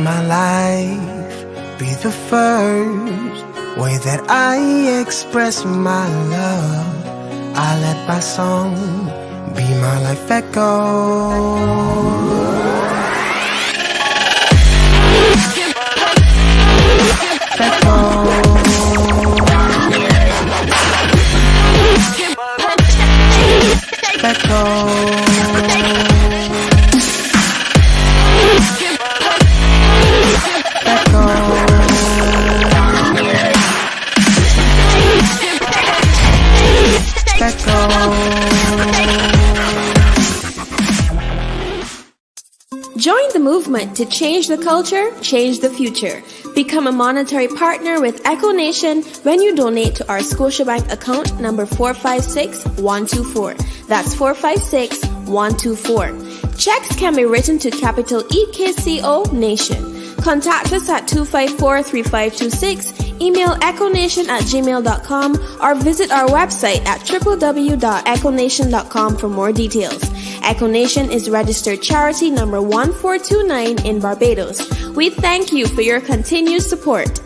my life be the first way that I express my love. I let my song be my life echo. Join the movement to change the culture, change the future. Become a monetary partner with Echo Nation when you donate to our Scotiabank account number 456124. That's 456124. Checks can be written to capital EKCO Nation. Contact us at 254-3526, email echonation@gmail.com, or visit our website at www.echonation.com for more details. Echo Nation is registered charity number 1429 in Barbados. We thank you for your continued support.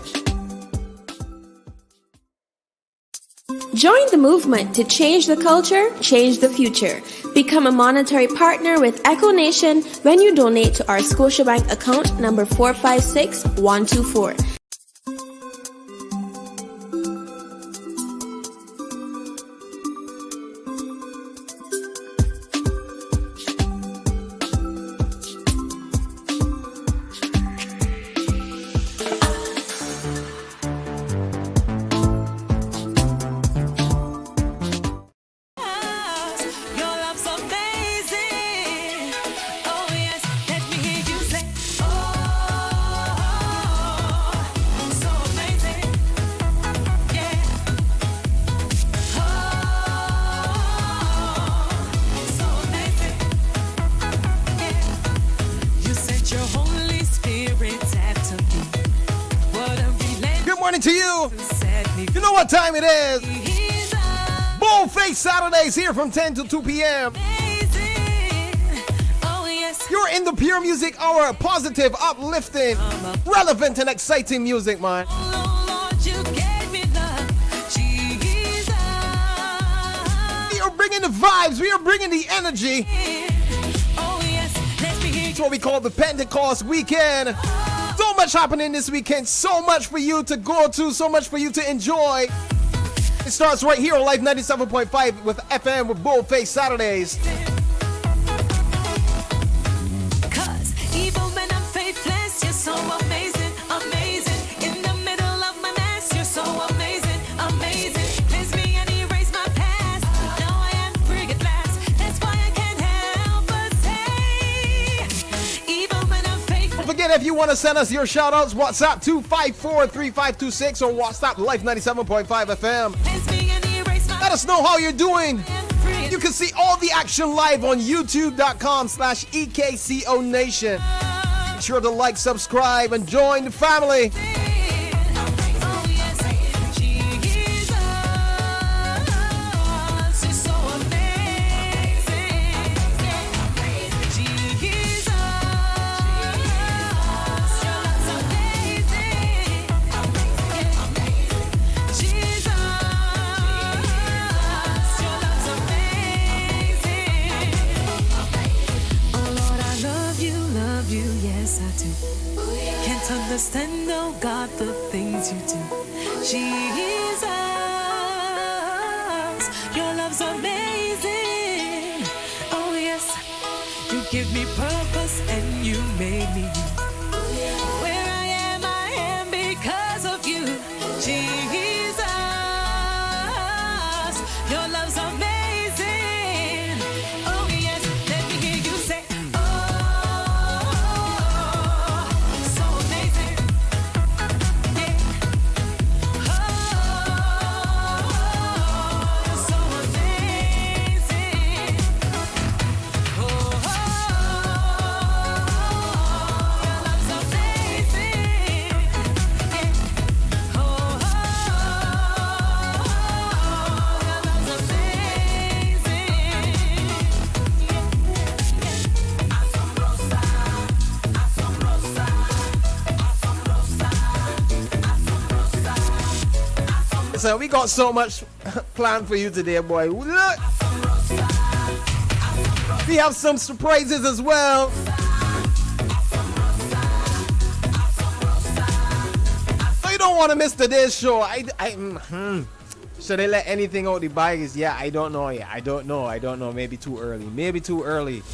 Join the movement to change the culture, change the future. Become a monetary partner with Echo Nation when you donate to our Scotiabank account number 456124. Time it is. Boldface Saturdays here from 10 to 2 p.m. You're in the Pure Music Hour, positive, uplifting, relevant and exciting music, man. We are bringing the vibes, we are bringing the energy. It's what we call the Pentecost weekend. So much happening this weekend, so much for you to go to, so much for you to enjoy. It starts right here on Life 97.5 with FM with Boldface Saturdays. Cause even when I'm faithless, you're so amazing, amazing. In the middle of my mess, you're so amazing, amazing. Cleanse me and erase my past. Now I am free at last. That's why I can't help but say, even when I'm faithless. Don't forget, if you want to send us your shout outs, WhatsApp 254-3526 or WhatsApp Life 97.5 FM. Let us know how you're doing. You can see all the action live on youtube.com/EKCO Nation. Be sure to like, subscribe, and join the family. Understand, oh God, the things you do. Jesus, your love's amazing. Oh yes, you give me purpose and you made me you. Where I am because of you. Jesus, your love's amazing. Oh yes, let me hear you say, Listen, we got so much planned for you today, boy. Look. We have some surprises as well. So you don't want to miss today's show. Should they let anything out the bag? Yeah, I don't know. Yeah, I don't know. Maybe too early.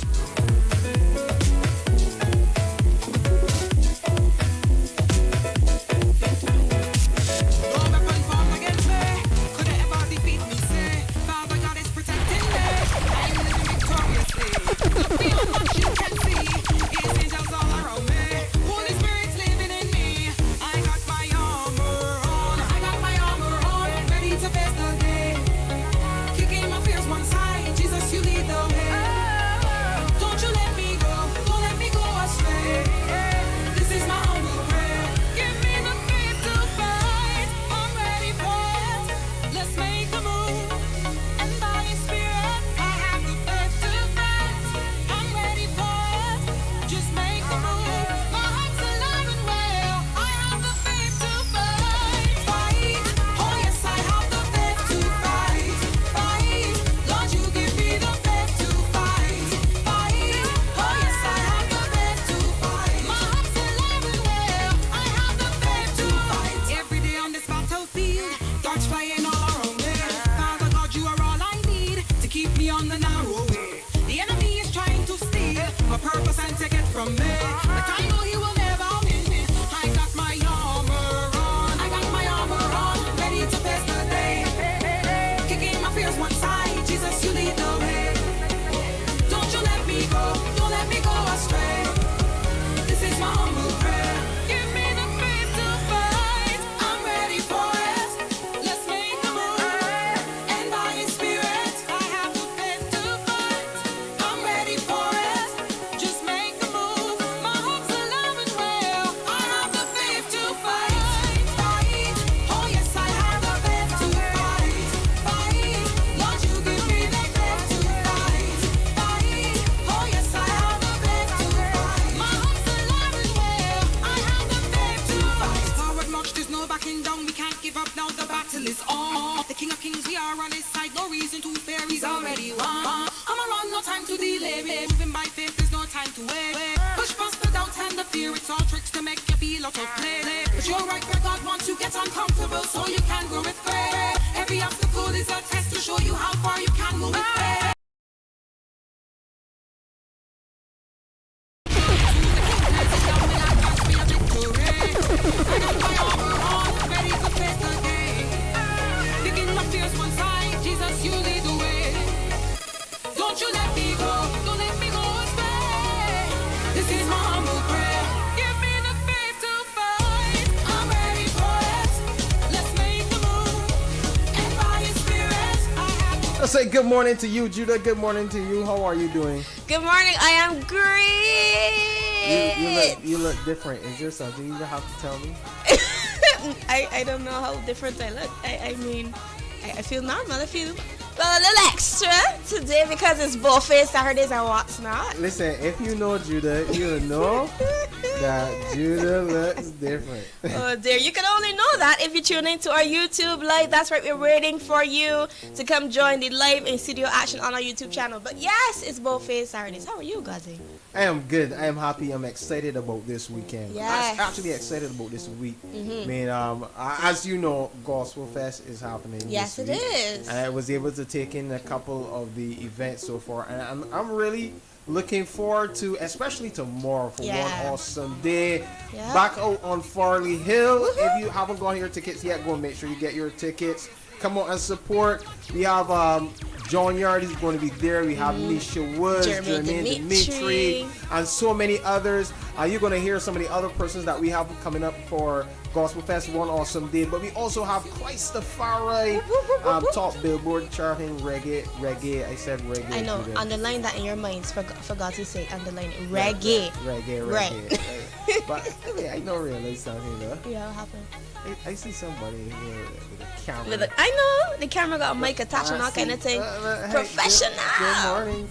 Say good morning to you, Judah. Good morning to you. How are you doing? Good morning. I am great. You look different. Is there something you have to tell me? I don't know how different I look. I mean, I feel normal. I feel a little extra today because it's Boldface Saturdays and what's not. Listen, if you know Judah, you know that Judah looks different. Oh dear, you can only know that if you tune into our YouTube live. That's right, we're waiting for you to come join the live in studio action on our YouTube channel. But yes, it's Boldface Saturdays. How are you, Gazi? I am good. I am happy. I'm excited about this weekend. Yes. I'm actually excited about this week. I mean, as you know, Gospel Fest is happening. Yes, this it week. is. And I was able to take in a couple of the events so far, and I'm really looking forward to, especially tomorrow, for one awesome day. Yep. Back out on Farley Hill. Woo-hoo. If you haven't gotten your tickets yet, go and make sure you get your tickets. Come on and support. We have John Yard is going to be there. We have Nisha Woods, Jermaine Dimitri, and so many others. You're going to hear some of the other persons that we have coming up for Gospel Fest One Awesome Day. But we also have Christopher, top Billboard charting reggae. I said reggae. I know. Underline that in your minds. For God's sake, underline it. Reggae. Reggae. Right. But yeah, I don't realize something though. Yeah, what happened? I see somebody here with a camera. I know. The camera got a mic attached and all kind of thing. Professional. Good morning.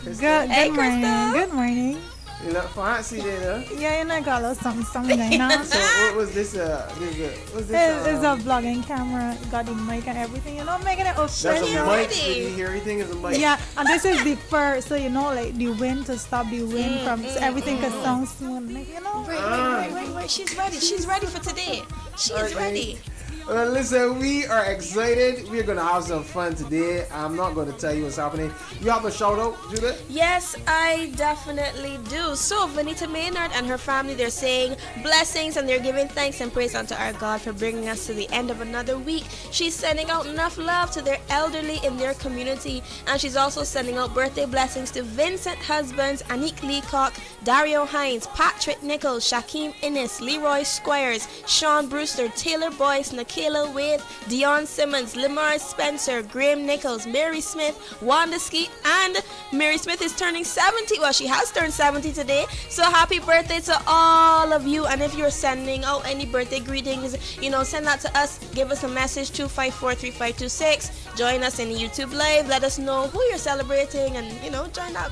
Good morning. Good morning. You look fancy there, Yeah, you know, I got a little something going on. So what was this? What's this? It's a vlogging camera, got the mic and everything, you know, making it official. That's a mic. Did you hear everything is a mic? Yeah, and this is the first, so you know, like the wind to stop the wind from so everything can sound smooth, like, you know. Wait. She's ready. She's ready for today. She is ready. Well, listen, we are excited. We're going to have some fun today. I'm not going to tell you what's happening. You have a shout out, Judith? Yes, I definitely do. So, Vanita Maynard and her family, they're saying blessings and they're giving thanks and praise unto our God for bringing us to the end of another week. She's sending out enough love to their elderly in their community, and she's also sending out birthday blessings to Vincent husbands, Anik Leacock, Dario Hines, Patrick Nichols, Shaquem Innes, Leroy Squires, Sean Brewster, Taylor Boyce, Kayla Wade, Dion Simmons, Lamar Spencer, Graham Nichols, Mary Smith, Wanda Skeet, and Mary Smith is turning 70. Well, she has turned 70 today. So happy birthday to all of you. And if you're sending out any birthday greetings, you know, send that to us. Give us a message, 254-3526. Join us in the YouTube Live. Let us know who you're celebrating and, you know, join that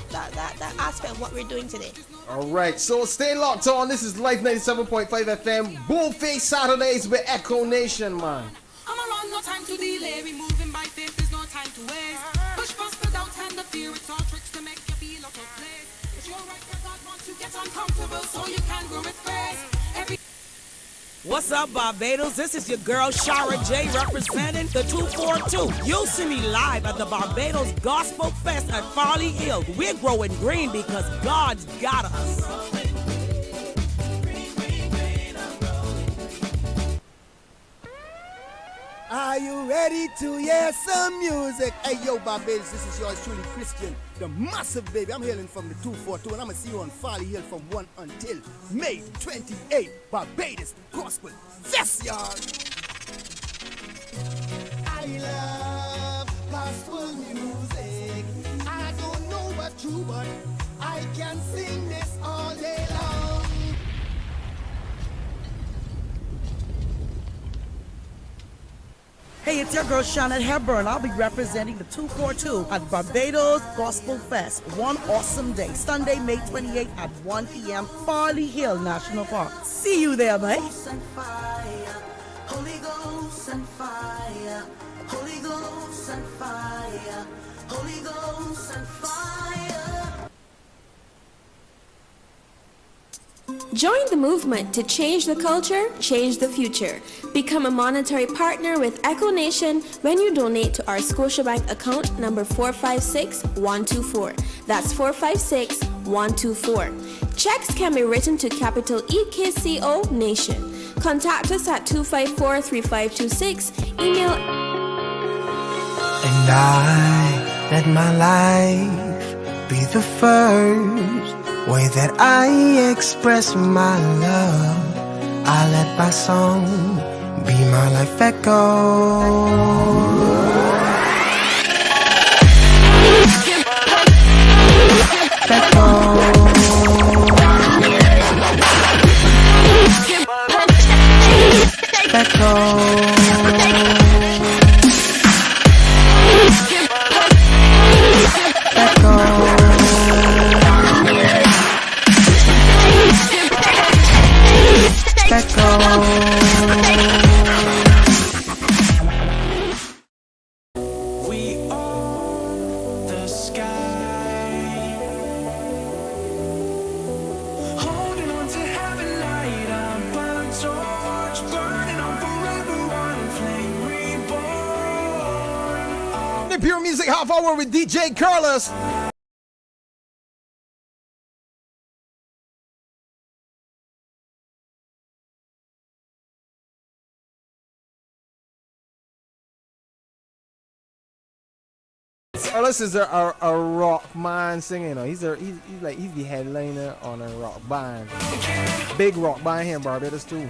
aspect of what we're doing today. All right, so stay locked on. This is Life 97.5 FM, Boldface Saturdays with Echo Nation, man. I'm around, no time to delay. We moving by faith, there's no time to waste. Push past the doubt and the fear. It's all tricks to make you feel out of place. It's your right that God wants you to get uncomfortable so you can grow with grace. What's up, Barbados? This is your girl, Shara J, representing the 242. You'll see me live at the Barbados Gospel Fest at Farley Hill. We're growing green because God's got us. Are you ready to hear some music? Hey, yo, Barbados, this is yours truly, Christian, the massive baby. I'm hailing from the 242, and I'm going to see you on Farley Hill from 1 until May 28th. Barbados Gospel Fest, y'all. I love gospel music. I don't know about you, but I can sing this all day long. Hey, it's your girl, Shauna Hepburn. I'll be representing the 242 at Barbados Gospel Fest. One awesome day. Sunday, May 28th at 1 p.m. Farley Hill National Park. See you there, mate. Holy Ghost and fire, Holy Ghost and fire, Holy Ghost and fire, Holy Ghost and fire. Join the movement to change the culture, change the future. Become a monetary partner with Echo Nation when you donate to our Scotiabank account number 456124. That's 456124. Checks can be written to capital EKCO Nation. Contact us at 254-3526. Email. And I let my life be the first way that I express my love. I let my song be my life echo. We own the sky, holding on to heaven, light up a torch, burning on forever, one flame reborn. The Pure Music Half Hour with DJ Carlos. Carlos is a rock man singing. You know, he's the headliner on a rock band. Big rock band here in Barbados too.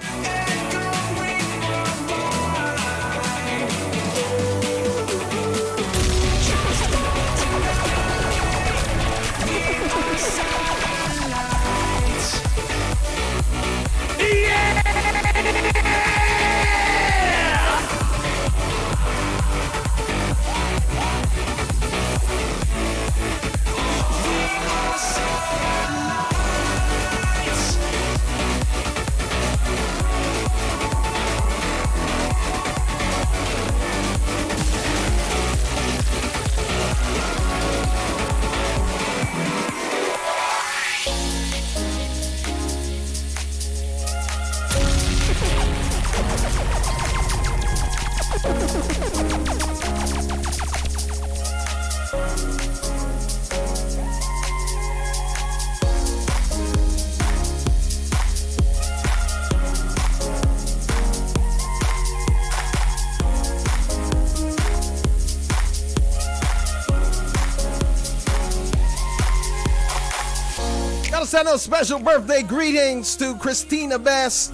send out special birthday greetings to Christina Best,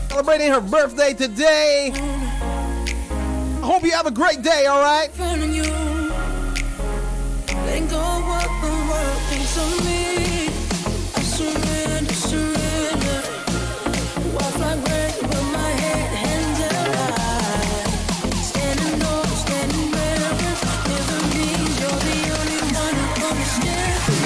celebrating her birthday today. I hope you have a great day, all right? Letting go of what the world thinks of me. I surrender, surrender. Walk like rain with my hands held high. Standing over, standing reverence. Never means you're the only one who understands me.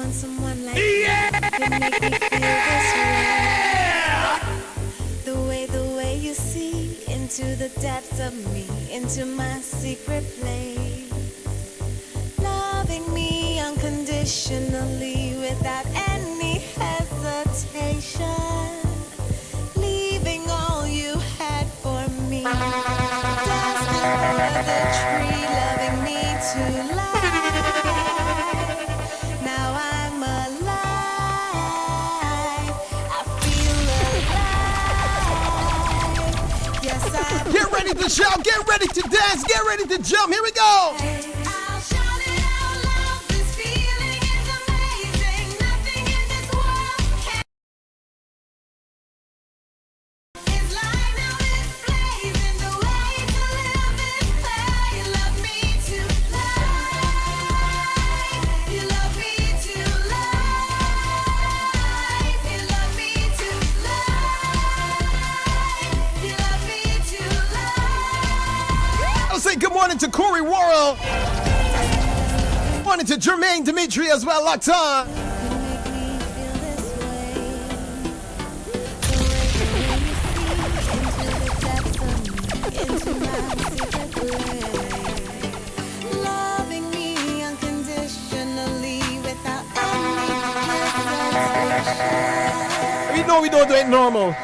Someone like you could make me feel this way. The way you see into the depths of me, into my secret place. Loving me unconditionally without any hesitation. Leaving all you had for me. Destined for the tree, loving me to life. Get ready to shout, get ready to dance, get ready to jump. Here we go. Good morning to Corey Worrell. Morning to Jermaine Dimitri as well, locked on. Loving me unconditionally without any hesitation. We know we don't do it normal.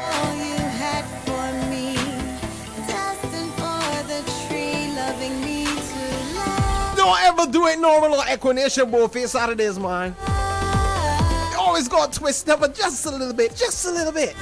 Don't ever do it normal or Equination Boldface Saturdays, man. You always got twisted, but just a little bit, just a little bit.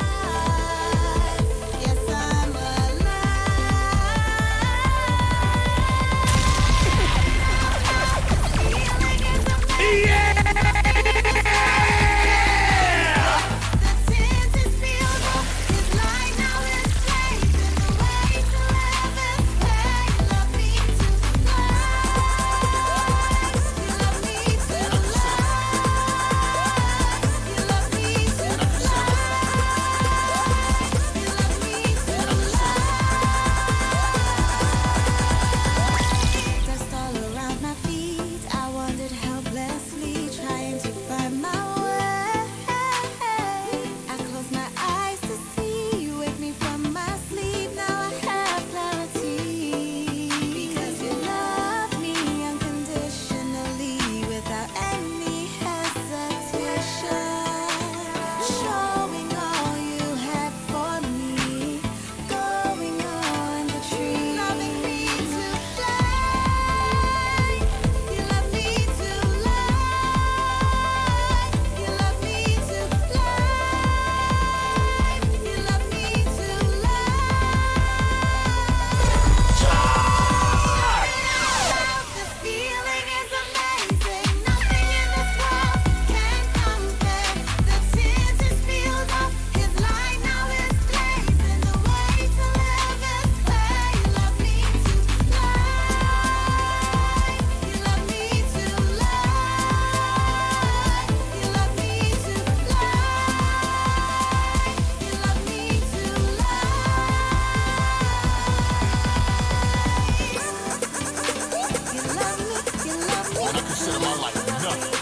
And I consider my life nothing.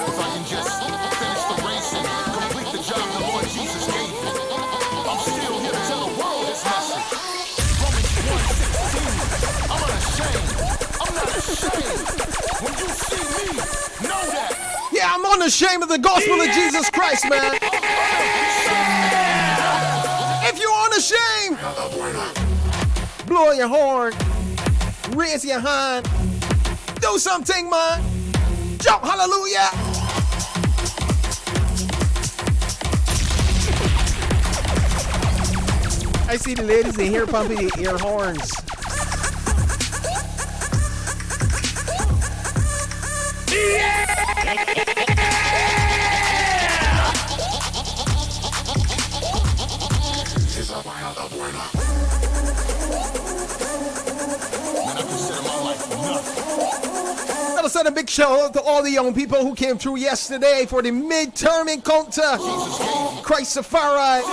If I can just finish the race and complete the job the Lord Jesus gave me, I'm still here to tell the world this message. Romans 1:16. I'm unashamed. I'm not ashamed. When you see me, know that. Yeah, I'm unashamed of the gospel of Jesus Christ, man. If you're unashamed, blow your horn, raise your hand, do something, man. Jump, hallelujah. I see the ladies in here pumping their horns. Gotta send a big shout out to all the young people who came through yesterday for the midterm encounter. Christ Safari.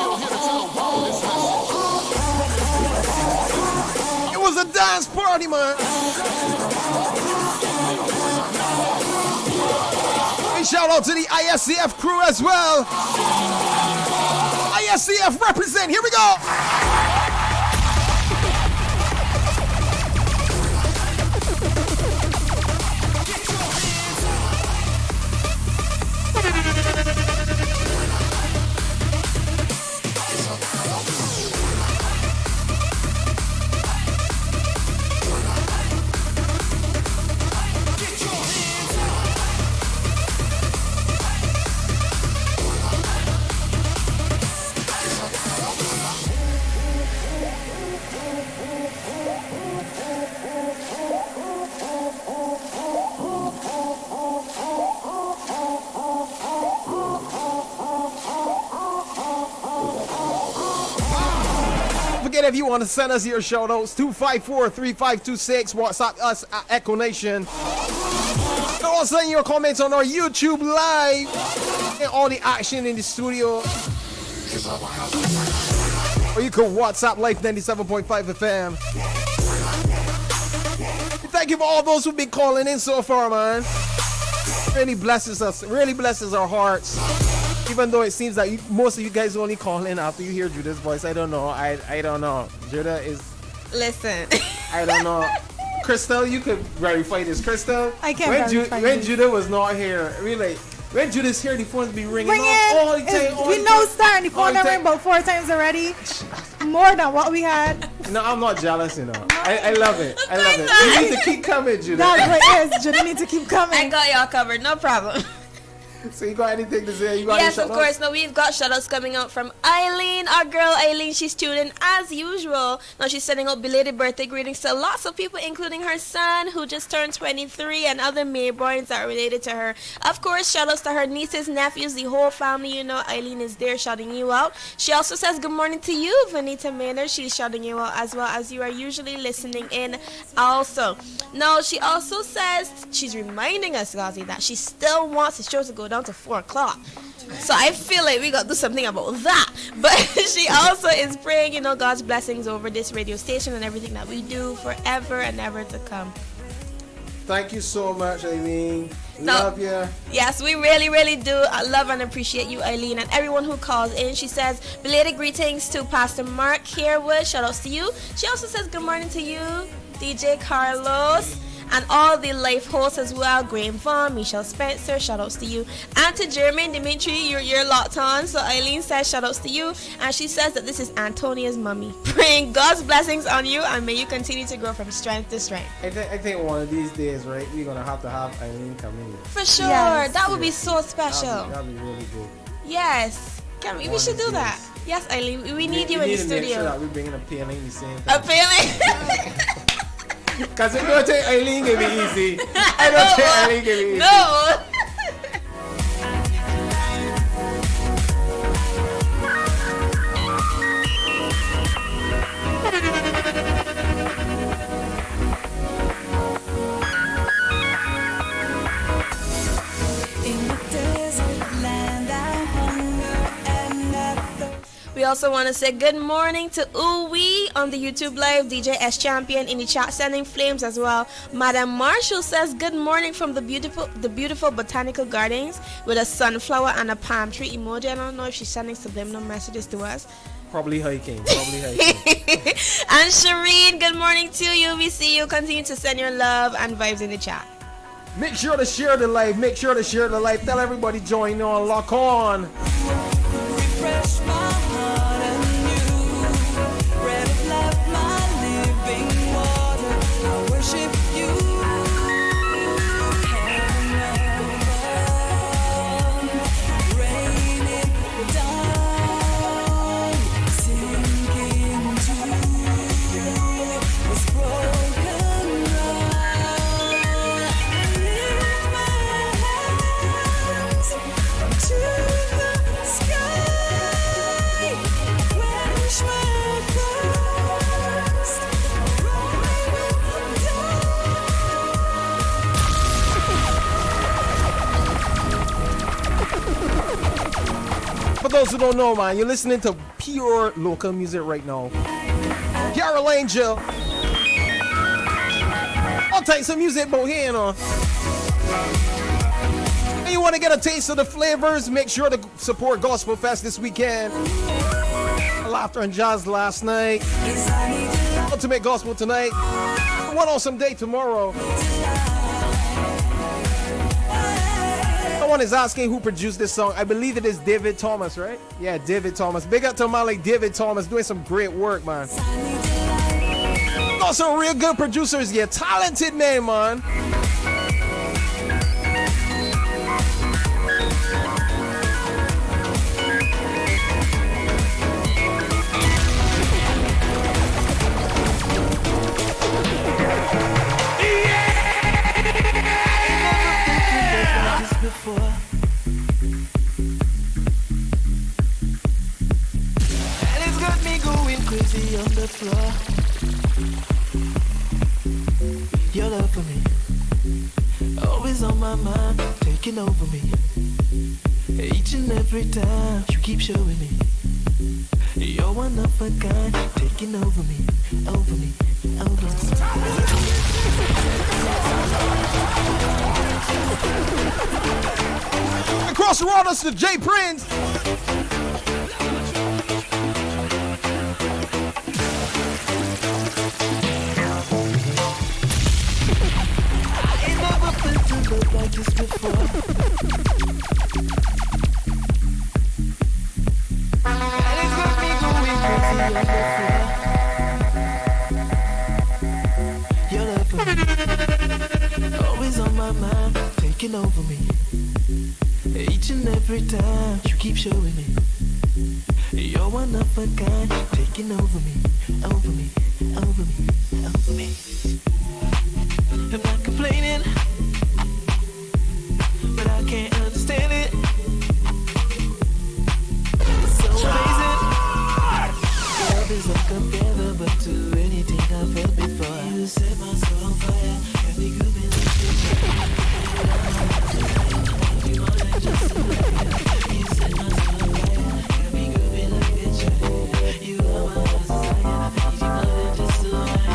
It was a dance party, man. And shout out to the ISCF crew as well. ISCF represent. Here we go. If you want to send us your shout outs, 254-3526, WhatsApp us at Echo Nation. You can also send your comments on our YouTube live and all the action in the studio. Or you can WhatsApp Life 97.5 FM. Thank you for all those who've been calling in so far, man. Really blesses us, really blesses our hearts. Even though it seems like most of you guys only call in after you hear Judah's voice. I don't know. I don't know. Judah is... Listen. I don't know. Crystal, you could verify this. Crystal? I can't verify when this. Judah was not here, really, when Judah's here, the phones be ringing off all the time. We know starting the phone ring about 4 times already. More than what we had. No, I'm not jealous, you know. I love it. I love it. You need to keep coming, Judah. That's what it is. Judah needs to keep coming. I got y'all covered. No problem. So you got anything to say? You got yes, of course. No, we've got shoutouts coming out from Eileen, our girl Eileen. She's tuned in as usual. Now she's sending out belated birthday greetings to lots of people, including her son, who just turned 23, and other Mayborns that are related to her. Of course, shoutouts to her nieces, nephews, the whole family. You know, Eileen is there shouting you out. She also says good morning to you, Vanita Maynard. She's shouting you out as well, as you are usually listening in also. Now, she also says, she's reminding us, Gazi, that she still wants the show to go down to 4 o'clock. So I feel like we got to do something about that. But she also is praying, you know, God's blessings over this radio station and everything that we do forever and ever to come. Thank you so much, Eileen. Love you. Yes, we really, really do. I love and appreciate you, Eileen, and everyone who calls in. She says, belated greetings to Pastor Mark Harewood. Shout outs to you. She also says good morning to you, DJ Carlos, and all the life hosts as well. Graham Vaughn, Michelle Spencer, shout outs to you. And to Jermaine Dimitri, you're locked on. So Eileen says shout outs to you. And she says that this is Antonia's mommy. Praying God's blessings on you, and may you continue to grow from strength to strength. I think one of these days, right, we're going to have Eileen come in. For sure. Yes. That would be so special. That'd be really good. Yes. We should do that. Yes, Eileen. We need you in the studio. Make sure that we're bringing a paling the same time. A paling? Because if you don't take Eileen, it'll be easy. I don't take Eileen, it'll be easy. No. We also want to say good morning to Uwe on the YouTube Live, DJ S Champion in the chat sending flames as well. Madam Marshall says good morning from the beautiful botanical gardens with a sunflower and a palm tree emoji. I don't know if she's sending subliminal messages to us. Probably hiking. And Shireen, good morning to you. We see you. Continue to send your love and vibes in the chat. Make sure to share the live. Tell everybody join on. Lock on. Refresh my heart anew. Bread of life, my living water. I worship you. Raining down, sinking to this broken heart. Lift my hands to the sky. Quench my thirst. For those who don't know, man, you're listening to pure local music right now. Carol Angel. All types of music, but here, you know. And you want to get a taste of the flavors, make sure to support Gospel Fest this weekend. Laughter and Jazz last night. Ultimate Gospel tonight. One awesome day tomorrow. Someone is asking who produced this song. I believe it is David Thomas, right? Yeah, David Thomas. Big up to a man like David Thomas doing some great work, man. Also, real good producers. Yeah, talented man, man. Before. And it's got me going crazy on the floor. Your love for me, always on my mind, taking over me. Each and every time you keep showing me you're one of a kind, taking over me, over me, over me. Across the waters to J Prince. I ain't never felt a love like this before. And it's got me going crazy on the floor. Your love for me, always on my mind, taking over me. Each and every time you keep showing me you're one of a kind, taking over me, over me, over me, over me. I'm not complaining, but I can't understand it. It's so amazing. Love is uncomparable to anything I've felt before. You set my soul on fire, got me grooving like this. You more than just a player. You set my soul on fire, got me grooving like this. You are my desire, you more than just a liar.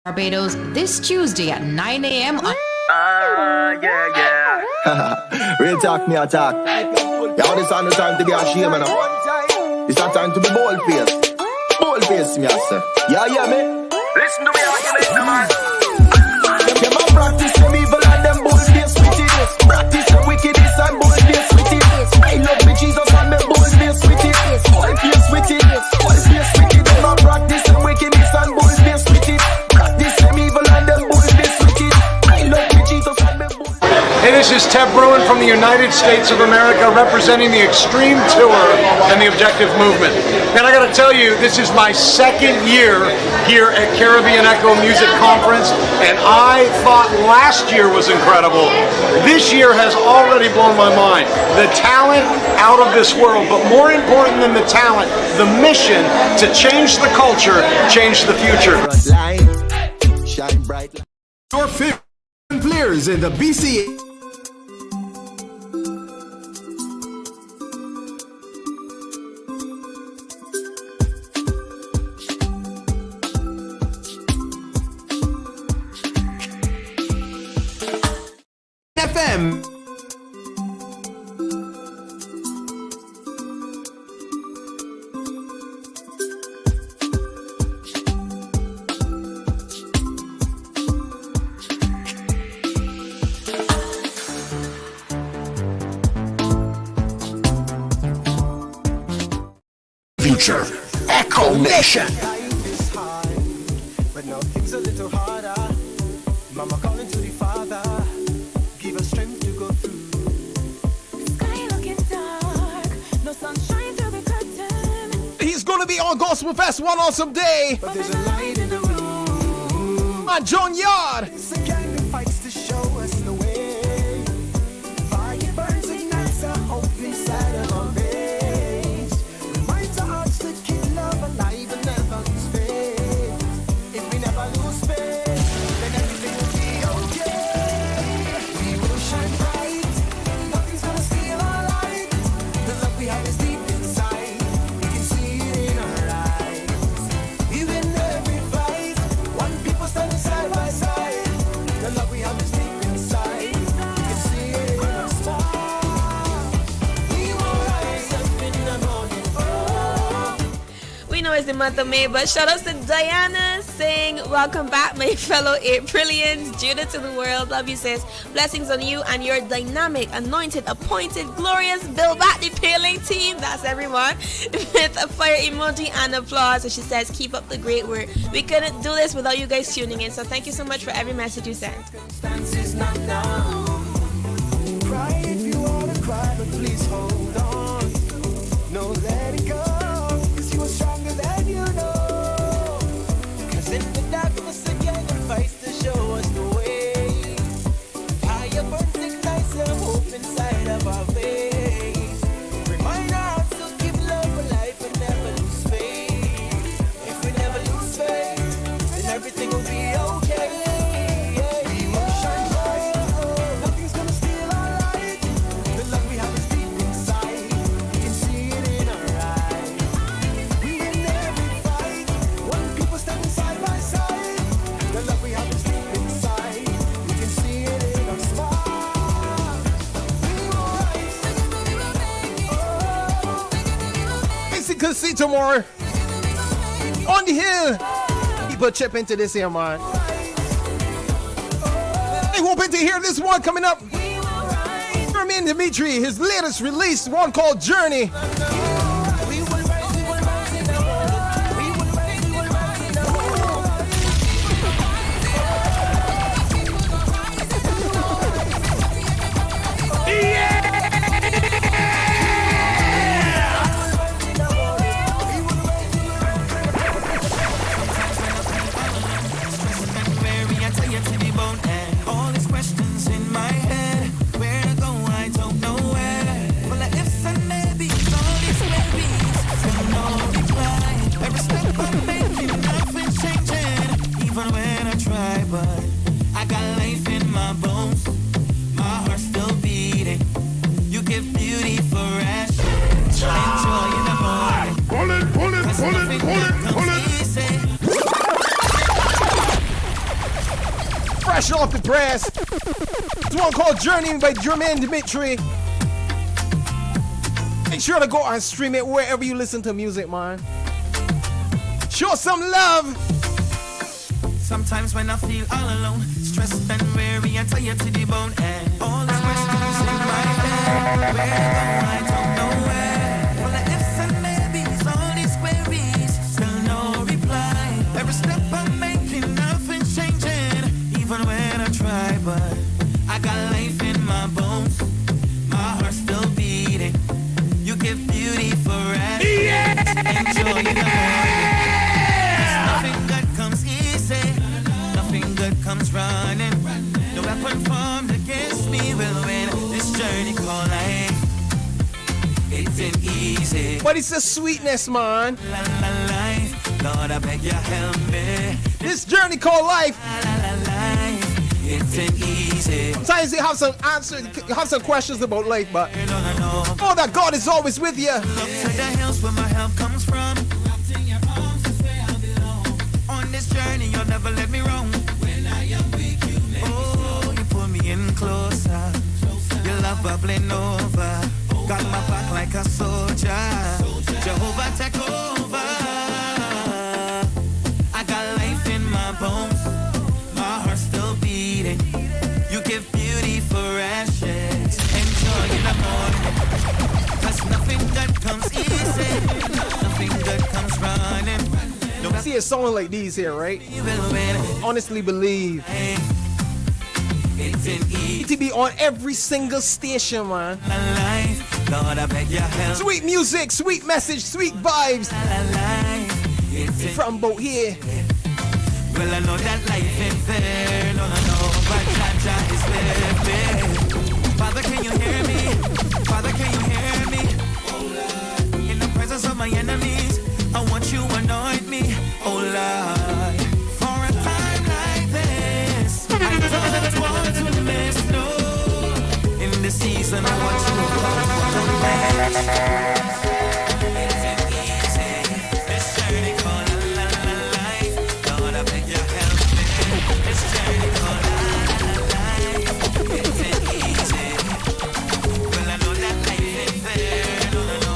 Barbados this Tuesday at 9 a.m. on... Real talk, me attack. Y'all, this ain't the time to be ashamed, man. It's not time to be bold-faced. Bold-faced, me, I say. Yeah, me. Listen to me, argument, man. Them a practice them evil and them bold-faced with it. Practice them wickedness and bold-faced with it. I love me, Jesus, and me bold-faced with it. Bold-faced with it. Bold-faced with it. Them a practice them wickedness and bold-faced with it. Practice them evil and them bold-faced with it. I love me, Jesus, and me bold-faced. Hey, this This is Ted Bruin from the United States of America, representing the Extreme Tour and the Objective Movement. And I got to tell you, this is my second year here at Caribbean Echo Music Conference, and I thought last year was incredible. This year has already blown my mind. The talent out of this world, but more important than the talent, the mission to change the culture, change the future. Shine bright. Your favorite players in the BC. FM. Future Echo Nation. But now things a little harder. Mama calling to the father, give us strength to go through. Sky looking dark, no sunshine through the curtain. He's gonna be on Gospel Fest one awesome day. But there's a light in the room. On John Yard. It's a gang that fights to show us the way. Fire burns, ignites a hope inside of our veins. Reminds our hearts to keep love alive and never lose faith. If we never lose faith, then everything will be okay. We will shine bright. Nothing's gonna steal our light. The love we have is deep inside. We can see it in our eyes. We win every fight. One people standing side by side. The love we have is deep inside. We can see it in our stars. We will rise up in the morning. Oh. We know it's the month of May, but shout outs to Diana saying, welcome back, my fellow Aprilians. Judah to the world. Love you, sis. Blessings on you and your dynamic, anointed, appointed, glorious, build back the paling team. That's everyone. With a fire emoji and applause. So she says, keep up the great work. We couldn't do this without you guys tuning in. So thank you so much for every message you sent. Circumstances not now. Cry if you want to cry, but please hold on. No, let it go. Cause you are stronger than you know. Cause in the darkness again, it fights to show us the way. Fire burns, ignites a hope inside of our veins. Remind our hearts to keep love alive and never lose faith. If we never lose faith, then everything will be okay. We will shine bright. Nothing's gonna steal our light. The love we have is deep inside. We can see it in our eyes. We win every fight. One people standing side by side. The love we have is deep inside. We can see it in our smile. We will rise. Basic Casino more. On the hill. People chip into this here, man. Hey, hoping to hear this one coming up. Jermaine Dimitri, his latest release, one called Journey. All these questions in my head, where to go, I don't know where. Full of ifs and maybes, all these maybes, still no reply. Every step I'm making, nothing's changing, even when I try. But I got life in my bones, my heart's still beating. You give beauty for ashes, enjoy in the morning. Pull it, pull it, pull it, pull it, pull it. Fresh off the press. This one called Journey by Jermaine Dimitri. Make sure to go and stream it wherever you listen to music, man. Show some love. Sometimes when I feel all alone, stressed and weary and tired to the bone, and all these questions in my head, where to go, I don't know where. Full of ifs and maybes, all these queries, still no reply. Every step I'm making, nothing's changing, even when I try. But I got life in my bones. comes running. No weapon formed against me will win. This journey called life, it ain't easy. But it's the sweetness, man. Life, Lord, I beg you help me. This journey called life, it ain't easy. sometimes you have some answers, you have some questions about life, but oh, that God is always with you. Look to the hills where my help comes from. On this journey, you'll never let me wrong. When I am weak, you pull me in closer. Your love bubbling over. Got my back like a soldier. Jehovah, take over. I got life in my bones. My heart's still beating. You give beauty for ashes. Enjoy in the morning. Cause nothing good comes easy. Nothing good comes running. No, see a song like these here, right? Honestly believe it to be on every single station, man. Lord, I beg your help. Sweet music, sweet message, sweet vibes from both here. Well, I know that life ain't fair. No, but Jaja is with me. Father, can you hear me? Father, can you hear me? In the presence of my enemies, I want you to anoint me, oh Lord. For a time like this, I don't want to miss, no. In the season, I want you to come for the match. It's easy, this journey called life. Lord, I beg your help me. This journey called life. It's easy. Well, I know that life ain't fair. No,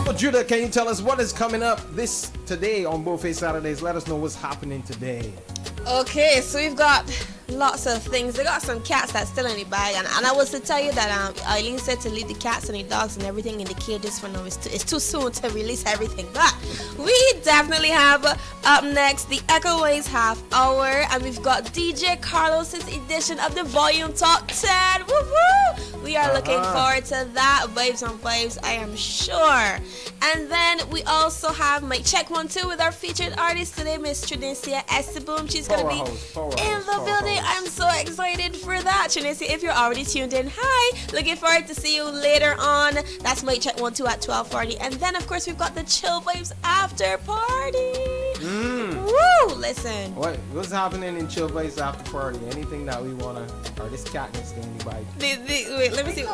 but Judah, can you tell us what is coming up today on Boldface Saturdays? Let us know what's happening today. Okay, so we've got lots of things. They got some cats that's still in the bag, and I was to tell you that Eileen said to leave the cats and the dogs and everything in the cages for now. It's too soon to release everything, but we definitely have up next the Echo Waves half hour, and we've got DJ Carlos's edition of the Volume Top 10. Woo-hoo! We are looking forward to that. Vibes on vibes, I am sure. And then we also have Mic Check 1 2 with our featured artist today, Miss Trenacia Esseboom. She's going to be in the building. I'm so excited for that. Trenacia, if you're already tuned in, hi. Looking forward to see you later on. That's Mic Check 1 2 at 12:40. And then, of course, we've got the Chill Vibes after party. Woo! Listen. What's happening in Chill Vibes after party? Anything that we want to, or this cat needs to anybody? Wait, let me see.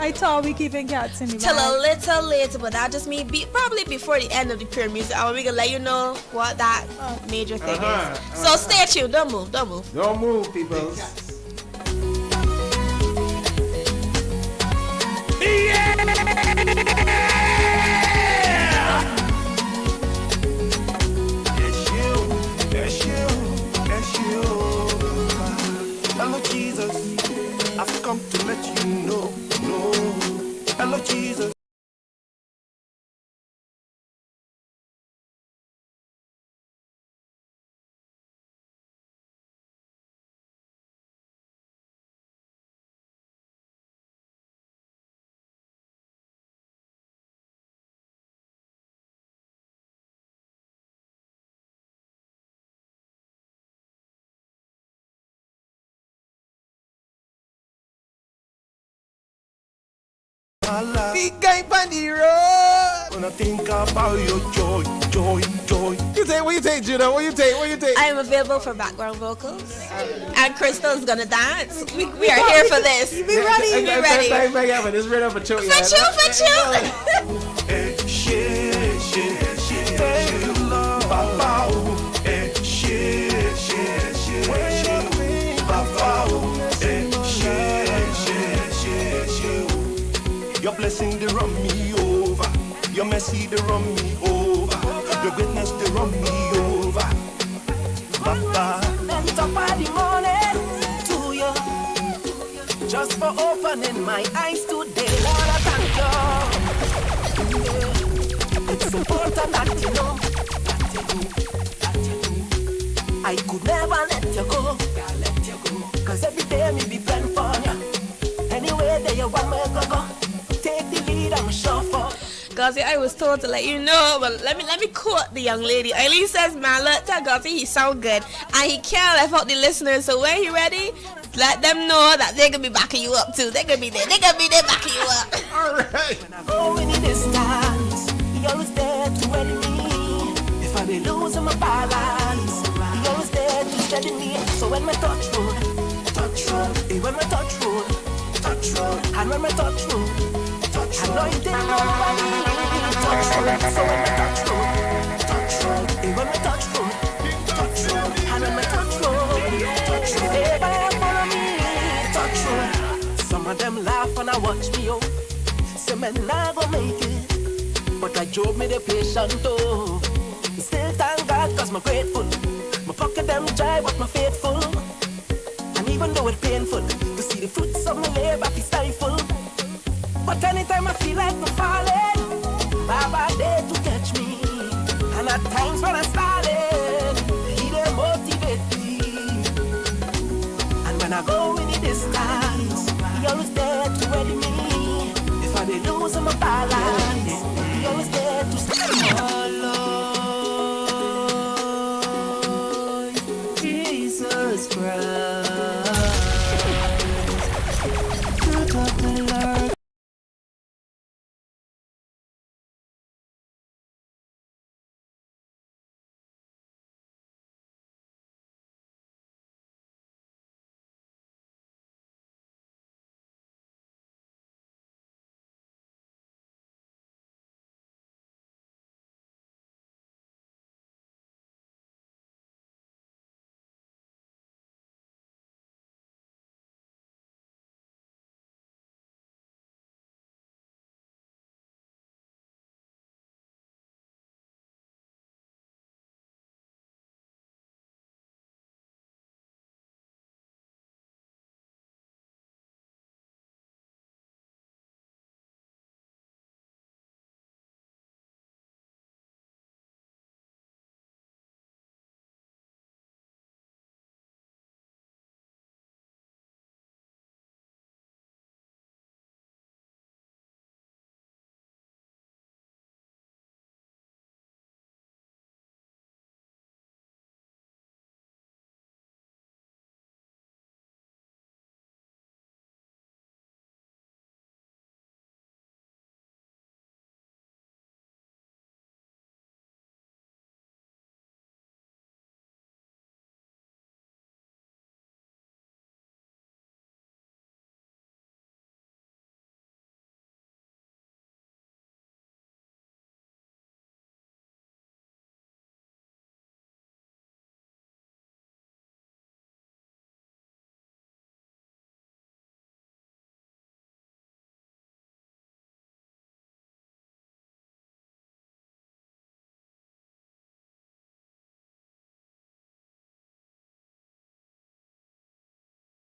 I thought we keeping cats in the Till bag. a little later, but that just mean probably before the end of the pure music hour. We can let you know what that major thing is. So stay tuned. Don't move. Don't move. Don't move, people. Hello, Jesus. I've come to let you know. No. Hello, Jesus. Big guy on the road. When I think about your joy. What you take, Judah? What you take? I am available for background vocals, and Crystal's gonna dance. We are here for this. Be ready. It's ready up for chill. For chill. Your blessing, they run me over. Your mercy, they run me over. Your greatness, they run me over. Papa. And top of the morning to you, just for opening my eyes today. Lord, I thank you. It's important that you know I could never let you go. Cause every day me be praying for you. Anyway, there you want me go. Take the lead, I'm shuffle. Gazi, I was told to let you know, but let me quote the young lady. Eileen says, man, look, tell Gazi he sound good. And he can't left out the listeners, so when he ready, let them know that they're going to be backing you up too. They're going to be there. They're going to be there backing you up. Alright. When I go in the distance, he always there to ready me. If I be losing my balance, he always there to steady me. So when my touch road, when my touch road, and when my touch road, anointing nobody, touch road. So when my touch road, when my touch road, and when my touch road, everybody follow me, touch road. Some of them laugh when I watch me, oh. Say me nah go make it, but I drove me the patient, oh. Still thank God 'cause I'm grateful. My pocket them dry, but my faithful. And even though it's painful to see the fruits of my labor be stifled, but anytime I feel like I'm falling, Baba there to catch me. And at times when I started, he there motivate me. And when I go in the distance, he always there to ready me. If I be losing my balance, he always there to stay. Oh Lord, Jesus Christ, truth of the Lord.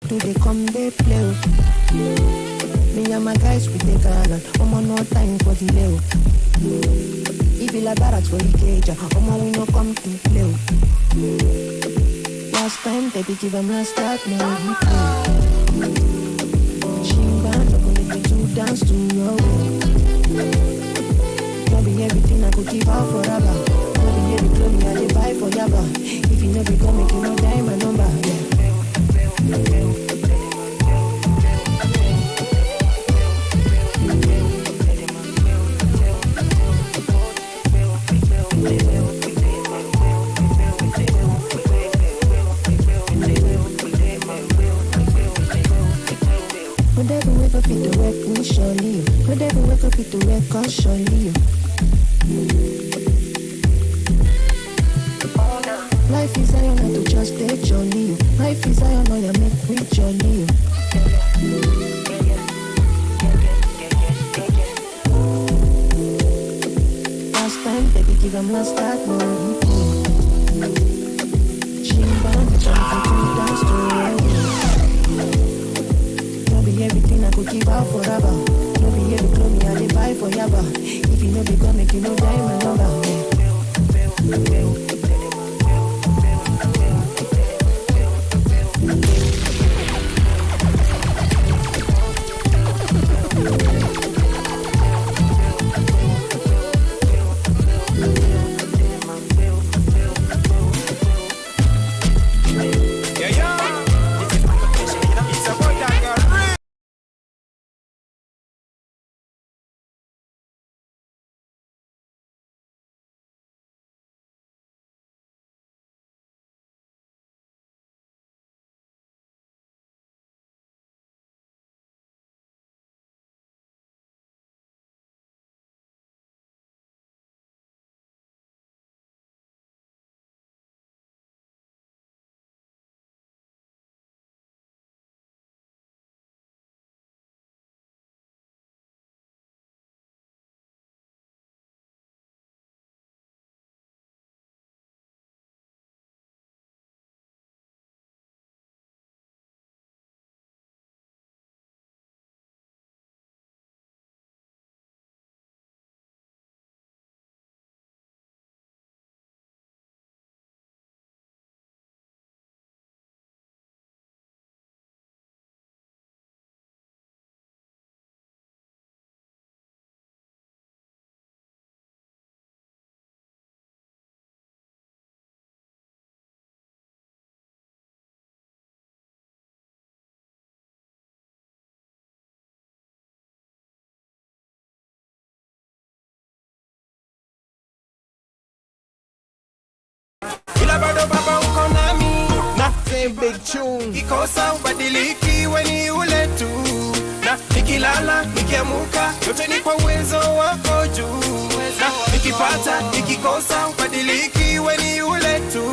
Do they come, they play? Me and my guys, we take a lot. I'm on no time for delay. If you like barracks for the cage, I'm on we no come to play. Last time, baby, give them last start, now we play. She band, I'm gonna let you dance to your way. Don't be everything I could give out forever. Don't be every clothes me I dey buy for yaba. If you never come, make you no die my number, yeah. Life is I not to just take jolly. Life is I know you make me jolly. Last time, baby, give them last start now. She bound to jump to dance to don't be everything I could give out forever. Don't be every clothes me I dey buy for yaba. If you know be gonna make you no die my number. Same big tune. Ikosa ubadiliki weni ule tu na nikilala nikiamuka yote ni kwa uwezo wako juu na nikipata nikikosa ubadiliki weni ule tu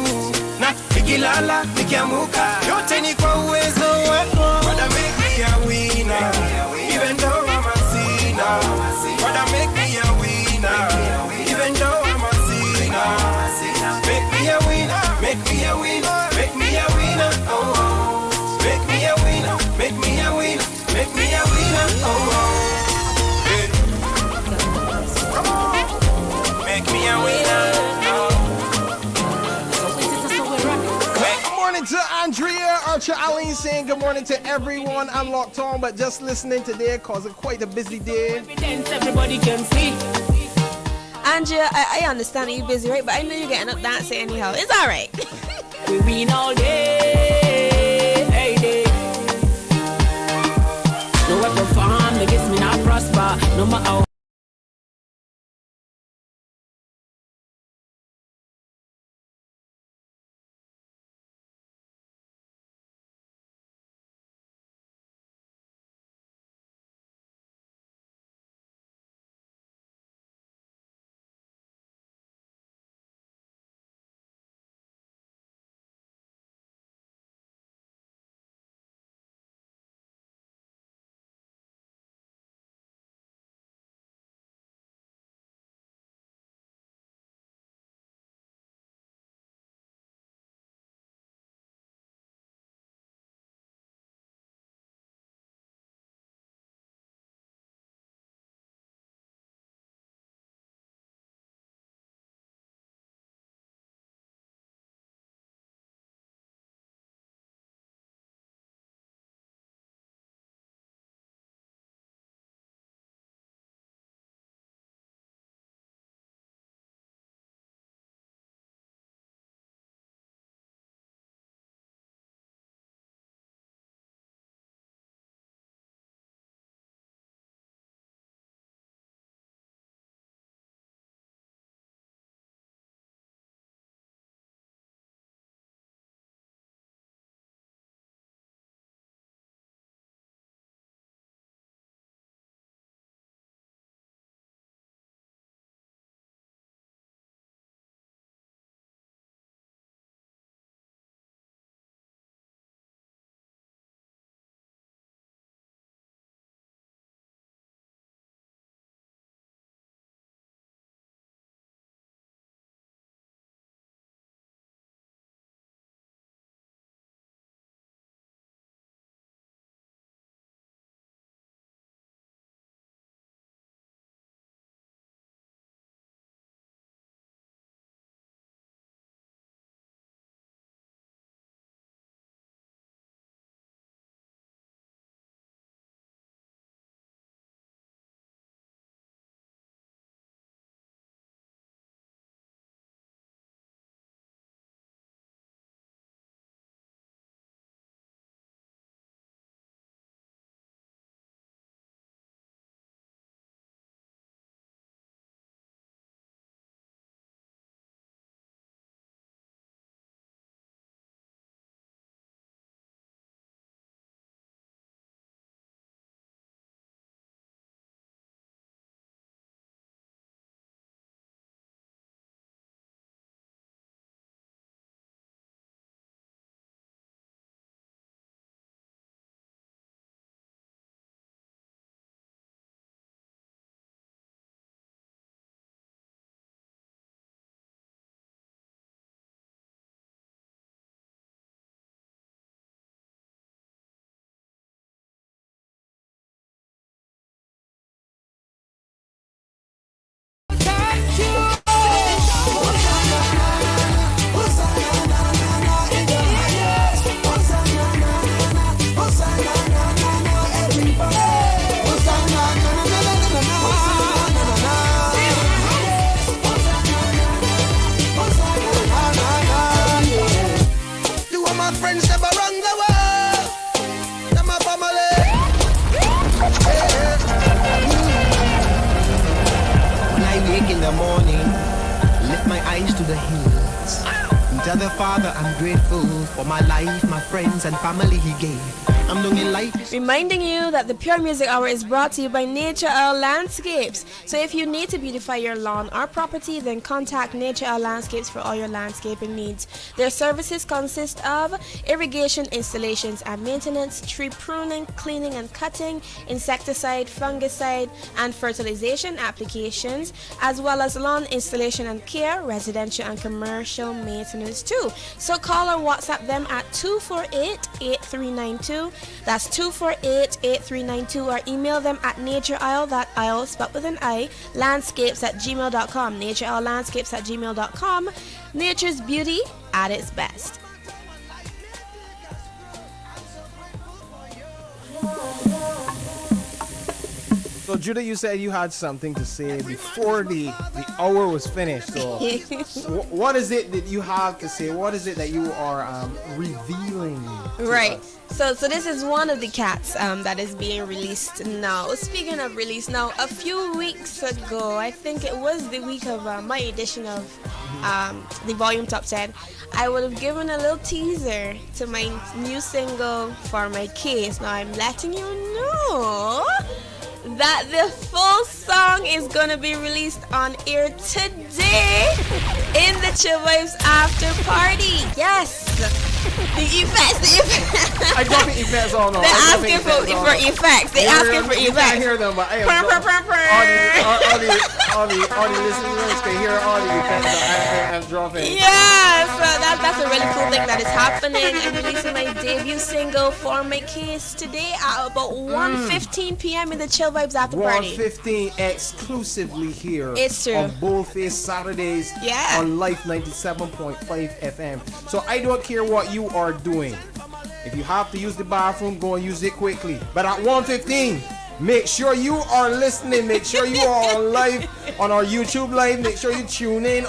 na nikilala nikiamuka yote ni kwa uwezo wako. Father make me a winner even though I'm a sinner. Father make me a winner even though I'm a sinner. Make me a winner, make me a winner, make me a winner, oh oh. Make me a winner, make me a winner, make me a winner, oh oh. Hey. Come on. Make me a winner, Good morning to Andrea, Archer Aline saying good morning to everyone. I'm locked on, but just listening today causing quite a busy day. Everybody can see. Andrea, I understand you're busy, right? But I know you're getting up dancing anyhow. It's all right. We win all day, hey day. No weapon formed against me not prosper. No matter how. the morning, lift my eyes to the hills. Tell the Father I'm grateful for my life, my friends and family He gave. I'm doing it life. Reminding you that the Pure Music Hour is brought to you by Nature Isle Landscapes. So if you need to beautify your lawn or property, then contact Nature Isle Landscapes for all your landscaping needs. Their services consist of irrigation installations and maintenance, tree pruning, cleaning and cutting, insecticide, fungicide and fertilization applications, as well as lawn installation and care, residential and commercial maintenance too. So call or WhatsApp them at 248-8392. That's 248-8392, or email them at natureisle, that isle spelled with an I, landscapes@gmail.com. natureislelandscapes@gmail.com. Nature's beauty at its best. So Judah, you said you had something to say before the hour was finished. So what is it that you have to say? What is it that you are revealing to Right. us? So this is one of the cats that is being released now. Speaking of release, now a few weeks ago, I think it was the week of my edition of the Volume Top 10, I would have given a little teaser to my new single For My Case. Now I'm letting you know that the full song is gonna be released on air today in the Chill Vibes After Party. Yes, the effects. I don't think effects all know. They're asking for effects. They're asking for You effects. can't hear them, but hey, all the listeners can hear all the effects that I'm dropping. Yeah, so that's a really cool thing that is happening. I'm releasing my debut single For My Case today at about 1:15 p.m. in the Chill Vibes After Party. 1:15 exclusively here. It's true. On Boldface Saturdays on Life 97.5 FM. So I don't care what you are doing. If you have to use the bathroom, go and use it quickly. But at 1:15, make sure you are listening. Make sure you are on live on our YouTube live. Make sure you tune in,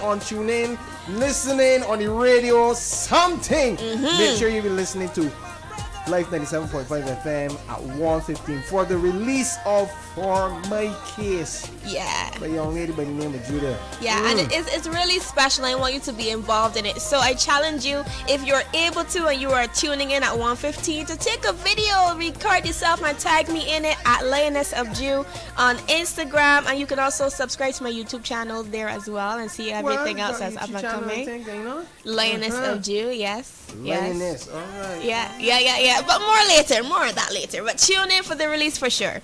listening on the radio, something. Make sure you be listening to Life 97.5 FM at 1:15 for the release of For My Case. Yeah. By a young lady by the name of Judah. Yeah, and it's really special. I want you to be involved in it. So I challenge you, if you're able to and you are tuning in at 1:15, to take a video, record yourself and tag me in it at Lioness of Jew on Instagram. And you can also subscribe to my YouTube channel there as well and see everything else that's up and coming. Lioness of Jew, yes. Lioness, alright. Yeah. But more of that later. But tune in for the release for sure.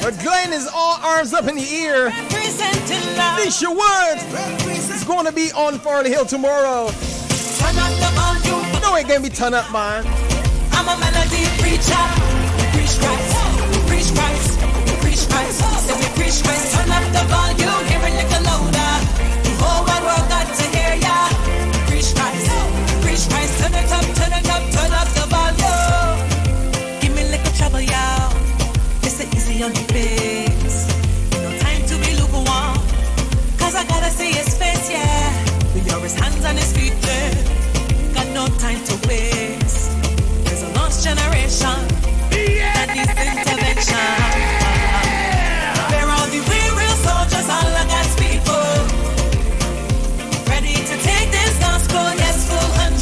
But Glenn is all arms up in the air. Nisha Woods is going to be on Farley Hill tomorrow. No, it can't be turn up, man. I'm a melody preacher. Preach Christ. Preach Christ. Preach Christ. Let me preach Christ. Turn up the volume. Hear it like a louder. The whole wide world got to hear ya. Preach Christ. Preach Christ. Turn it up. Turn it up. Turn up the volume. Give me little trouble, y'all. It's easy on the face. No time to be lukewarm. Cause I gotta see his face, yeah. With his hands on his feet, yeah. Got no time to waste. There's a lost generation that needs intervention. Where all the real soldiers, all I got people ready to take this gospel, yes, full 100.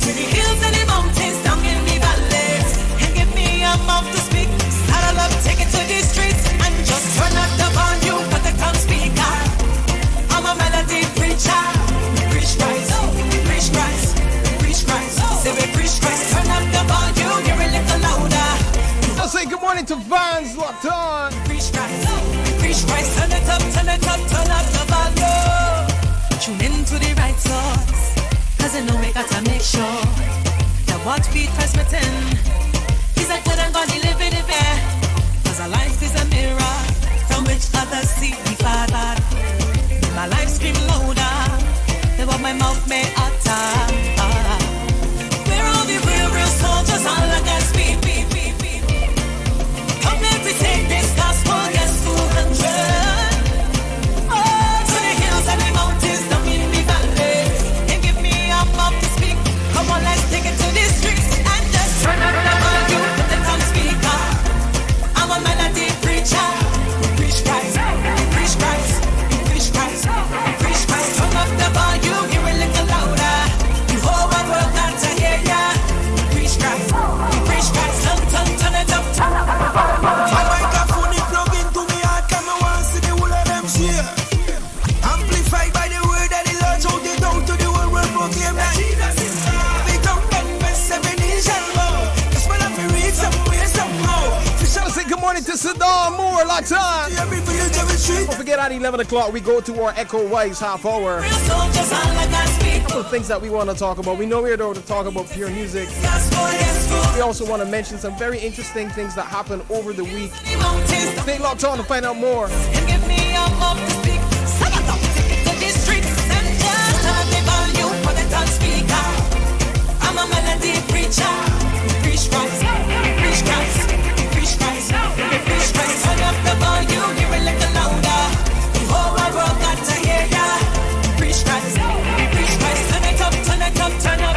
To the hills and the mountains, down in the valleys, and give me a mouth to speak. Saddle up, take it to the streets, and just turn up the volume, put the tongue speaker. I'm a melody preacher. Preach Christ, preach Christ, preach Christ. Say we preach Christ, turn up the volume, hear a little louder. I'll say good morning to Vans locked on. Preach Christ, turn it up, turn it up, turn up the volume. Tune in to the right source, cause you know we gotta make sure that what we transmitting is a good and godly living affair. Cause our life is a mirror from which others see the Father. My life scream louder than what my mouth may utter. We're all the real soldiers, all I got speak. Come let me take this gospel, yes, 200. Oh, to the hills and the mountains, down in the valleys, and give me a mouth to speak. Come on, let's take it to the streets and just turn up the volume, put it on speaker. I'm Mr. Don Moore, locked on. Don't forget at 11 o'clock we go to our Echo Wise half hour. A couple of things that we want to talk about. We know we're there to talk about pure music. We also want to mention some very interesting things that happened over the week. Stay locked on to find out more. I'm a melody preacher. Preach Christ, preach Christ, preach Christ, preach Christ. Turn up the volume, hear it like a louder. The whole wide world got to hear ya. Preach Christ, preach Christ. Turn it up, turn it up, turn up.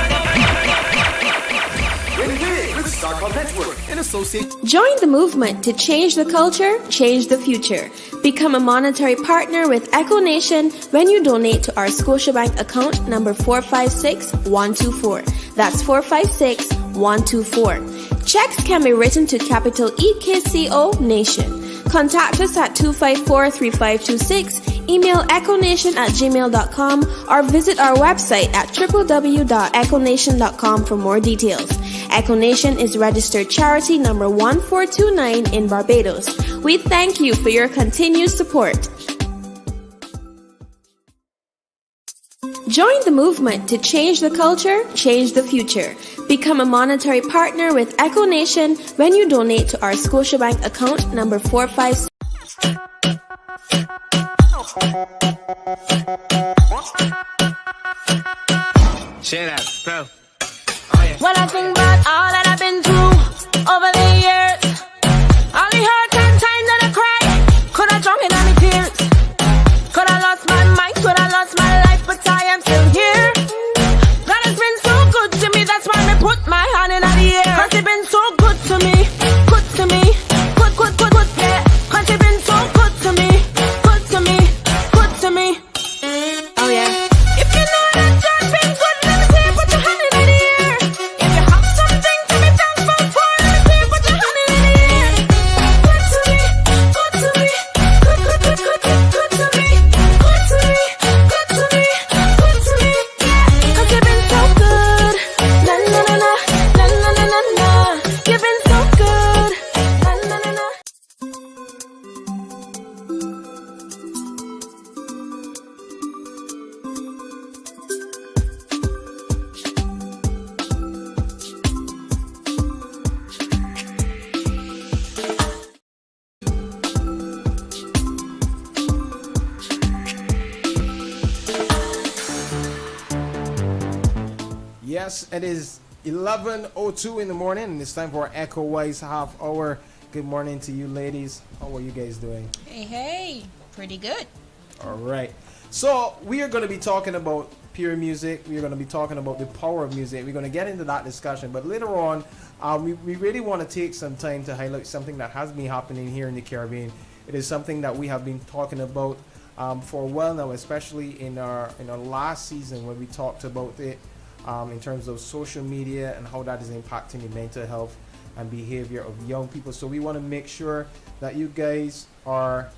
In association. Join the movement to change the culture, change the future. Become a monetary partner with Echo Nation when you donate to our Scotiabank account number 456124. That's 456124. Checks can be written to capital EKCO Nation. Contact us at 254-3526, email echonation@gmail.com, or visit our website at www.echonation.com for more details. Echo Nation is registered charity number 1429 in Barbados. We thank you for your continued support. Join the movement to change the culture, change the future. Become a monetary partner with Echo Nation when you donate to our Scotiabank account number 456. Shut up, bro. When I think about all that I've been through over the years, only hurt and times that I cry, could I drown in any tears? Could I lost my mind, could I lost my life, but I am still here. God has been so good to me, that's why I put my hand in the air. Cause he been so good to me, good to me, good, yeah. Cause he been so good to me, good to me, good to me. Oh yeah. If you know that God been good, let me say put your hand in the air. If you have something to be thankful for, let me say put your hand in the air. Good to me, good to me, good to me, good to me, good to me, good to me, yeah. Cause you've been so good, na na na na, na na na na na. You've been so good, na na na na. Yes, it is 11:02 in the morning, and it's time for our Echo Wise half hour. Good morning to you, ladies. How are you guys doing? Hey, pretty good. All right. So we are going to be talking about pure music. We are going to be talking about the power of music. We're going to get into that discussion, but later on, we really want to take some time to highlight something that has been happening here in the Caribbean. It is something that we have been talking about for a while now, especially in our last season when we talked about it. In terms of social media and how that is impacting the mental health and behavior of young people. So we want to make sure that you guys are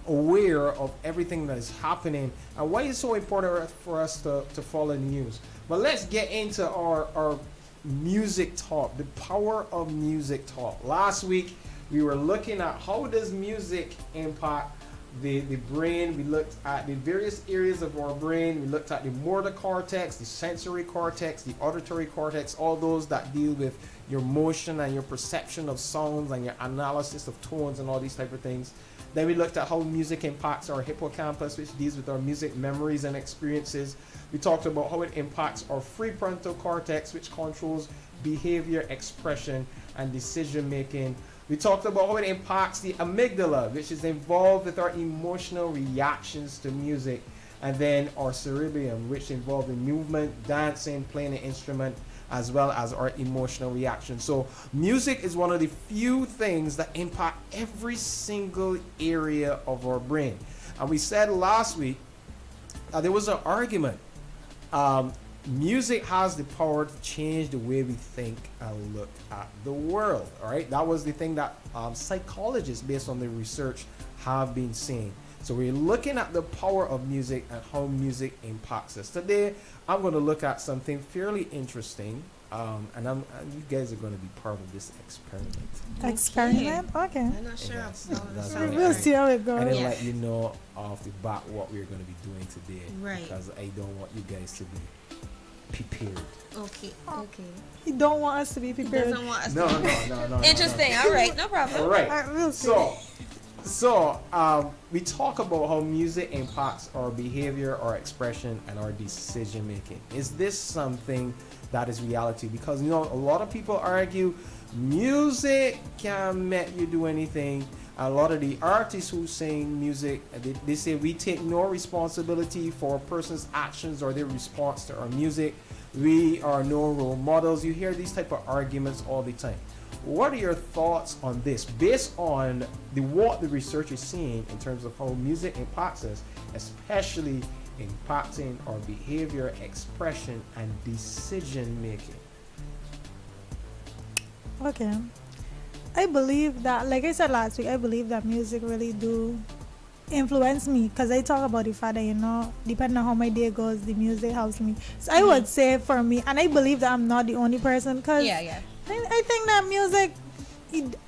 aware of everything that is happening and why it's so important for us to follow the news. But let's get into our music talk, the power of music talk. Last week we were looking at how does music impact the brain. We looked at the various areas of our brain. We looked at the motor cortex, the sensory cortex, the auditory cortex, all those that deal with your motion and your perception of sounds and your analysis of tones and all these type of things. Then we looked at how music impacts our hippocampus, which deals with our music memories and experiences. We talked about how it impacts our prefrontal cortex, which controls behavior, expression, and decision making. We talked about how it impacts the amygdala, which is involved with our emotional reactions to music, and then our cerebellum, which involved in movement, dancing, playing an instrument, as well as our emotional reaction. So music is one of the few things that impact every single area of our brain. And we said last week there was an argument. Music has the power to change the way we think and look at the world. All right, that was the thing that psychologists, based on the research, have been saying. So we're looking at the power of music and how music impacts us. Today, I'm going to look at something fairly interesting, and you guys are going to be part of this experiment. Experiment? Okay. I'm not sure. We'll see how it goes. I didn't let you know off the bat what we're going to be doing today. Right. Because I don't want you guys to be prepared. Okay. You don't want us to be prepared. Doesn't want us No. Interesting. All right. No problem. All right. We'll see. So, we talk about how music impacts our behavior, our expression, and our decision making. Is this something that is reality? Because, you know, a lot of people argue music can make you do anything. A lot of the artists who sing music, they say we take no responsibility for a person's actions or their response to our music. We are no role models. You hear these type of arguments all the time. What are your thoughts on this, based on what the research is seeing in terms of how music impacts us, especially impacting our behavior, expression, and decision making? Okay. I believe that, like I said last week, I believe that music really do influence me, because I talk about the fact that, you know, depending on how my day goes, the music helps me. So I would say for me, and I believe that I'm not the only person, because I think that music,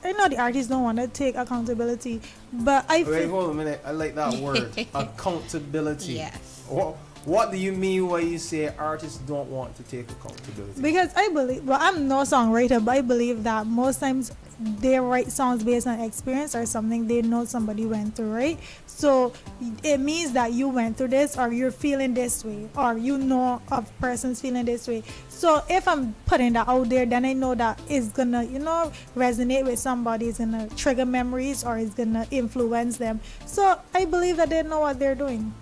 I know the artists don't want to take accountability, but I Wait, hold a minute. I like that word, accountability. Yes. What do you mean when you say artists don't want to take accountability? Because I believe, well, I'm no songwriter, but I believe that most times they write songs based on experience or something they know somebody went through, right? So it means that you went through this, or you're feeling this way, or you know of persons feeling this way. So if I'm putting that out there, then I know that it's gonna, you know, resonate with somebody, it's gonna trigger memories, or it's gonna influence them. So I believe that they know what they're doing.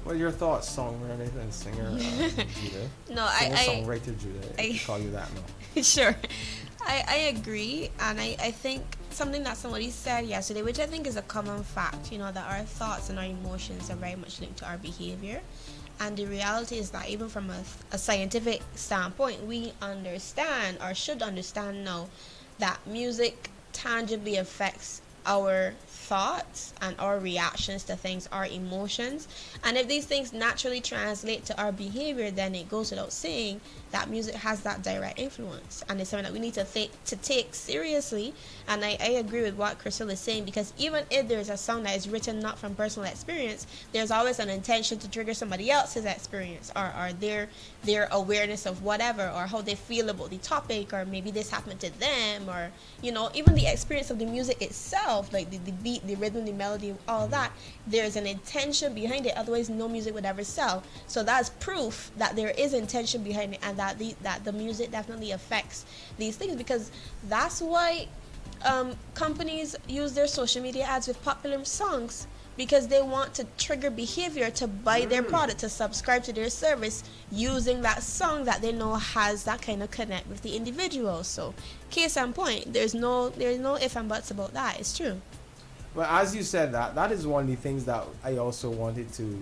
What are your thoughts, songwriter and singer Judah? No, songwriter Judah. I call you that now. Sure. I agree, and I think something that somebody said yesterday, which I think is a common fact, you know, that our thoughts and our emotions are very much linked to our behavior. And the reality is that even from a scientific standpoint, we understand, or should understand now, that music tangibly affects our thoughts and our reactions to things, our emotions. And if these things naturally translate to our behavior, then it goes without saying that music has that direct influence, and it's something that we need to take seriously. And I agree with what Crystal is saying, because even if there's a song that is written not from personal experience, there's always an intention to trigger somebody else's experience, or their awareness of whatever, or how they feel about the topic, or maybe this happened to them, or, you know, even the experience of the music itself, like the beat, the rhythm, the melody, all that. There's an intention behind it, otherwise no music would ever sell. So that's proof that there is intention behind it, and that the music definitely affects these things, because that's why companies use their social media ads with popular songs, because they want to trigger behavior to buy their product, to subscribe to their service using that song that they know has that kind of connect with the individual. So case in point, there's no if and buts about that. It's true. Well, as you said, that is one of the things that I also wanted to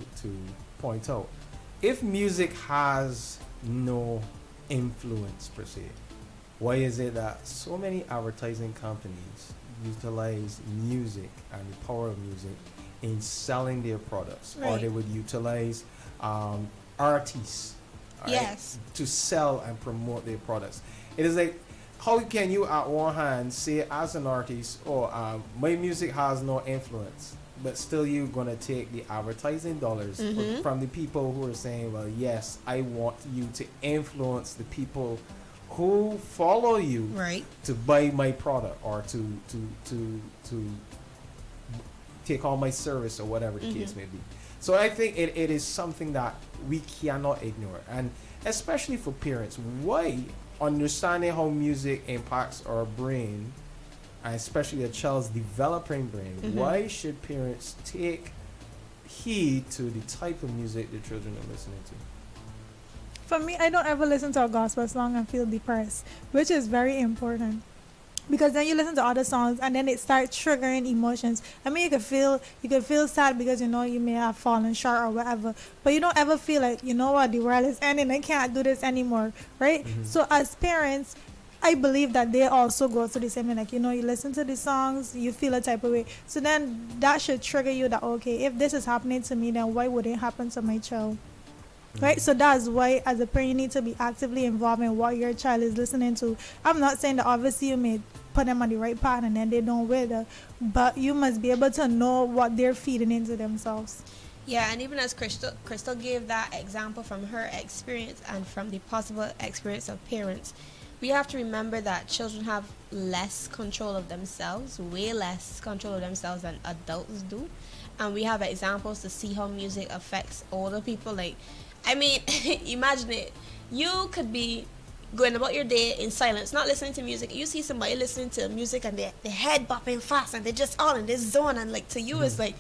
point out. If music has no influence per se, why is it that so many advertising companies utilize music and the power of music in selling their products, or they would utilize artists to sell and promote their products? It is like, how can you at one hand say as an artist, my music has no influence, but still you're gonna take the advertising dollars from the people who are saying, well, yes, I want you to influence the people who follow you to buy my product, or to take on my service, or whatever the case may be. So I think it is something that we cannot ignore, and especially for parents. Why, understanding how music impacts our brain, and especially a child's developing brain, why should parents take heed to the type of music their children are listening to? For me, I don't ever listen to a gospel song and feel depressed, which is very important. Because then you listen to other songs and then it starts triggering emotions. I mean, you could feel sad because, you know, you may have fallen short or whatever, but you don't ever feel like, you know what, the world is ending, I can't do this anymore, right? So as parents, I believe that they also go through the same thing. Like, you know, you listen to the songs, you feel a type of way. So then that should trigger you that, okay, if this is happening to me, then why would it happen to my child? Right, so that's why as a parent you need to be actively involved in what your child is listening to. I'm not saying that obviously you may put them on the right path and then they don't wither, but you must be able to know what they're feeding into themselves. Yeah, and even as Crystal gave that example from her experience and from the possible experience of parents, we have to remember that children have less control of themselves, way less control of themselves than adults do. And we have examples to see how music affects older people. Like, I mean, imagine it. You could be going about your day in silence, not listening to music. You see somebody listening to music and their head bopping fast and they're just all in this zone. And like to you, it's like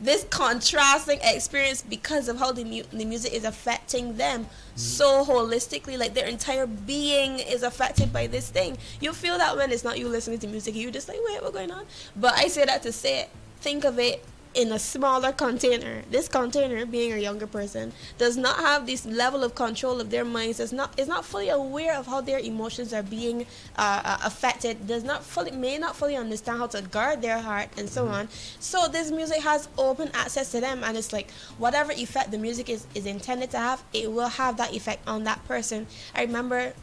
this contrasting experience because of how the music is affecting them so holistically. Like their entire being is affected by this thing. You feel that when it's not you listening to music, you're just like, wait, what's going on? But I say that to say it. Think of it in a smaller container. This container, being a younger person, does not have this level of control of their minds, is not fully aware of how their emotions are being affected, may not fully understand how to guard their heart and so on. So this music has open access to them, and it's like whatever effect the music is intended to have, it will have that effect on that person. I remember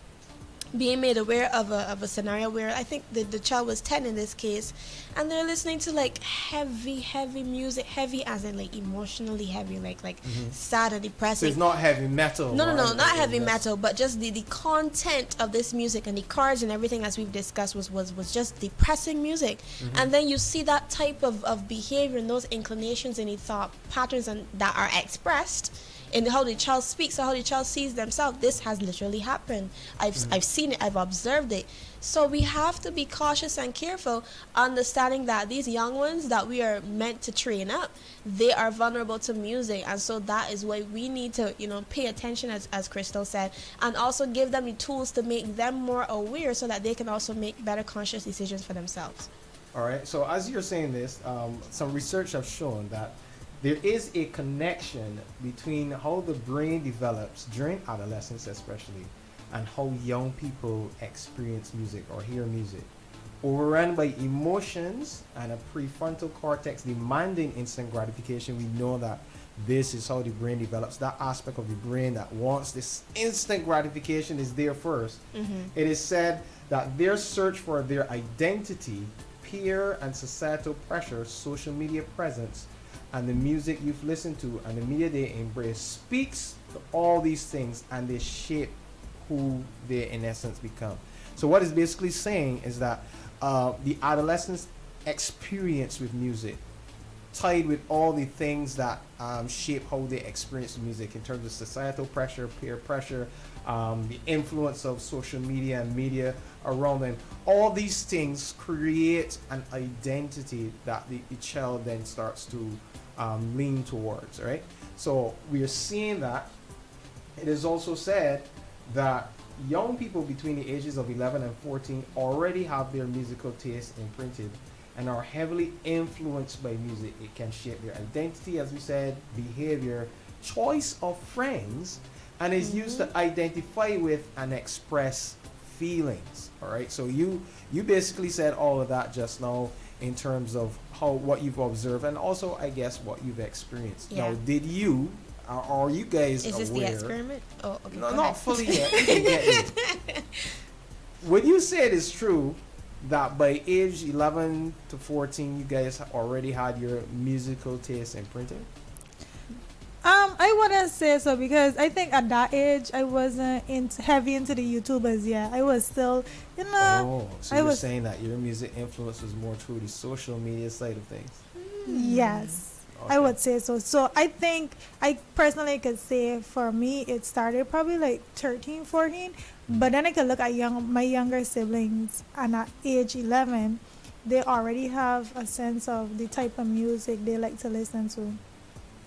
being made aware of a scenario where I think the child was 10 in this case, and they're listening to like heavy music, heavy as in like emotionally heavy, like sad and depressing. So it's not heavy metal. No, not heavy metal, but just the content of this music and the chords and everything, as we've discussed, was just depressing music. And then you see that type of behavior and those inclinations and the thought patterns that are expressed in how the child speaks or how the child sees themselves. This has literally happened. I've seen it. I've observed it. So we have to be cautious and careful, understanding that these young ones that we are meant to train up, they are vulnerable to music, and so that is why we need to, pay attention, as Crystal said, and also give them the tools to make them more aware, so that they can also make better conscious decisions for themselves. All right. So as you're saying this, some research has shown that there is a connection between how the brain develops during adolescence especially and how young people experience music or hear music. Overrun by emotions and a prefrontal cortex demanding instant gratification, we know that this is how the brain develops. That aspect of the brain that wants this instant gratification is there first. It is said that their search for their identity, peer and societal pressure, social media presence, and the music you've listened to and the media they embrace speaks to all these things, and they shape who they in essence become. So what it's basically saying is that the adolescent's experience with music, tied with all the things that shape how they experience music in terms of societal pressure, peer pressure, the influence of social media and media around them, all these things create an identity that the child then starts to lean towards, right? So we are seeing that. It is also said that young people between the ages of 11 and 14 already have their musical taste imprinted and are heavily influenced by music. It can shape their identity, as we said, behavior, choice of friends, and is used to identify with and express feelings. All right, so you basically said all of that just now in terms of what you've observed and also, I guess, what you've experienced. Now, did you, are you guys aware? Is this the experiment? Oh, okay. No, not fully yet. You can get it. Would you say it is true that by age 11 to 14, you guys already had your musical taste imprinted? I wouldn't say so, because I think at that age I wasn't heavy into the YouTubers yet. I was still, Oh, so you're saying that your music influence was more through the social media side of things? Yes, okay. I would say so. So I think I personally could say for me it started probably like 13, 14. But then I could look at my younger siblings, and at age 11, they already have a sense of the type of music they like to listen to.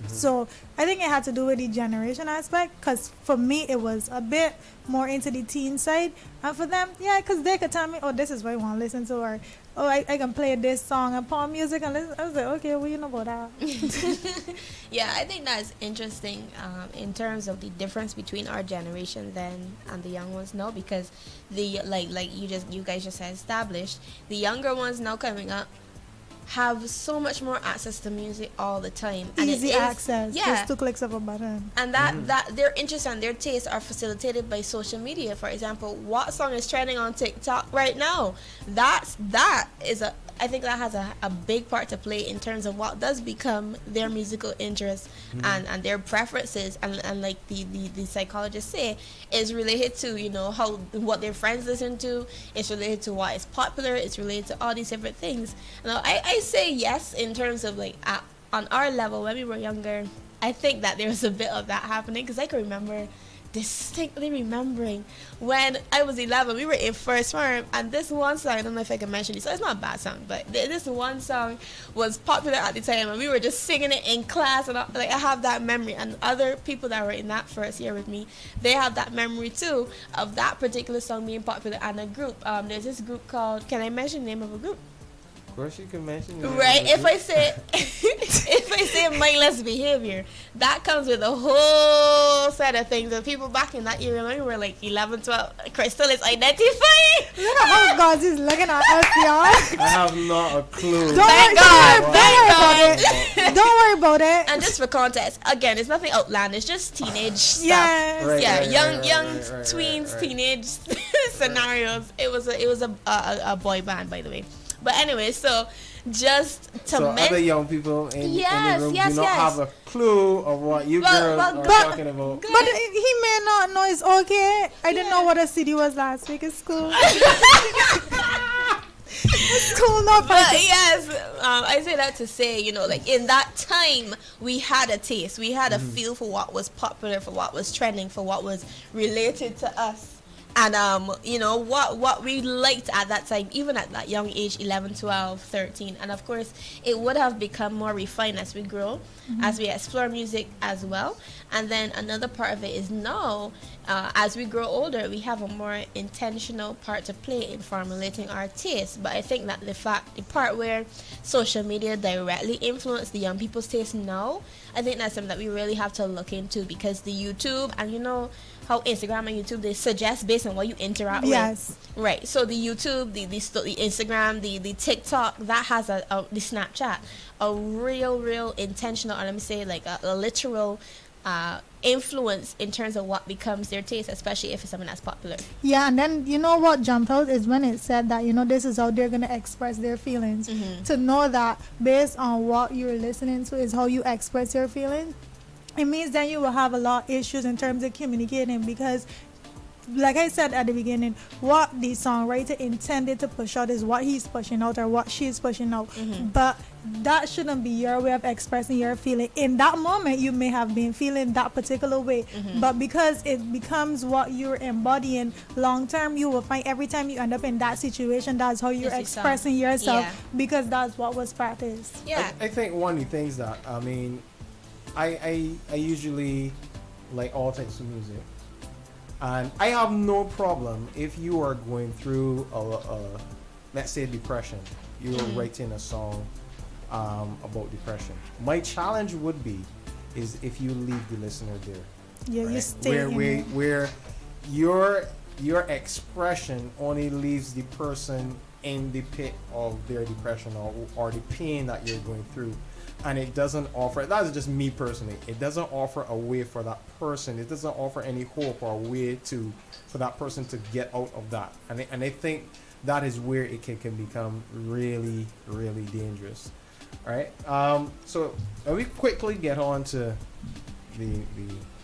So I think it had to do with the generation aspect, because for me it was a bit more into the teen side, and for them, because they could tell me, oh, this is what I want to listen to, or oh, I can play this song and pop music and listen. I was like, okay, well, you know about that. Yeah, I think that's interesting in terms of the difference between our generation then and the young ones now, because the like you guys just established, the younger ones now coming up have so much more access to music all the time. Easy access, yeah. just 2 clicks of a button. And that their interests and their tastes are facilitated by social media. For example, what song is trending on TikTok right now? I think that has a big part to play in terms of what does become their musical interests and their preferences, and like the psychologists say, is related to, you know, what their friends listen to. It's related to what is popular. It's related to all these different things. Now, I say yes in terms of like on our level when we were younger. I think that there was a bit of that happening, because I can remember distinctly remembering when I was 11, we were in first form, and this one song, I don't know if I can mention it, so it's not a bad song, but this one song was popular at the time, and we were just singing it in class, and I have that memory, and other people that were in that first year with me, they have that memory too of that particular song being popular. And a group, there's this group called, can I mention the name of a group? Of course you can mention it. Right, if I say mindless behavior, that comes with a whole set of things. And people back in that era, when we were like 11, 12, Crystal is identifying. Look at how God is looking at us, y'all. I have not a clue. Thank God. Don't worry about it. And just for context, again, it's nothing outlandish, just teenage stuff. Yes. Young tweens, teenage scenarios. It was a boy band, by the way. But anyway, so just to other young people in the room do not have a clue of what you girls are talking about. But he may not know. It's okay. I didn't know what a CD was last week. It's cool. It's cool, no problem. But yes, I say that to say, you know, like in that time, we had a taste. We had a feel for what was popular, for what was trending, for what was related to us. And you know what we liked at that time, even at that young age, 11, 12, 13. And of course it would have become more refined as we grow, as we explore music as well. And then another part of it is now, as we grow older, we have a more intentional part to play in formulating our taste. But I think that the part where social media directly influence the young people's taste now, I think that's something that we really have to look into, because the YouTube, and you know how Instagram and YouTube, they suggest based on what you interact with. Right. So the YouTube, the Instagram, the TikTok, that has the Snapchat, a real intentional, or let me say like a literal influence in terms of what becomes their taste, especially if it's something that's popular. Yeah, and then you know what jumped out is when it said that, you know, this is how they're going to express their feelings. To know that based on what you're listening to is how you express your feelings, it means that you will have a lot of issues in terms of communicating, because like I said at the beginning, what the songwriter intended to push out is what he's pushing out or what she's pushing out. But that shouldn't be your way of expressing your feeling. In that moment, you may have been feeling that particular way, but because it becomes what you're embodying long term, you will find every time you end up in that situation, that's how you're expressing yourself, because that's what was practiced. I think one of the things that, I mean, I usually like all types of music, and I have no problem if you are going through let's say depression, you're writing a song about depression. My challenge would be is if you leave the listener there. Yeah, right? You stay where your expression only leaves the person in the pit of their depression or the pain that you're going through. And it doesn't offer, that's just me personally, it doesn't offer a way for that person, it doesn't offer any hope or a way for that person to get out of that. And I think that is where it can become really, really dangerous. All right. So let me quickly get on to the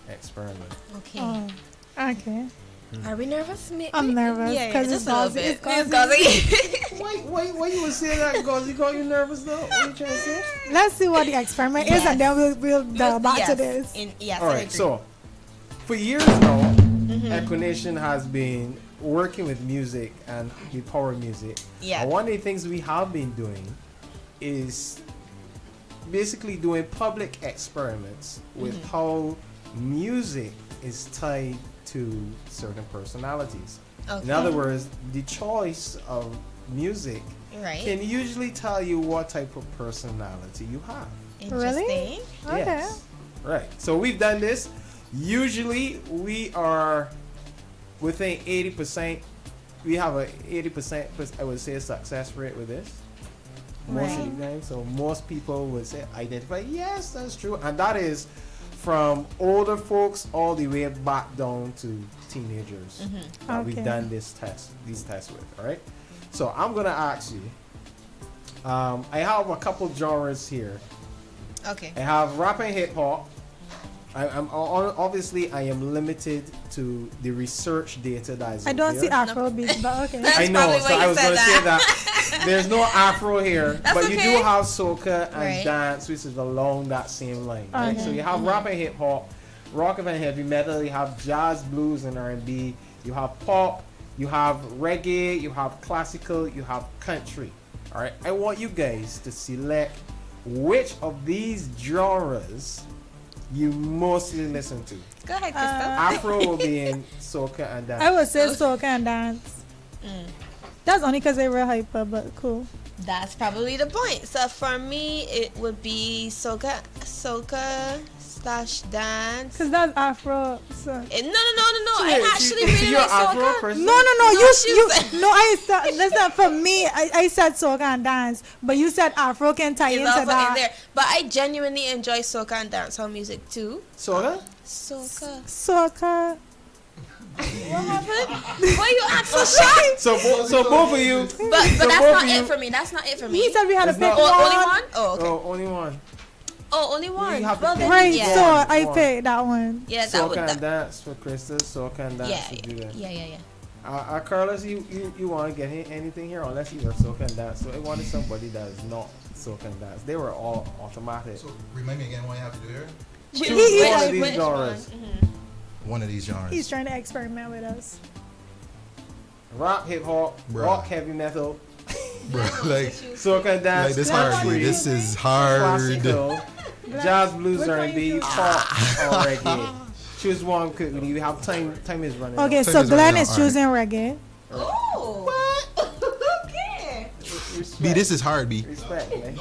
experiment. Okay. Okay. Are we nervous? I'm nervous because it's gauzy. Why you would say that, Gauzy? Call you nervous though? What are you trying to say? Let's see what the experiment is, and then we'll delve back to this. All right. So for years now, Echo Nation has been working with music and with power music. Yeah. And one of the things we have been doing is basically doing public experiments with how music is tied to certain personalities. Okay. In other words, the choice of music can usually tell you what type of personality you have. Interesting. Really? Okay. Yes. Right. So we've done this. Usually we are within 80%. We have a 80%, I would say, success rate with this. most of the time. So most people would say identify. Yes, that's true, and that is from older folks all the way back down to teenagers that we've done these tests with. All right. So I'm gonna ask you. I have a couple genres here. Okay. I have rap and hip hop. I'm obviously I am limited to the research data that is. I don't see Afro beats, but okay. I know, so I was going to say that there's no Afro here, but you do have soca and dance, which is along that same line. Right? So you have rap and hip hop, rock and heavy metal. You have jazz, blues, and R&B. You have pop. You have reggae. You have classical. You have country. All right. I want you guys to select which of these genres you mostly listen to. Go ahead, Krista. Afro will be in soca and dance. I would say soca and dance. That's only because they were hyper, but cool. That's probably the point. So for me, it would be soca / dance. Cause that's Afro. So. No. I actually really like soca. No. No, I said that's not for me. I said soca and dance, but you said Afro can tie into that. In there. But I genuinely enjoy soca and dancehall music too. Soca. What happened? Why you act so shy? So both of you. But that's not it for me. That's not it for me. He said we had to pick one. Only one? Oh, okay. Oh, only one. Oh, only one. Well, then, right, yeah. So I picked that one. Yeah, that soca and dance for Krista. Soca and dance. Yeah. Carlos, you want to get anything here unless you were soca and dance? So I wanted somebody that is not soca and dance. They were all automatic. So remind me again what you have to do here. Choose one of these genres. One of these genres. He's trying to experiment with us. Rap, hip hop, rock, heavy metal. Bro, like soca and dance. Like this hard. This is hard. Classical, jazz, blues, R&B, pop, or reggae. Choose one quickly. You have time. Time is running. Okay, so Glenn is choosing reggae. Oh, what? Okay. B, this is hard, B. Respect, man.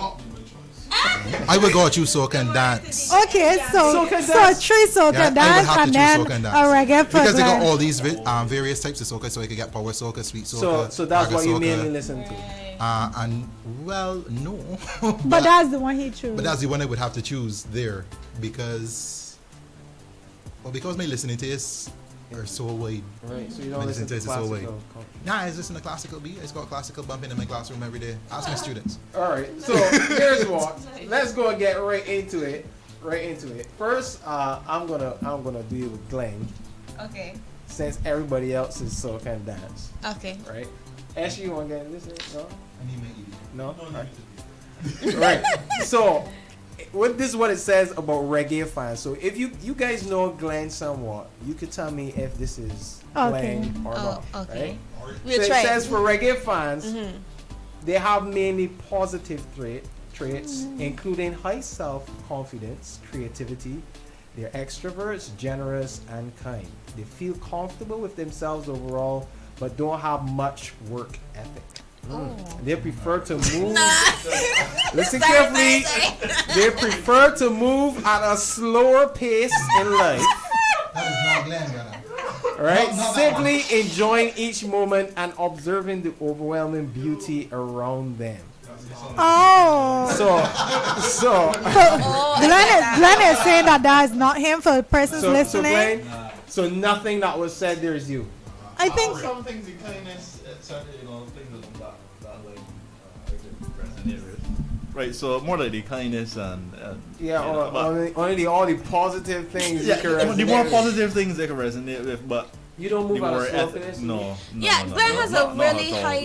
I would go choose soca and dance. Okay, so three soca dance and then a reggae for because they got Glenn. all these various types of soca, so I could get power soca, sweet soca. So that's what you soca, mainly listen to. And well, no. but that's the one he chose. But that's the one I would have to choose there because my listening tastes are so wide. Right, so you don't listen to classical. Nah, I listen to classical beat. It's got classical bumping in my classroom every day. Ask my students. All right, so here's what. Let's go and get right into it. First, I'm gonna deal with Glenn. Okay. Since everybody else is soca and dance. Okay. Right. Ashley, you want to get this? No. I need my No. Right. So, this is what it says about reggae fans. So, if you guys know Glenn somewhat, you could tell me if this is Glenn or not. Okay. Right? So it says for reggae fans, they have mainly positive traits, including high self-confidence, creativity. They're extroverts, generous, and kind. They feel comfortable with themselves overall, but don't have much work ethic. They prefer to move. Listen carefully. They prefer to move at a slower pace in life. That is not Glenn, brother. Right? Simply enjoying each moment and observing the overwhelming beauty around them. So Glenn is saying that is not him for persons listening. So nothing that was said there is you. I think some things in kindness, things that like resonate with. Right, so more like the kindness and only all the positive things. Yeah, the more positive things they can resonate with, but you don't move at a slow pace. No. Glenn has a really high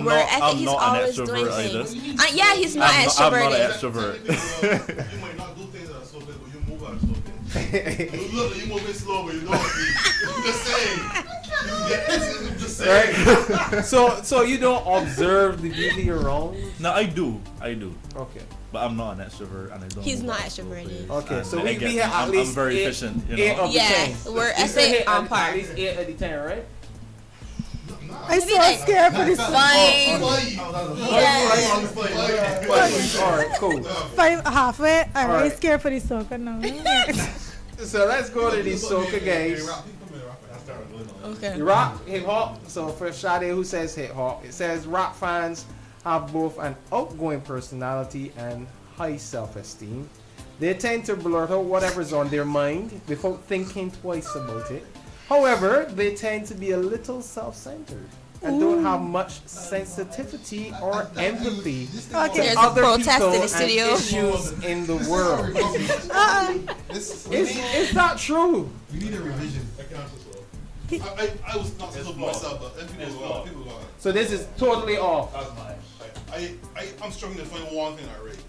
work ethic. He's always doing things. Yeah, he's not extroverted. I'm not an extrovert. You might not do things at a slow pace, but you move at a slow pace. You move it slow, but you don't. I'm just saying. Right? So you don't observe the beauty around? No, I do. Okay. But I'm not an extrovert, and I don't. He's not extroverted. Okay, so we have at least I'm very efficient. You know? 8 of the 10. We're on par. At least 8 of the 10, right? I'm so scared for this. Fine. Alright, cool. Halfway. I'm really scared for this soca now. So let's go to these soca guys. Okay. Rock, hip hop. So for Sade, who says hip hop? It says rock fans have both an outgoing personality and high self-esteem. They tend to blurt out whatever's on their mind without thinking twice about it. However, they tend to be a little self-centered and don't have much sensitivity or empathy to There's a other protest people in the and studio. issues in the world. It's not true. We need a revision. I was not supposed to myself, but people go. So this is totally off. That's mine. I'm struggling to find one thing I rate.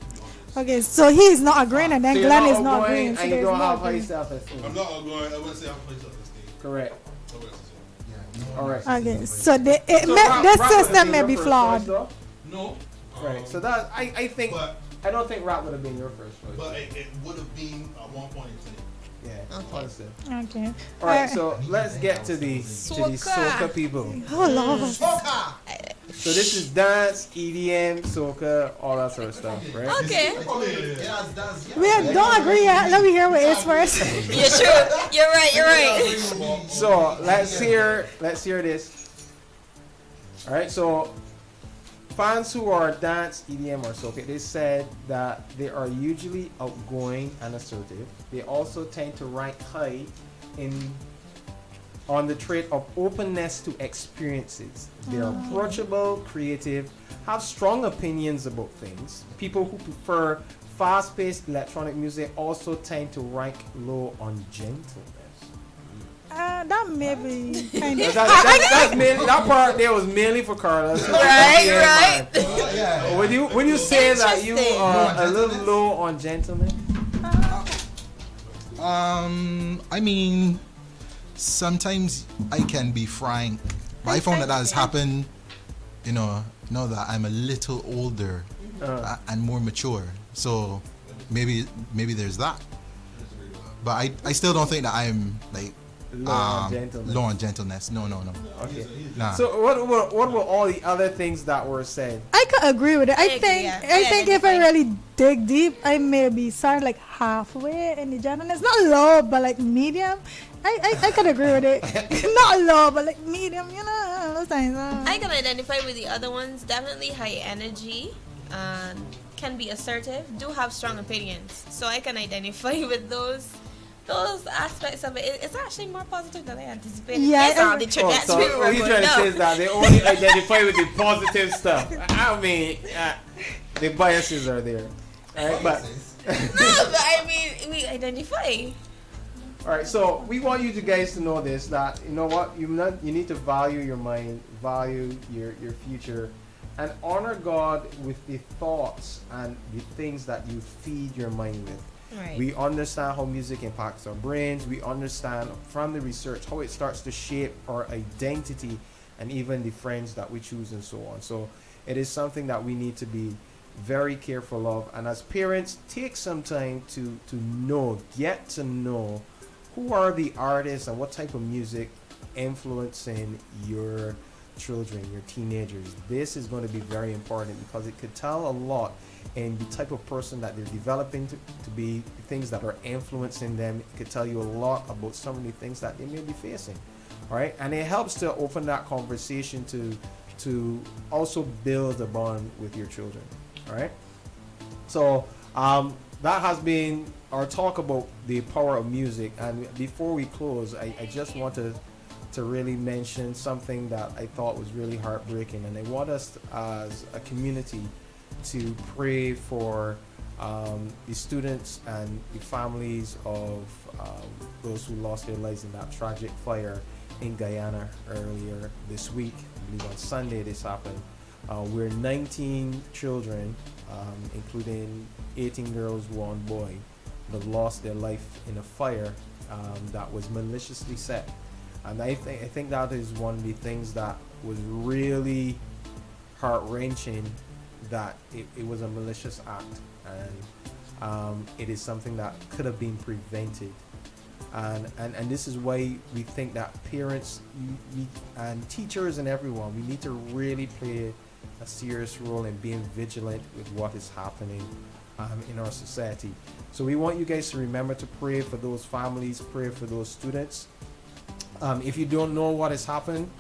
Okay, so he is not agreeing, and then So you're Glenn not is not outgoing agreeing. So and you there's don't no have high agreeing. self-esteem. I'm not outgoing. I wouldn't say I have high self-esteem. Correct. All right. Okay, so So this rap would have system been may your be first flawed. choice, though? No. Right. So that I think I don't think rap would have been your first choice. But it would have been at one point in time. Yeah. Understood. Okay. All right. So let's get to the soca people. Oh Lord. So this is dance, EDM, soca, all that sort of stuff, right? Okay. We don't agree yet. Let me hear what it is first. You're true. You're right. You're right. So let's hear this. All right. So fans who are dance, EDM, or soca, they said that they are usually outgoing and assertive. They also tend to rank high on the trait of openness to experiences. They are approachable, creative, have strong opinions about things. People who prefer fast-paced electronic music also tend to rank low on gentleness. That may be kind of. That part there was mainly for Carlos. Right. When you say that you are a little low on gentleness? I mean, sometimes I can be frank. But I found that has happened, now that I'm a little older and more mature. So maybe there's that. But I still don't think that I'm like low on gentleness. No. Okay. Nah. So what were all the other things that were said? I could agree with it. I think if I really dig deep, I maybe start like halfway in the gentleness. Not low, but like medium. I could agree with it. Not low, but like medium, those things. I can identify with the other ones. Definitely high energy. Can be assertive. Do have strong opinions. So I can identify with those aspects of it. It's actually more positive than I anticipated. Yeah. That's all the that's so what what you're trying to say is that they only identify with the positive stuff. I mean, the biases are there. All right, but no, but I mean, we identify. All right, so we want you guys to know this, that you know what, you need to value your mind, value your future, and honor God with the thoughts and the things that you feed your mind with. Right. We understand how music impacts our brains. We understand from the research how it starts to shape our identity and even the friends that we choose and so on. So it is something that we need to be very careful of. And as parents, take some time to get to know who are the artists and what type of music influencing your children, your teenagers. This is going to be very important because it could tell a lot in the type of person that they're developing to be, things that are influencing them. It could tell you a lot about some of the things that they may be facing. All right, and it helps to open that conversation to also build a bond with your children. All right, so that has been our talk about the power of music. And before we close, I just want to really mention something that I thought was really heartbreaking, and I want us as a community to pray for the students and the families of those who lost their lives in that tragic fire in Guyana earlier this week. I believe on Sunday this happened, where 19 children, including 18 girls, 1 boy, that lost their life in a fire that was maliciously set. And I think that is one of the things that was really heart-wrenching, that it was a malicious act, and it is something that could have been prevented. And this is why we think that parents and teachers and everyone, we need to really play a serious role in being vigilant with what is happening in our society. So we want you guys to remember to pray for those families, pray for those students. If you don't know what has happened,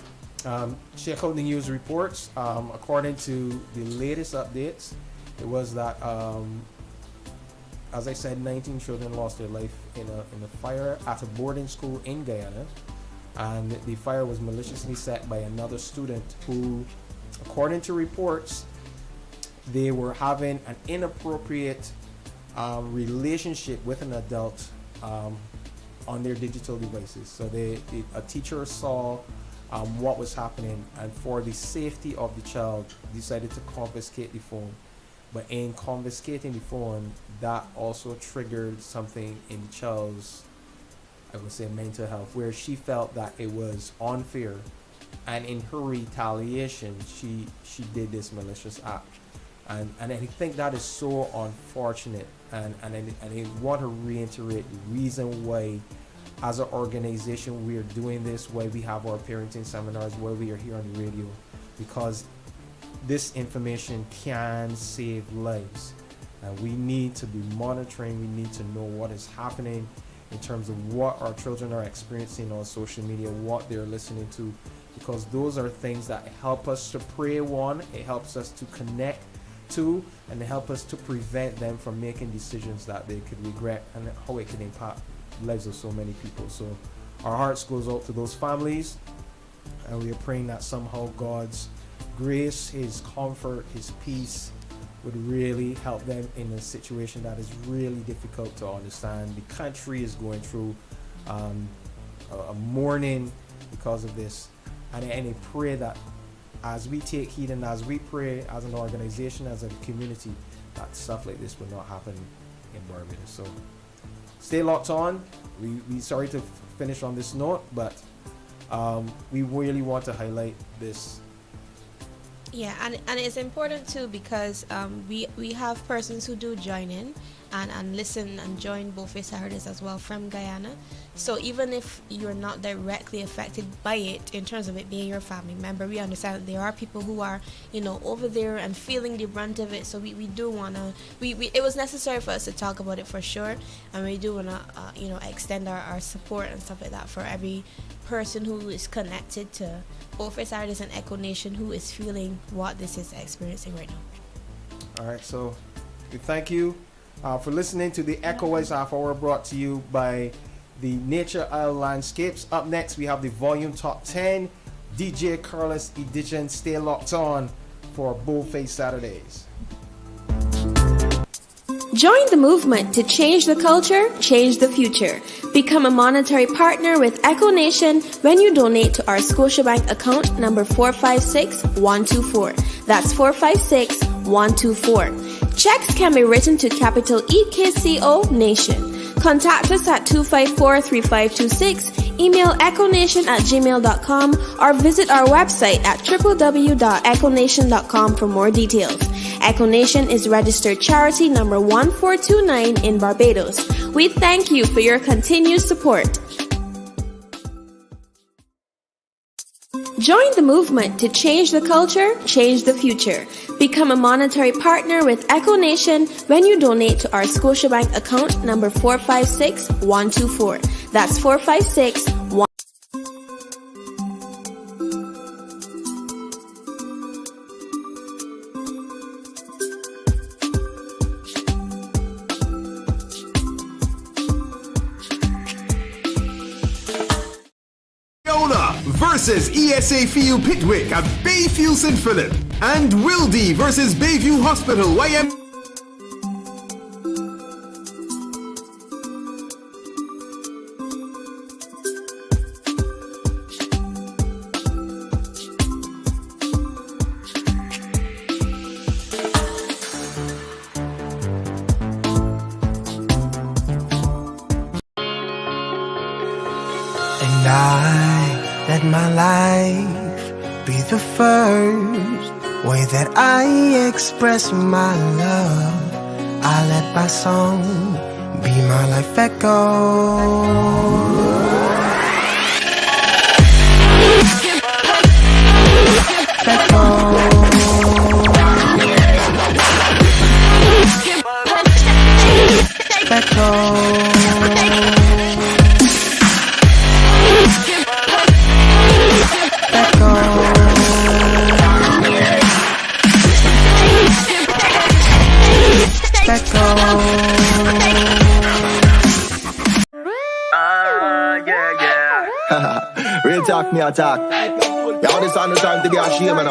Check out the news reports. According to the latest updates, it was that, as I said, 19 children lost their life in a fire at a boarding school in Guyana. And the fire was maliciously set by another student who, according to reports, they were having an inappropriate relationship with an adult on their digital devices. So a teacher saw what was happening, and for the safety of the child, decided to confiscate the phone. But in confiscating the phone, that also triggered something in the child's, I would say, mental health, where she felt that it was unfair, and in her retaliation, she did this malicious act. And I think that is so unfortunate, and I want to reiterate the reason why, as an organization, we are doing this, why we have our parenting seminars, why we are here on the radio, because this information can save lives. And we need to be monitoring, we need to know what is happening in terms of what our children are experiencing on social media, what they're listening to, because those are things that help us to pray one, it helps us to connect to, and it helps us to prevent them from making decisions that they could regret, and how it can impact the lives of so many people. So our hearts goes out to those families, and we are praying that somehow God's grace, His comfort, His peace would really help them in a situation that is really difficult to understand. The country is going through a mourning because of this, and I pray that as we take heed and as we pray as an organization, as a community, that stuff like this will not happen in Barbados. So stay locked on. We sorry to finish on this note, but we really want to highlight this. Yeah, and it's important too, because we have persons who do join in and listen and join Boldface Saturdays as well from Guyana. So even if you're not directly affected by it in terms of it being your family member, we understand that there are people who are, over there and feeling the brunt of it. So we do want to, it was necessary for us to talk about it for sure, and we do want to, extend our support and stuff like that for every person who is connected to Boldface Saturdays and Echo Nation who is feeling what this is experiencing right now. All right, so we thank you for listening to the Echo Wise Half Hour, brought to you by the Nature Isle Landscapes. Up next, we have the Volume Top 10 DJ Carlos edition. Stay locked on for Boldface Saturdays. Join the movement to change the culture, change the future. Become a monetary partner with Echo Nation when you donate to our Scotiabank account number 456124. That's 456124. Checks can be written to capital EKCO Nation. Contact us at 254-3526, email echonation@gmail.com, or visit our website at www.echonation.com for more details. Echo Nation is registered charity number 1429 in Barbados. We thank you for your continued support. Join the movement to change the culture, change the future. Become a monetary partner with Echo Nation when you donate to our Scotiabank account number 456124. That's 456124. Versus ESAFU Pitwick at Bayview St. Philip, and Wildy versus Bayview Hospital YM. And let my life be the first way that I express my love. I let my song be my life echo. Echo. talk, me attack. Yo, this ain't the time to be ashamed, man.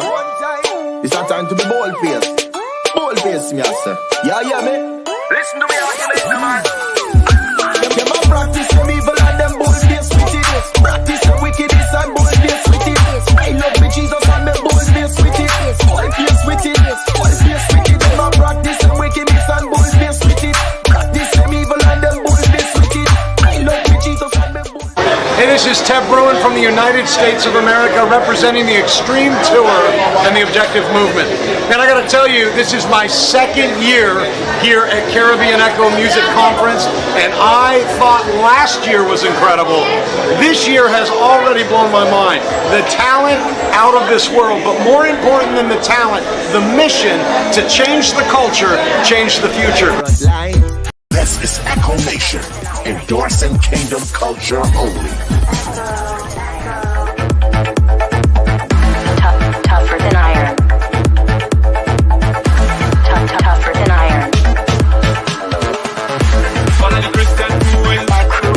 It's a time to be bold-faced. Bold-faced, me, I say. Yeah, me. Listen to me, argument, man. Them a practice them evil and them bold-faced with it. Practice the wickedness and bold-faced with it. I love me Jesus and me bold-faced with it. Bold-faced with it. Bold-faced with it. Them a practice the wickedness and bold-faced with it. Practice them evil and them bold-faced with it. I love me Jesus and me bold-faced. Hey, this is Ted Bruin from the United States of America representing the Extreme Tour and the Objective Movement. And I gotta tell you, this is my second year here at Caribbean Echo Music Conference, and I thought last year was incredible. This year has already blown my mind. The talent out of this world, but more important than the talent, the mission to change the culture, change the future. This is Echo Nation, endorsing Kingdom culture only. Tougher than iron. Tougher than iron. Follow the Christian rule.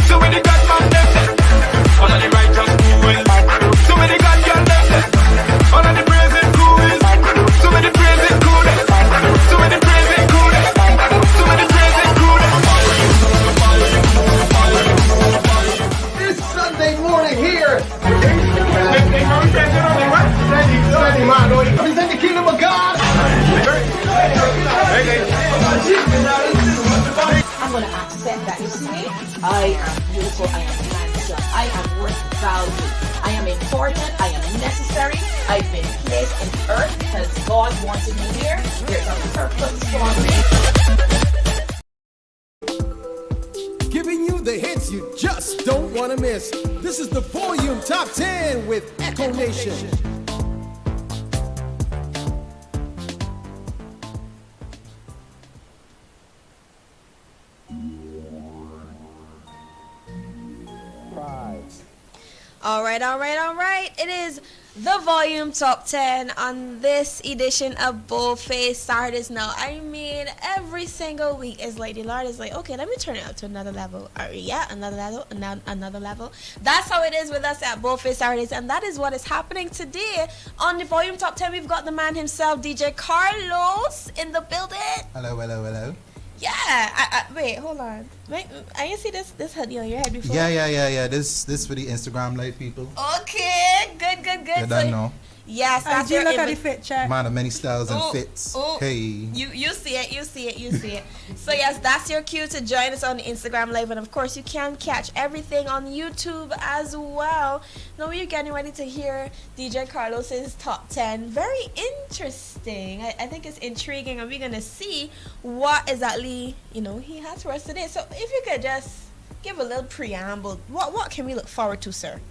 So when the God man left, follow the righteous rule. So when the God girl left, follow the praising cool. So when the praising cool. So when the praising cool. So when the praising cool. This Sunday morning here. Represent the kingdom of God. I'm going to accept that. You see me? I am beautiful. I am handsome. I am worth value. I am important. I am necessary. I've been placed in the earth because God wanted me here. There's a purpose for me. Giving you the hits you just don't want to miss. This is the Volume Top 10 with Echo Nation. All right. It is the Volume Top 10 on this edition of Boldface Saturdays. Now, I mean, every single week is like the Lord is like, okay, let me turn it up to another level. Another level, another level. That's how it is with us at Boldface Saturdays, and that is what is happening today on the Volume Top 10. We've got the man himself, DJ Carlos, in the building. Hello. Yeah. Wait, hold on. Wait, I didn't see this hoodie on your head before. Yeah. This for the Instagram live people. Okay, good. You don't know. Yes, that's your look at the fit check. Man of many styles and fits. Hey. You see it. So yes, that's your cue to join us on the Instagram live, and of course you can catch everything on YouTube as well. Now we're getting ready to hear DJ Carlos's top 10. Very interesting. I think it's intriguing, and we're gonna see what exactly he has for us today. So if you could just give a little preamble, what can we look forward to, sir?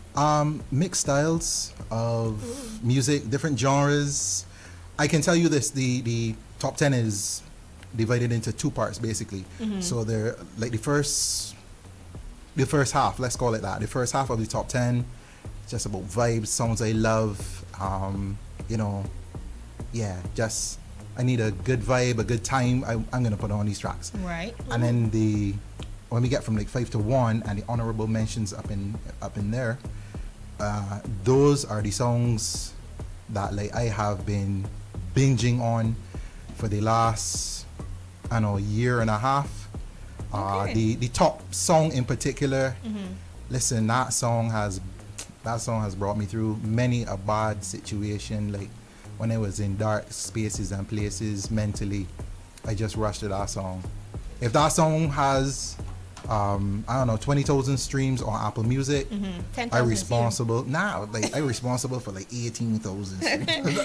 Mixed styles of music, different genres. I can tell you this: the top 10 is divided into two parts, basically. Mm-hmm. So they're like the first half. Let's call it that. The first half of the top 10, just about vibes, songs I love. Just I need a good vibe, a good time. I'm gonna put on these tracks. Right. And then when we get from like 5 to 1 and the honorable mentions up in there. Those are the songs that like I have been binging on for the last year and a half. Okay. The top song in particular, listen, that song has brought me through many a bad situation. Like when I was in dark spaces and places mentally, I just rushed to that song. If that song has 20,000 streams on Apple Music. I'm responsible for like 18,000 streams.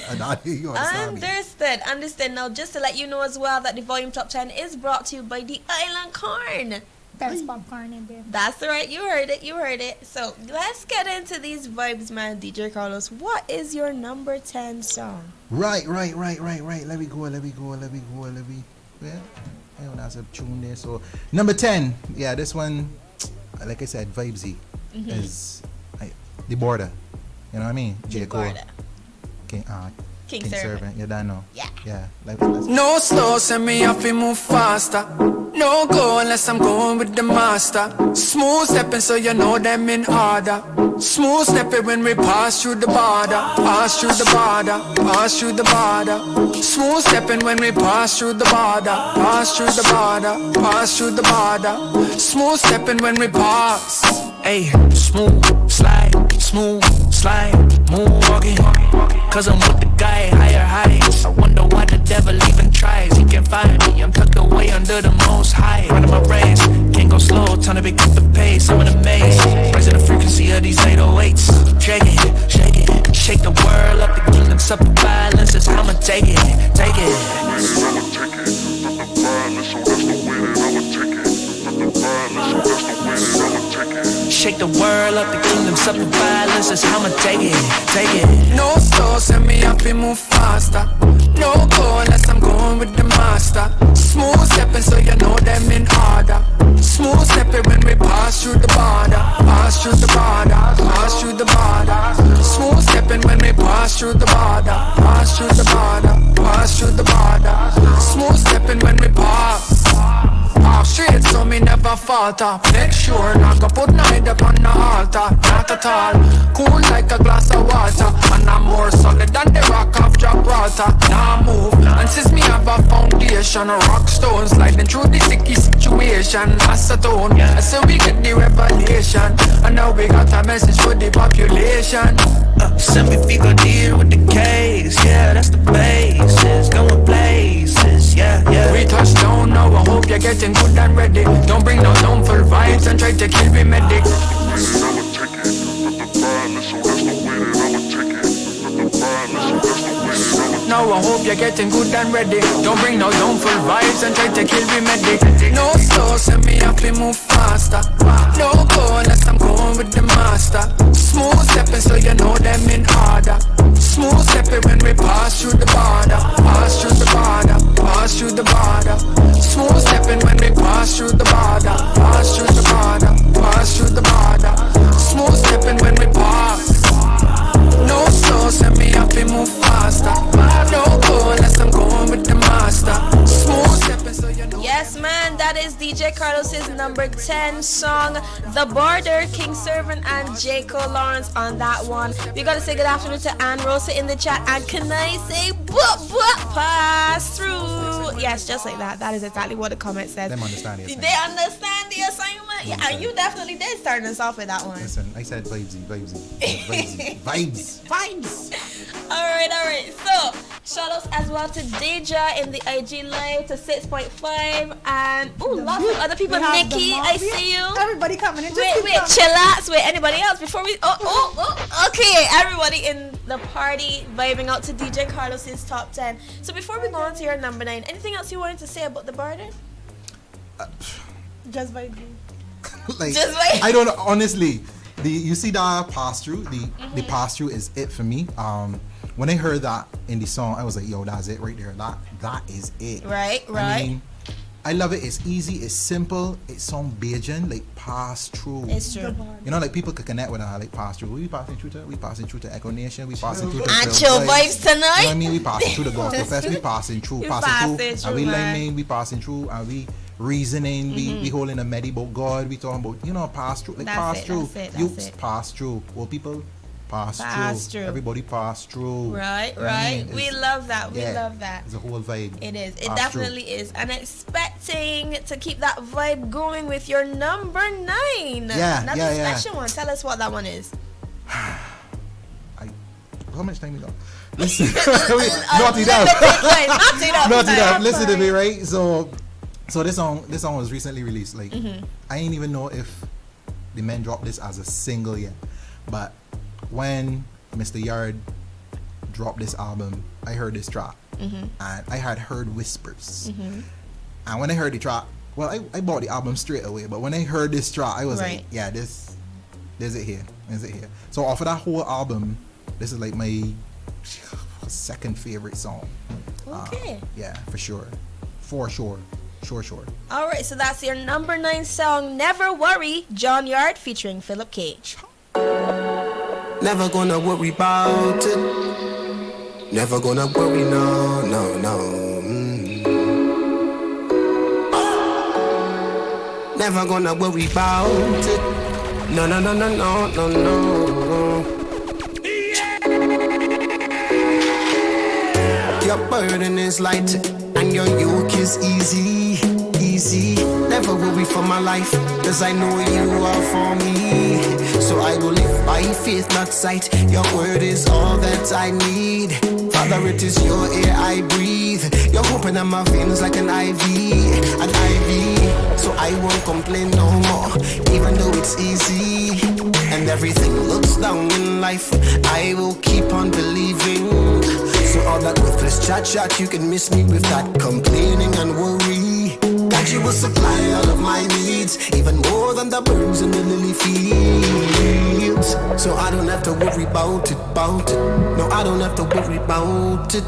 Understand. Now, just to let you know as well that the Volume Top 10 is brought to you by the Island Corn. Best popcorn in there. That's right, you heard it. So let's get into these vibes, man. DJ Carlos, what is your number 10 song? Right. Let me go. Yeah. I don't have to tune there. So number 10, this one, like I said, vibesy is The Border. You know what I mean? J. Cole. King Servant. You don't know. Yeah. Let's no slow, send me off and move faster. No go unless I'm going with the master. Smooth stepping so you know them in order. Smooth stepping when we pass through the border, pass through the border, pass through the border. Smooth stepping when we pass through the border, pass through the border, pass through the border. Smooth stepping when we pass. Hey, smooth slide, move walking. Cause I'm with the guy, higher heights. I wonder why the devil even tries. He can't find me, I'm tucked away under the most high. Running my race, can't go slow, time to pick up the pace. I'm in a maze, raising the frequency of these 808s. Shake it, shake the world up. The kingdom suffer violence, that's how I'ma take it, take it. I'ma take it, the violence, so that's the way that I'ma take it. The violence, so that's the way that I'ma take it. Shake the world up, the kingdom suffer violence, that's how I'ma take it, take it. No slow, send me up and move faster. No go unless I'm going with the master. Smooth stepping so you know them in order. Smooth stepping when we pass through the border, pass through the border, pass through the border. Smooth stepping when we pass through the border, pass through the border, pass through the border. Smooth stepping when we pass. Off straight so me never falter. Make sure not to put night upon the altar. Not at all. Cool like a glass of water. And I'm more solid than the rock of Gibraltar. Now move. And since me have a foundation, a rock stone sliding through the sticky situation. Acetone. I say we get the revelation. And now we got a message for the population. Send me if go deal with the case. Yeah, that's the basis. Going places. Yeah. We touch down now. I hope you're getting good and ready. Don't bring no downfall vibes and try to kill me medics. I'ma take it, the violence, so that's the way that I'ma take it. The violence, so that's the way that I'ma take it. Now I hope you're getting good and ready. Don't bring no downfall vibes and try to kill me medics. No slow, send me up and move faster. No go unless I'm going with the master. Smooth stepping so you know them in order. Smooth stepping when we pass through the border, pass through the border, pass through the border. Smooth stepping when we pass through the border, pass through the border, pass through the border. Smooth stepping when we pass. No slow, send me up and move faster. No go unless I'm going with the master. Smooth stepping so you know. Yes, man, that is DJ Carlos's number 10 song, The Border, King Servant and Jaco Lawrence on that one. We gotta say good afternoon to Ann Rosa in the chat. And can I say, pass through? Yes, just like that. That is exactly what the comment says. Them understand the assignment. They understand the assignment. Yeah, and you definitely did start us off with that one. Listen, I said vibesy. Alright. So, shout outs as well to Deja in the IG Live, to 6.5, and lots of other people. Nikki, I see you. Everybody coming in. Wait, chillax. Wait, anybody else before we? Okay, everybody in the party vibing out to DJ Carlos's top 10. So before we go on to your number 9, anything else you wanted to say about the border? Just vibing. Like, I don't know, honestly. You see that pass through? The pass through is it for me. When I heard that in the song, I was like, yo, that's it right there. That is it. Right. I mean, I love it. It's easy. It's simple. It's some Bajan, like pass through. It's true. You know, like people could connect with her, like pass through. We passing through to Echo Nation. We passing through to and chill vibes tonight. You know what I mean? We passing through the Gospel Fest. We passing through. And we learning. We passing through. And we reasoning. We holding a medi about God. We talking about, pass through. Like pass through. Youths pass through. Old people pass through. Everybody pass through. Right. We love that. We love that. It's a whole vibe. It is. It definitely is. And expecting to keep that vibe going with your number 9. Another special one. Tell us what that one is. How much time we got? Listen. Not enough. Listen to me, right? So this song was recently released. Like, I ain't even know if the men dropped this as a single yet. But when Mr. Yard dropped this album, I heard this track, and I had heard whispers. And when I heard the track, well, I bought the album straight away. But when I heard this track, I was like, yeah, there's it here. So off of that whole album, this is like my second favorite song. Okay. Yeah, for sure. Sure. All right, so that's your number 9 song, Never Worry, John Yard featuring Philip Cage. Never gonna worry about it. Never gonna worry, no. Never gonna worry about it. No, no, no, no, no, no, no. Your burden is light and your yoke is easy, easy. Never worry for my life, cause I know you are for me. So I will live by faith, not sight. Your word is all that I need. Father, it is your air I breathe. You're open in my veins like an IV, an IV. So I won't complain no more, even though it's easy and everything looks down in life. I will keep on believing. So all that worthless chat, you can miss me with that complaining and worry. God, you will supply all of my needs, even more than the birds in the lily fields. So I don't have to worry about it, No, I don't have to worry about it.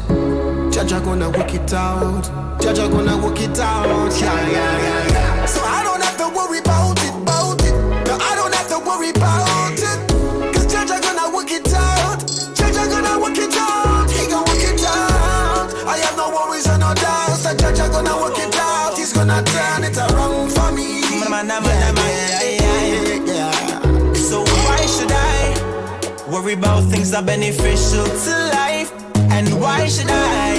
Judge, I'm gonna work it out. Judge, I'm gonna work it out. Yeah. So I don't have to worry about it, No, I don't have to worry about it. Cause Judge, I'm gonna work it out. Judge, I'm gonna work it out. He gonna work it out. I have no worries or no doubts. The Judge, I'm gonna work it out. He's gonna turn it around for me. Yeah. So why should I worry about things that are beneficial to life? And why should I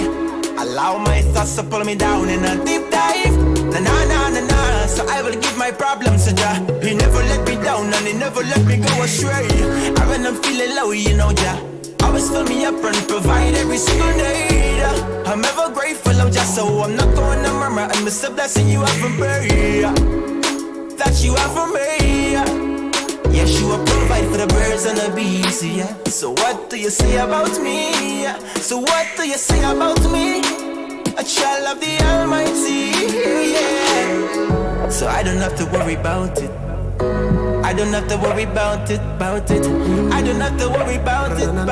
allow my thoughts to pull me down in a deep dive? Nah. So I will give my problems to Jah. He never let me down and he never let me go astray. And when I'm feeling low, you know Jah always fill me up and provide every single day. I'm ever grateful of Jah, so I'm not going to murmur and miss the blessing you have for me, that you have for me. Yes, you will provide for the birds and the bees, yeah. So what do you say about me? So what do you say about me? A child of the Almighty, yeah. So I don't have to worry about it. I don't have to worry about it. I don't have to worry about it. No.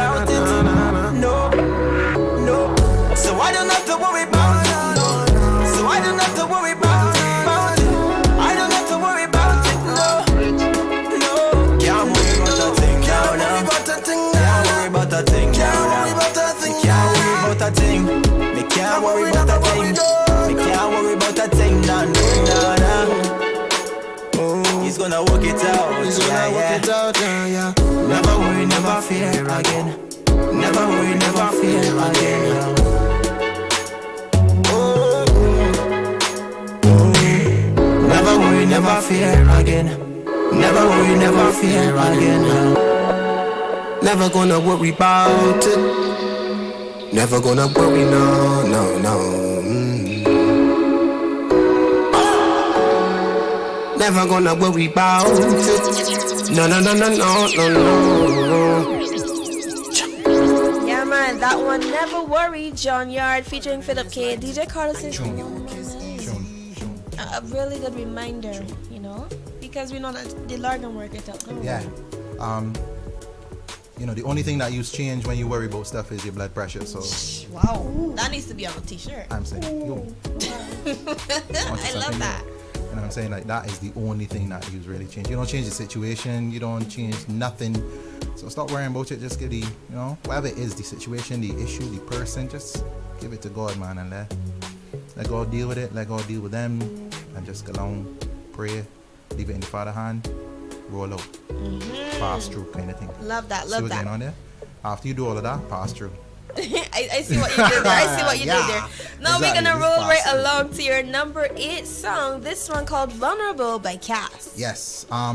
So I don't have to worry about it. So I don't have to worry about it. I don't have to worry about it. No. Can't worry about a thing. Can't worry about a thing. Can't worry about a thing. Can't worry about a thing. Can't worry about a thing. Me can't worry about a thing. Me can't worry about a thing. No. He's gonna work it out. He's gonna work it out, yeah. Never worry, never fear again. Never worry, never fear again. Never worry, never fear again. Never worry, never fear again. Never gonna worry about it. Never gonna worry, no. Never gonna worry about it. No. Yeah, man, that one, Never Worry, John Yard featuring Philip K. DJ Carlos is a really good reminder, you know, because we know that the Lord gonna work it out. Yeah. You know, the only thing that you change when you worry about stuff is your blood pressure. So wow, that needs to be on a t-shirt. I'm saying, I love that. You know what I'm saying? Like, that is the only thing that you really change. You don't change the situation, you don't change nothing. So stop worrying about it. Just give the, you know, whatever it is, the situation, the issue, the person, just give it to God, man, and let God deal with it, let God deal with them, and just go along, pray, leave it in the Father's hand, roll out, pass through kind of thing. Love that, See what's going on there? After you do all of that, pass through. I see what you did there. Now we're gonna roll right along to your number 8 song. This one called Vulnerable by Cass. Yes. I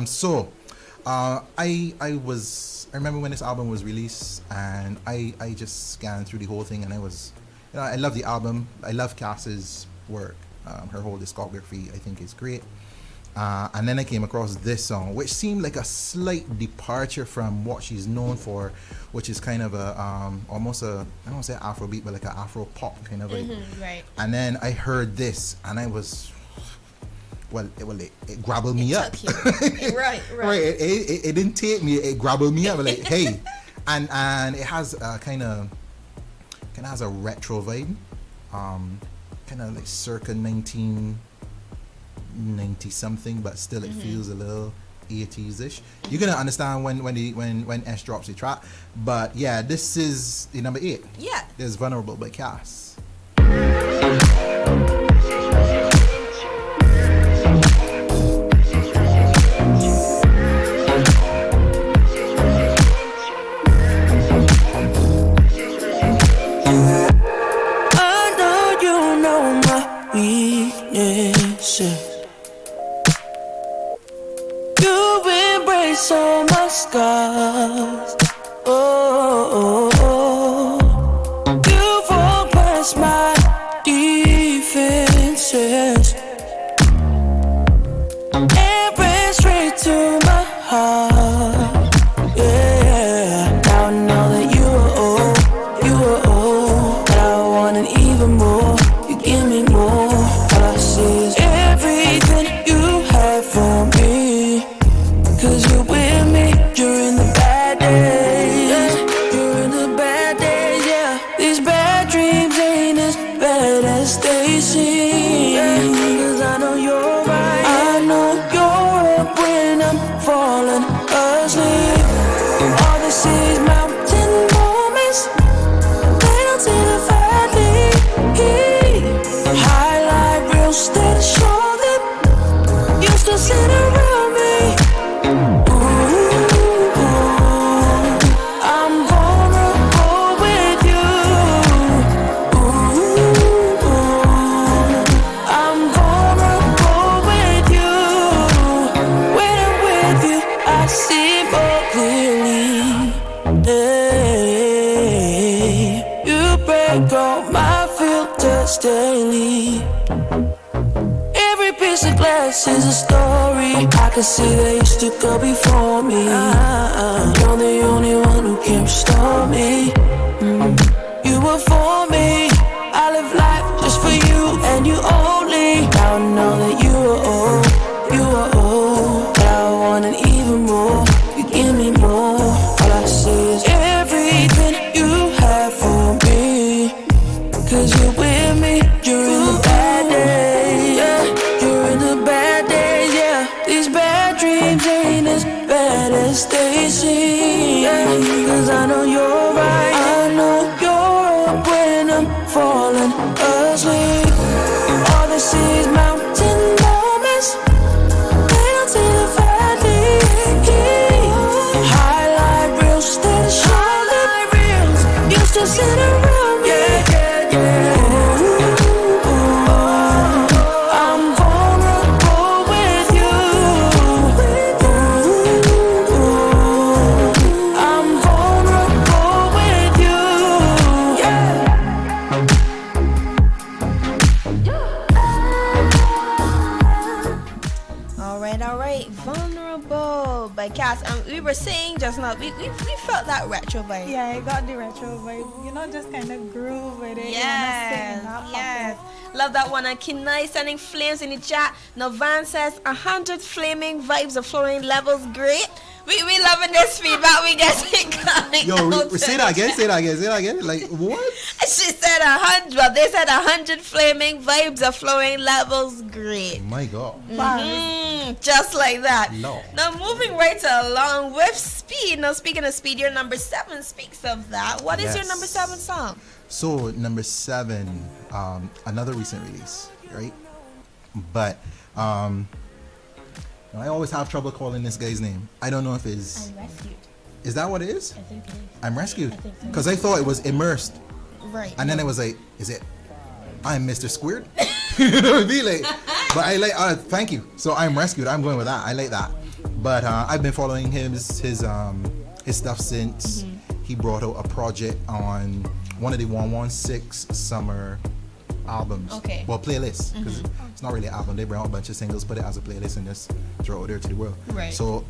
remember when this album was released, and I just scanned through the whole thing, and I love the album. I love Cass's work. Her whole discography I think is great. And then I came across this song, which seemed like a slight departure from what she's known for, which is kind of a almost a, I don't want to say Afrobeat, but like an Afro pop kind of right. And then I heard this, and I was, it grabbled me up. right. It didn't take me. It grabbled me up. Like, hey, and it has a kind of has a retro vibe, kind of like circa 1990 something, but still it feels a little 80s-ish. You're gonna understand when S drops the track, but yeah, this is the number 8. Yeah, this is Vulnerable by Cass. easy. Cause I know you're right. I know you're up when I'm falling asleep. All this is mountain moments. They don't see the valley. Highlight reels that show them. Used to sit around me. I'm vulnerable with you. I'm vulnerable with you. When I'm with you, I see more clearly. Hey, you break all my filters daily. Every piece of glass is a story. I can see they used to go before me. You're the only one who can restore me. You were for me. I live life just for you and you only. Now I know that you are all, you are all. But I want it even more. You give me more. All I see is everything you have for me. Cause you're with me during the bad days, yeah. During the bad days, yeah. These bad dreams ain't as bad as they seem, yeah. Cause I know you're right. I know you're up when I'm falling asleep. All this is mountain moments. They don't see the valley. Highlight reels that show them. Used to sit around me. I'm vulnerable with you. I'm vulnerable with you. All right, vulnerable by Cass. We were saying just now, we felt that retro vibe. Yeah, I got the retro vibe. You know, just kind of groove with it. Yes, yes. Love that one. And Kinai sending flames in the chat. Novan says 100 flaming vibes of flowing levels. Great. We loving this feedback. We getting coming. Yo, say that again. Like what? She said 100. Well, they said 100 flaming vibes of flowing levels. Great. Oh my God. Just like that. No. Now moving right along with speed. Now speaking of speed, your number 7 speaks of that. What is your number 7 song? So number 7, another recent release, right? But I always have trouble calling this guy's name. I don't know if it's... I'm Rescued. Is that what it is? I think it is. I'm Rescued. I think so. Because I thought it was Immersed. Right. And then it was like, is it I'm Mr. Squared? You know what I mean? Like, but I like, thank you. So I'm Rescued. I'm going with that. I like that. But I've been following his stuff since he brought out a project on one of the 116 summer albums. Okay. Well, playlists, because it's not really an album. They bring out a bunch of singles, put it as a playlist, and just throw it there to the world. Right. So,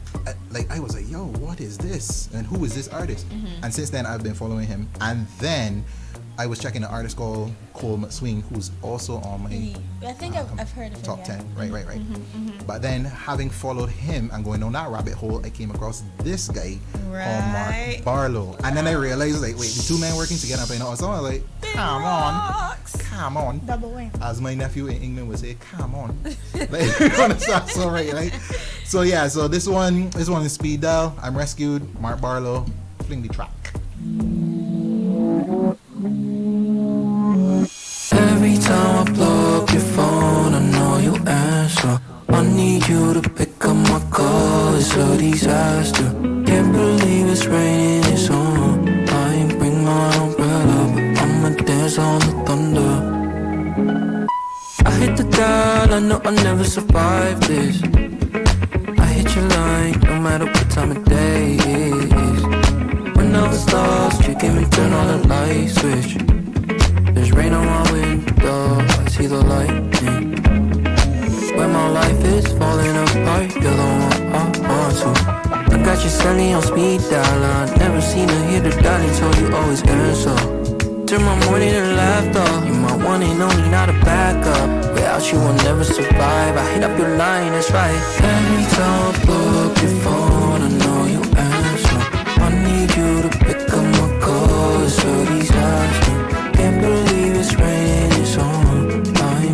I was like, yo, what is this? And who is this artist? And since then, I've been following him. And then I was checking an artist called Cole McSween, who's also on my I think I've heard of him. top 10. Right. But then, having followed him and going down that rabbit hole, I came across this guy called Mark Barlow. And then I realized, like, wait, the two men working together playing out a song. I was like, come on. Double win. As my nephew in England would say, come on. Like, you understand? So, right, like, so yeah, so this one is Speed Dial. I'm Rescued, Mark Barlow. Fling the track. Every time I blow up your phone, I know you answer. I need you to pick up my call, it's a disaster. Can't believe it's raining, it's on. I ain't bring my umbrella, but I'ma dance on the thunder. I hit the dial, I know I'll never survive this. I hit your line, no matter what time of day it is. When I was lost, you came and turned on the light switch. There's rain on my window, I see the lightning. When my life is falling apart, you're the one I want to. I got you selling on speed dial, I never seen her hit the dial until you always answer. Turn my morning to laughter, you're my one and only, not a backup. Without you I'll never survive, I hit up your line, that's right. Every time I blow up your phone, I know you answer. I need you to pick up my call, it's a disaster. Can't believe it's raining, it's on. I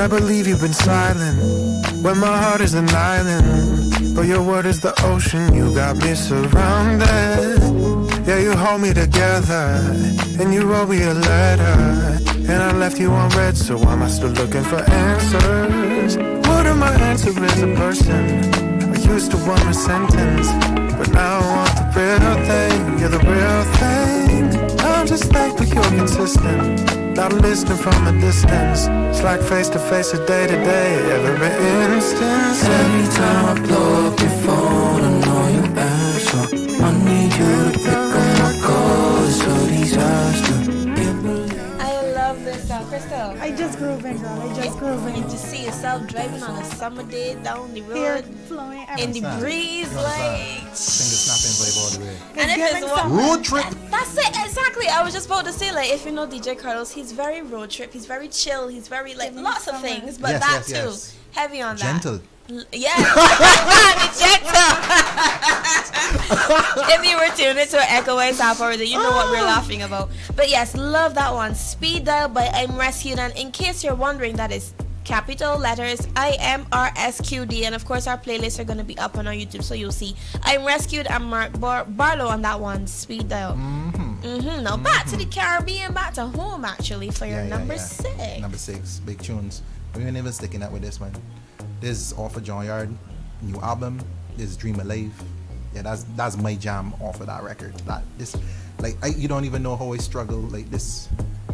I believe you've been silent when my heart is an island, but your word is the ocean. You got me surrounded. Yeah, you hold me together, and you wrote me a letter, and I left you unread. So am I still looking for answers? What am I answer as a person? I used to want a sentence, but now I want the real thing. You're the real thing. I'm just thankful you're consistent, not listening from a distance. It's like face to face, a day to day, every instance. Every time I blow up your phone, I know you answer. I need you to pick up my calls, so disaster. I love this song, Crystal. I just groove in, girl. I just groove in. You just see yourself driving on a summer day down the Hair road, flowing, in the breeze, like. Finger snapping vibe all the way. And if it's what road trip. That's it, exactly. I was just about to say, like, if you know DJ Carlos, he's very road trip. He's very chill. He's very like lots of things, but that too, heavy on that. Gentle. Yeah, gentle. If you were tuned into an Echo Waves half hour, then you know what we're laughing about. But yes, love that one. Speed Dial by I'm Rescued, and in case you're wondering, that is capital letters IMRSQD, and of course our playlists are going to be up on our YouTube, so you'll see I'm Rescued and Mark Barlow on that one, Speed Dial. Now back to the Caribbean, back to home actually for your number 6. Number 6, big tunes. We were never sticking that with this one. This is off of John Yard, new album. This is Dream Alive. Yeah, that's my jam off of that record. That this, like, you don't even know how I struggle like this.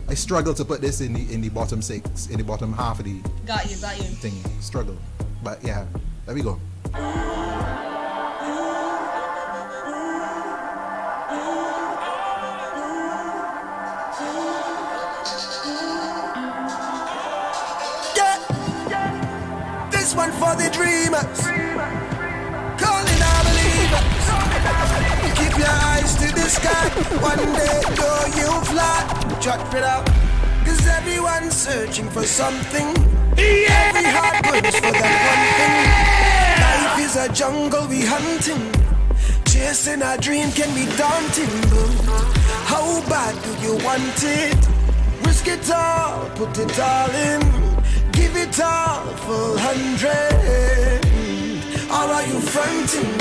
I struggle to put this in the bottom 6, in the bottom half of the got you thing. Struggle, but yeah, there we go. This one for the dreamers, calling our believers. Keep your eyes to the sky. One day, though, you'll fly. Drop it out, cause everyone's searching for something. Every heart burns for that one thing. Life is a jungle we hunting. Chasing a dream can be daunting, but how bad do you want it? Risk it all, put it all in. Give it all for 100. Or are you fronting?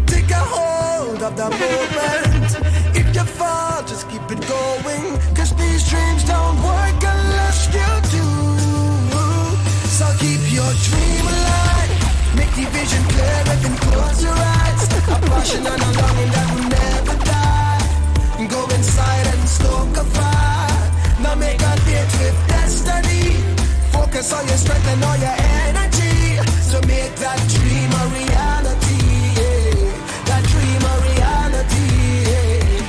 Take a hold of the moment. If you fall, just keep it going, cause these dreams don't work unless you do. So keep your dream alive. Make the vision clear and then close your eyes. A passion and a longing that will never die. Go inside and stoke a fire. Now make a date with destiny. Focus on your strength and all your energy. So make that dream a reality. That dream a reality.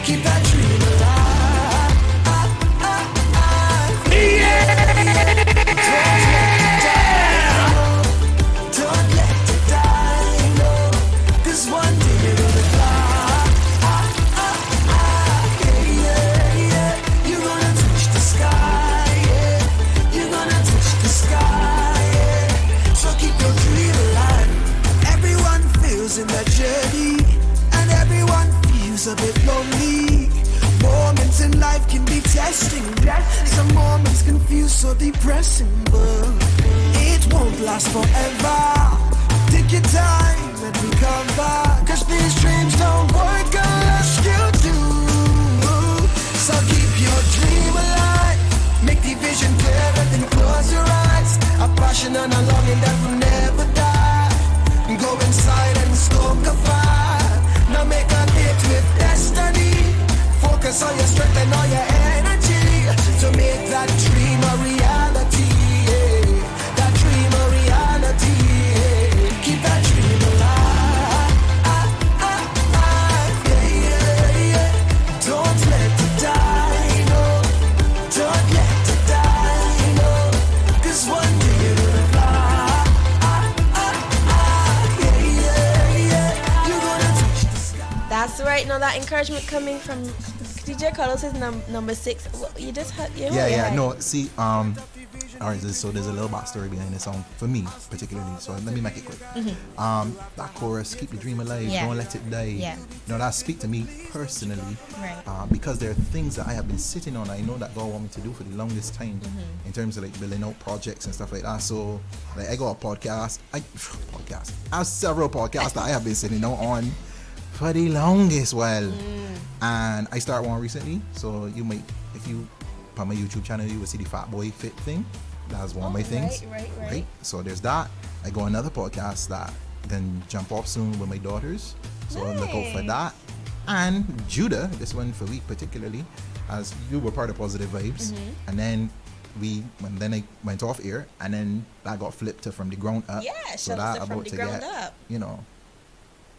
Keep that dream alive. Don't let it die. No. This one day you're gonna fly. You're gonna touch the sky. You're gonna touch the sky. So keep your dream alive. Everyone feels in that journey, and everyone feels a bit lonely. Moments in life can be testing. Some moments can feel so depressing, but it won't last forever. Take your time and recover, cause these dreams don't work unless you do. So keep your dream alive. Make the vision clear and then close your eyes. A passion and a longing that will never die. Go inside and stoke a fire. Now make a date with destiny. Focus on your strength and all your energy. To make that dream a reality. That dream a reality. Keep that dream alive. Don't let it die, no. Don't let it die, no. Cause one day you're gonna fly. You're gonna touch the sky. That's right. Now that encouragement coming from DJ Carlos is number 6. You just had Yeah. No, see, Alright, so there's a little backstory behind the song for me particularly. So let me make it quick. That chorus, keep the dream alive, don't let it die. Yeah. That speak to me personally. Right. Because there are things that I have been sitting on. I know that God want me to do for the longest time in terms of like building out projects and stuff like that. So like I got a podcast. I have several podcasts that I have been sitting on for the longest while. And I started one recently. So you might, if you on my YouTube channel, you will see the Fat Boy Fit thing. That's one of my things. Right. So there's that. I got another podcast that can jump off soon with my daughters. So look out for that. And Judah, this one for week particularly, as you were part of Positive Vibes. And then I went off air, and then that got flipped to From the Ground Up. Yeah, so that about to get up.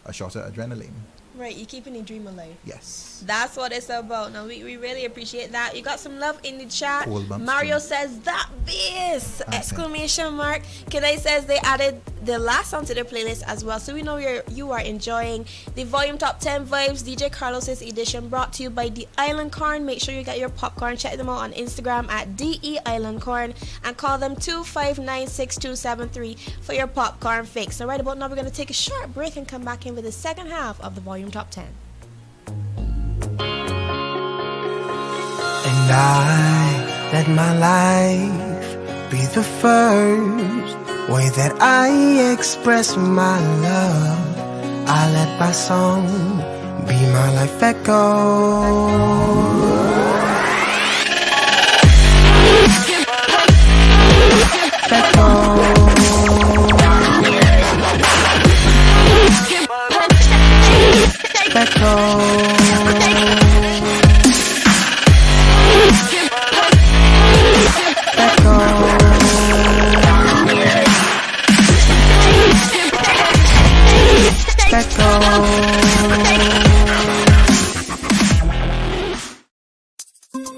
A shot of adrenaline. Right, you're keeping the dream alive. Yes. That's what it's about. Now, we really appreciate that. You got some love in the chat. Mario too. says, that bass! Exclamation mark. Kenai says they added the last song to their playlist as well. So we know you are enjoying the Volume Top 10 Vibes DJ Carlos's edition, brought to you by The Island Corn. Make sure you get your popcorn. Check them out on Instagram at DE Island Corn and call them 2596273 for your popcorn fix. Now, right about now, we're going to take a short break and come back in with the second half of the Volume Top 10. And I let my life be the first way that I express my love. I let my song be my life echo.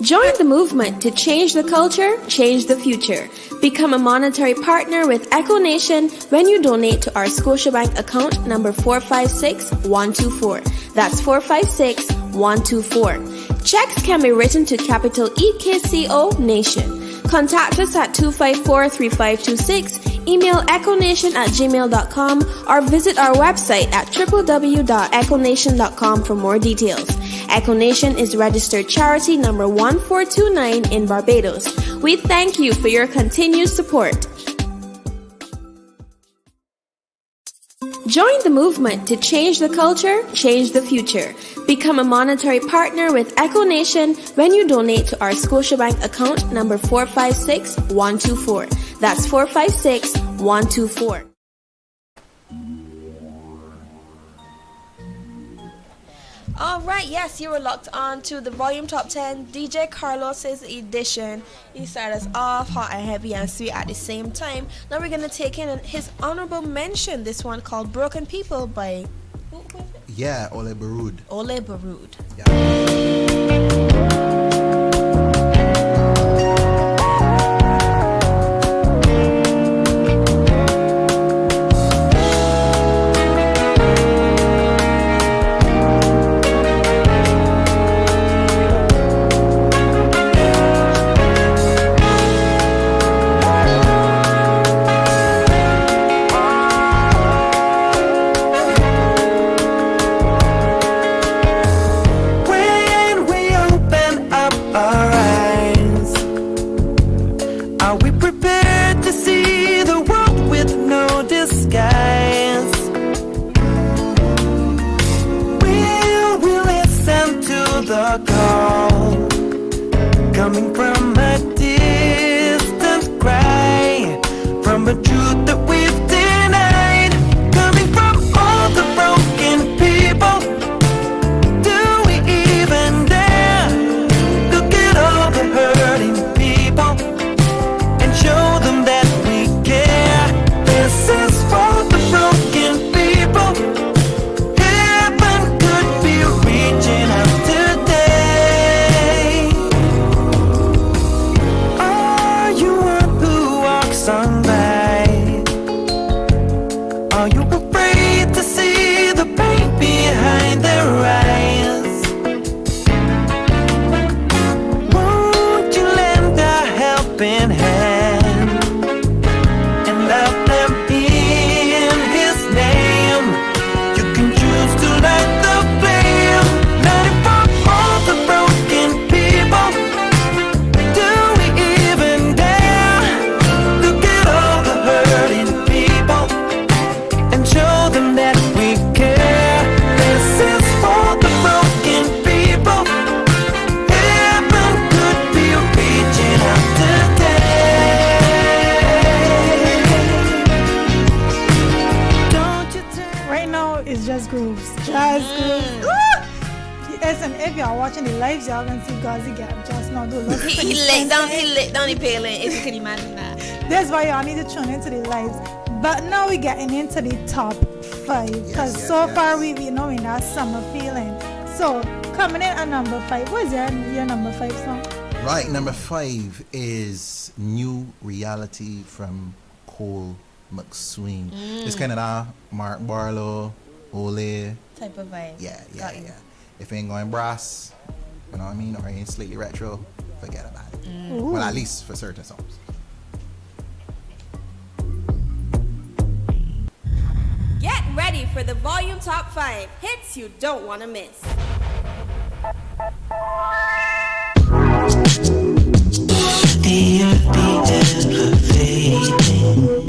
Join the movement to change the culture, change the future. Become a monetary partner with Echo Nation when you donate to our Scotiabank account number 456124. That's 456124. Checks can be written to capital EKCO Nation. Contact us at 254-3526, email echonation@gmail.com, or visit our website at www.echonation.com for more details. Echo Nation is registered charity number 1429 in Barbados. We thank you for your continued support. Join the movement to change the culture, change the future. Become a monetary partner with Echo Nation when you donate to our Scotiabank account number 456124. That's 456124. All right, yes, you were locked on to the Volume Top 10 DJ Carlos's edition. He started us off hot and heavy and sweet at the same time. Now we're going to take in his honorable mention, this one called Broken People by... Who is it? Yeah, Ole Baroud. Ole Baroud. Yeah. Coming from a distant cry, from a truth that we've denied, coming from all the broken people. Do we even dare look at all the hurting people and show them that we care? This is for the broken people. Heaven could be reaching out today. It's just grooves. Just grooves. Listen, if y'all watching the lives, y'all gonna see Gazi Gap just now do look. He laid down the paling, if you can imagine that. That's why y'all need to tune into the lives. But now we're getting into the top 5. Because so far we know in that summer feeling. So coming in at number 5, what is your number 5 song? Right, number 5 is New Reality from Cole McSween. It's kind of that Mark Barlow, Ole type of vibe. Yeah. If you ain't going brass, you know what I mean, or ain't slightly retro, forget about it. Well, at least for certain songs. Get ready for the volume top 5 hits you don't want to miss. The earth be ever fading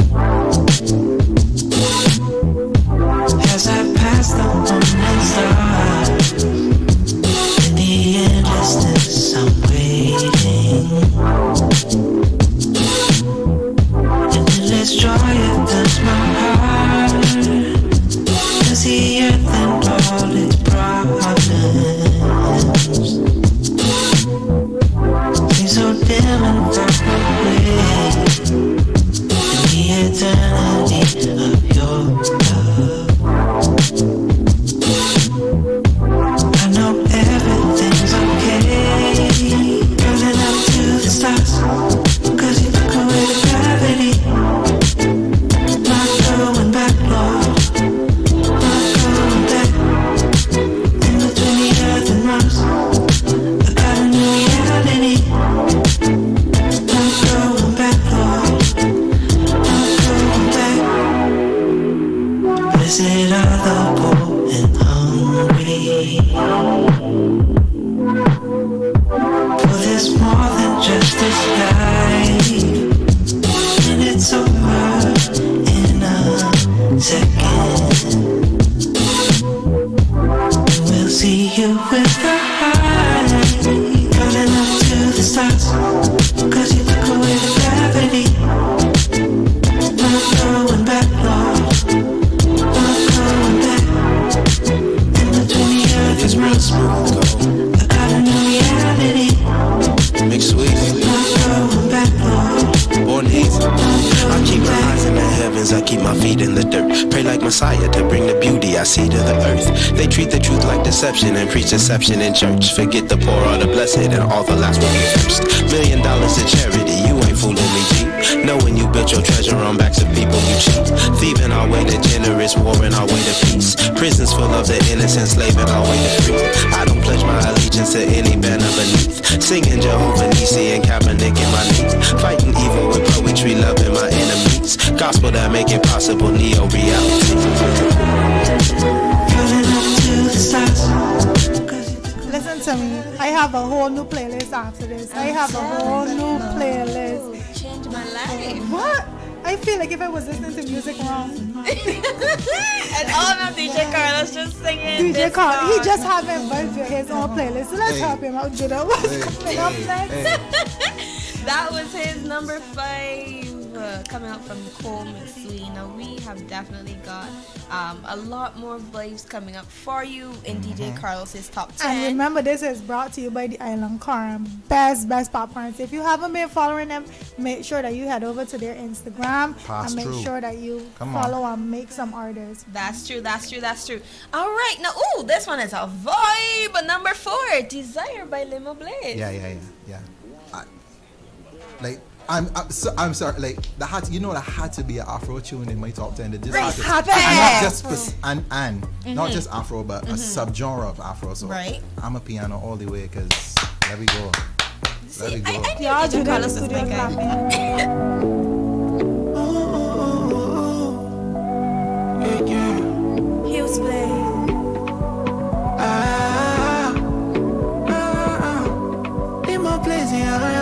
as I pass the morning star. In the endlessness I'm waiting. In the endless joy it fills my heart. As the earth and all its problems seem so dim and far away. In the eternity of your love, I know everything's okay. Running up to the stars, 'cause you took away the gravity. Not going back, Lord. Not going back. In between the earth and Mars, I got a new reality. Not going back, Lord. Not going back. Blessed are the poor and hungry, for there's more than just this life, and it's over in a second. And we'll see you with the high, running up to the stars, 'cause you took away the gravity. Not going back, Lord. Not going back. In between the earth and me, I got a new reality. Mix sweet. Not going back, Lord. Born hazy. I keep my eyes in the heavens, I keep my feet in the dirt. Pray like Messiah to bring the beauty I see to the earth. They treat the truth like deception and preach deception in church. Forget the poor or the blessed and all the last will be first. $1 million to charity, you ain't fooling me, G. Knowing you built your treasure on backs of people you cheat. Thieving our way to generous, warring our way to peace. Prisons full of the innocent, slaving our way to free. I don't pledge my allegiance to any banner beneath. Singing Jehovah Nissi and Kaepernick in my knees. Fighting evil with poetry, loving my enemies. Gospel that make it possible, neo-reality. Listen to me. I have a whole new playlist after this. I have a whole new playlist. Changed my life. What? I feel like if I was listening to music wrong. And all of DJ Carlos just singing. DJ Carlos, he just having vibes with his own playlist. So let's help him out, Judah. What's coming up next? That was his number 5 coming out from Cole McSween. Now we have definitely got a lot more vibes coming up for you in DJ Carlos's top 10. And remember, this is brought to you by the Island Corn. Best popcorns. If you haven't been following them, make sure that you head over to their Instagram and make sure that you follow and make some orders. That's true. All right, now, this one is a vibe. Number 4, Desire by Limo Blaze. Yeah. I'm sorry. Like that had to be an Afro tune in my top 10. This not just Afro, but a subgenre of Afro. So I'm a piano all the way. Cause there we go. Y'all do that in the studio Hills Play. Limo Blaze, yeah.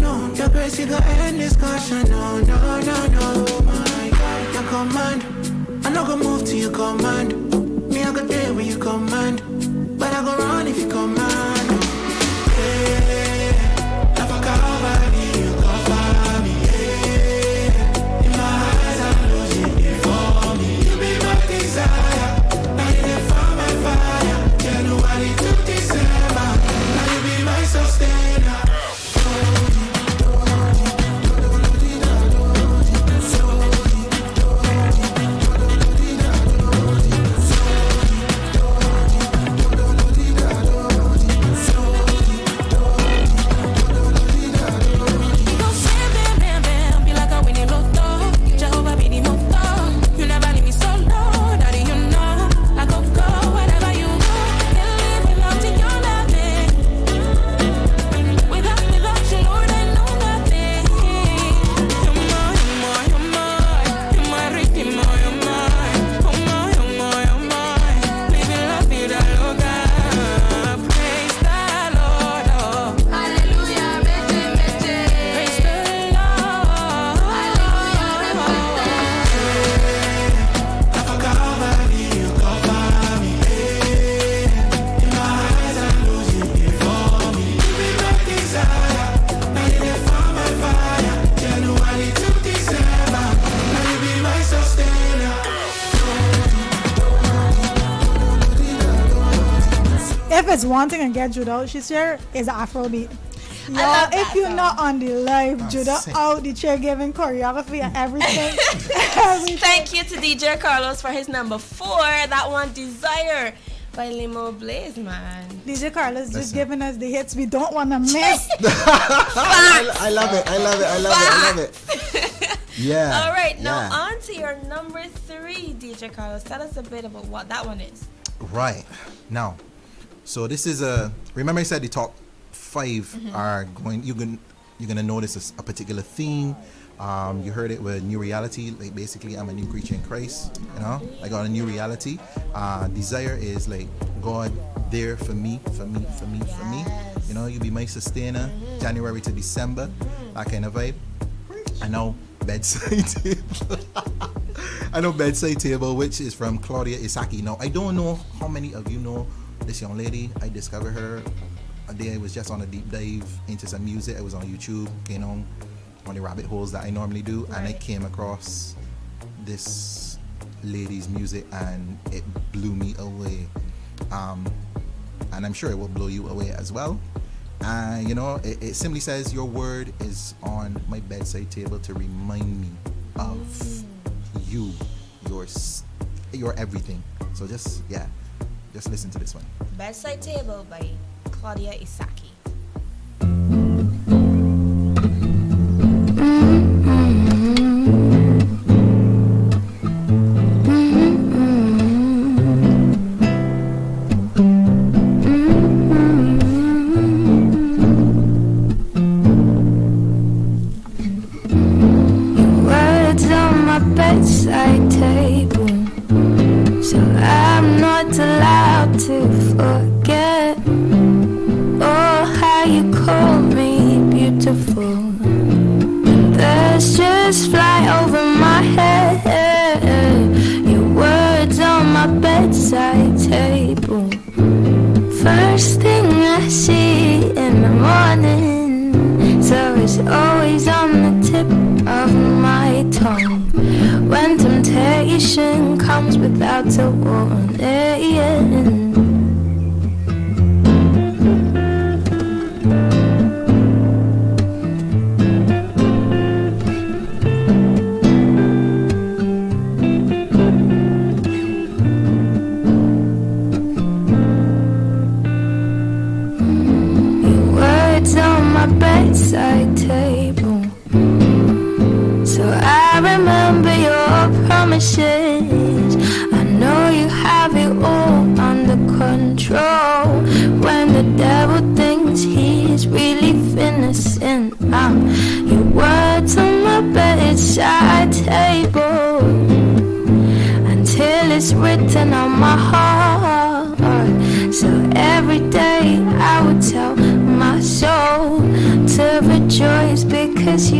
No. promise you gonna end this caution. No, no, no, no. My God, your command. I no go move till you command. Me I go there when you command, but I go run if you command. Yeah, if I cover me, you cover me. Yeah, in my eyes I'm losing you for me. You be my desire. Now you there for my fire. January to December. Now you be my sustainer. One thing I get Judah, she share is Afrobeat. Y'all, if you're not on the live, Judah out the chair giving choreography and everything. Thank you to DJ Carlos for his number 4. That one, Desire by Limo Blaze, man. DJ Carlos just giving us the hits we don't want to miss. I love it. I love it. I love it. I love it. Yeah. All right, now on to your number 3, DJ Carlos. Tell us a bit about what that one is. Right. Now, so this is remember I said the top 5 are going, you're gonna notice a particular theme. You heard it with New Reality, like basically I'm a new creature in Christ, you know, I got a new reality. Desire is like God there for me, you know, you be my sustainer, January to December, that kind of vibe. I know Bedside Table, which is from Claudia Isaki. Now I don't know how many of you know this young lady. I discovered her a day I was just on a deep dive into some music. I was on YouTube, you know, on the rabbit holes that I normally do, and I came across this lady's music and it blew me away. And I'm sure it will blow you away as well. And you know, it simply says, your word is on my bedside table to remind me of you, your everything. So just listen to this one. Bedside Table by Claudia Isaki. Words on my bedside table, so I'm not allowed to forget. Oh, how you call me beautiful. Birds just fly over my head. Your words on my bedside table. First thing I see in the morning, so it's always on the tip of my tongue. When temptation comes without a warning. Your words on my bedside table, so I remember your promises. I know you have it all under control. When the devil thinks he's really finishing out, your words on my bedside table, until it's written on my heart. So every day I would tell my soul to rejoice, because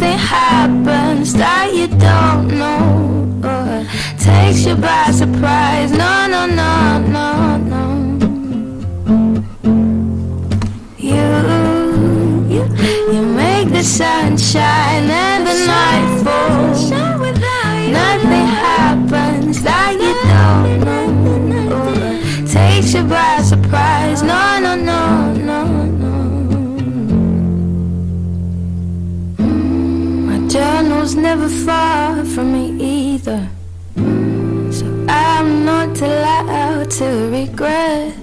nothing happens that you don't know, or takes you by surprise. No, no, no, no, no. You make the sun shine and the night falls. Nothing happens that you don't know, or takes you by surprise. No, no, no, no, no. My journal's never far from me either, so I'm not allowed to regret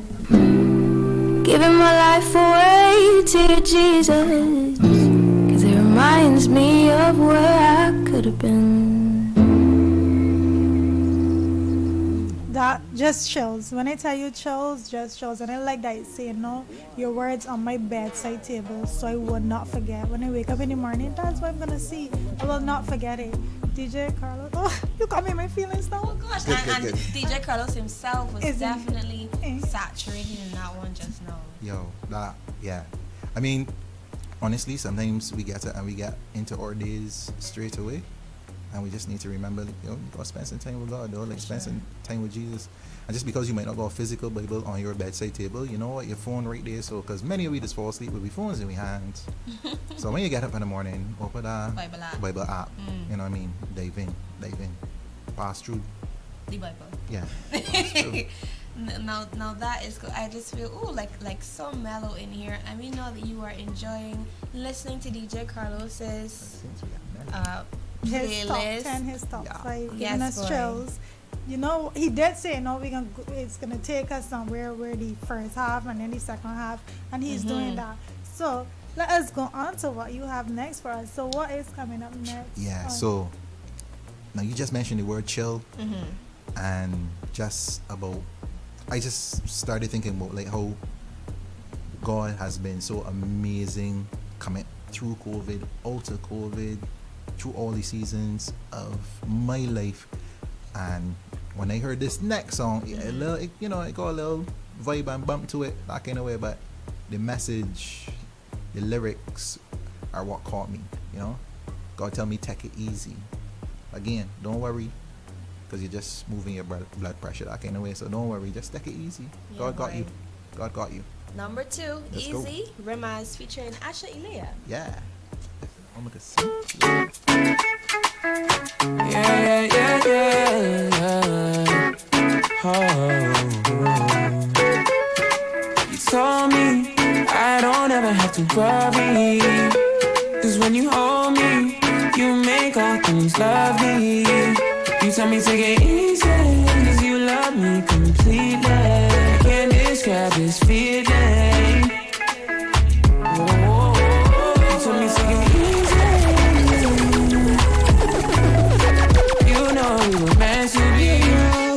giving my life away to you, Jesus, 'cause it reminds me of where I could have been. That just chills. When I tell you chills, just chills. And I like that you say, no, your words on my bedside table, so I would not forget. When I wake up in the morning, that's what I'm gonna see. I will not forget it. DJ Carlos, oh, you got me in my feelings now. Oh gosh, and DJ Carlos himself was definitely saturated in that one just now. Yo, that, yeah. I mean, honestly, sometimes we get into our days straight away, and we just need to remember, you know, go spend some time with God, though, like spend some time with Jesus. And just because you might not got a physical Bible on your bedside table, you know what, your phone right there. So, because many of we just fall asleep with our phones in our hands. So when you get up in the morning, open that Bible app. You know what I mean? Dive in, pass through the Bible. Yeah. Now that is good. I just feel like so mellow in here, and we know that you are enjoying listening to DJ Carlos's his top playlist. 10, his top 5, Yes, giving us boy. chills. You know, he did say, no, it's gonna take us somewhere where the first half and then the second half, and he's doing that. So let us go on to what you have next for us. So what is coming up next? Yeah. So now you just mentioned the word chill, and I just started thinking about like how God has been so amazing coming through COVID, out of COVID, through all the seasons of my life. And when I heard this next song, it got a little vibe and bump to it, that kind of way. But the message, the lyrics are what caught me, you know. God tell me take it easy. Again, don't worry, because you're just moving your blood pressure, that kind of way. So don't worry, just take it easy. Yeah, God got you. God got you. Number 2, Let's Easy, Remaz featuring Asha Ilea. Yeah. Oh my God. Yeah. Oh. You told me I don't ever have to worry, 'cause when you hold me, you make all things lovely. You tell me take it easy, 'cause you love me completely. I can't describe this feeling. Oh. You told me take it easy. You know we were meant to be.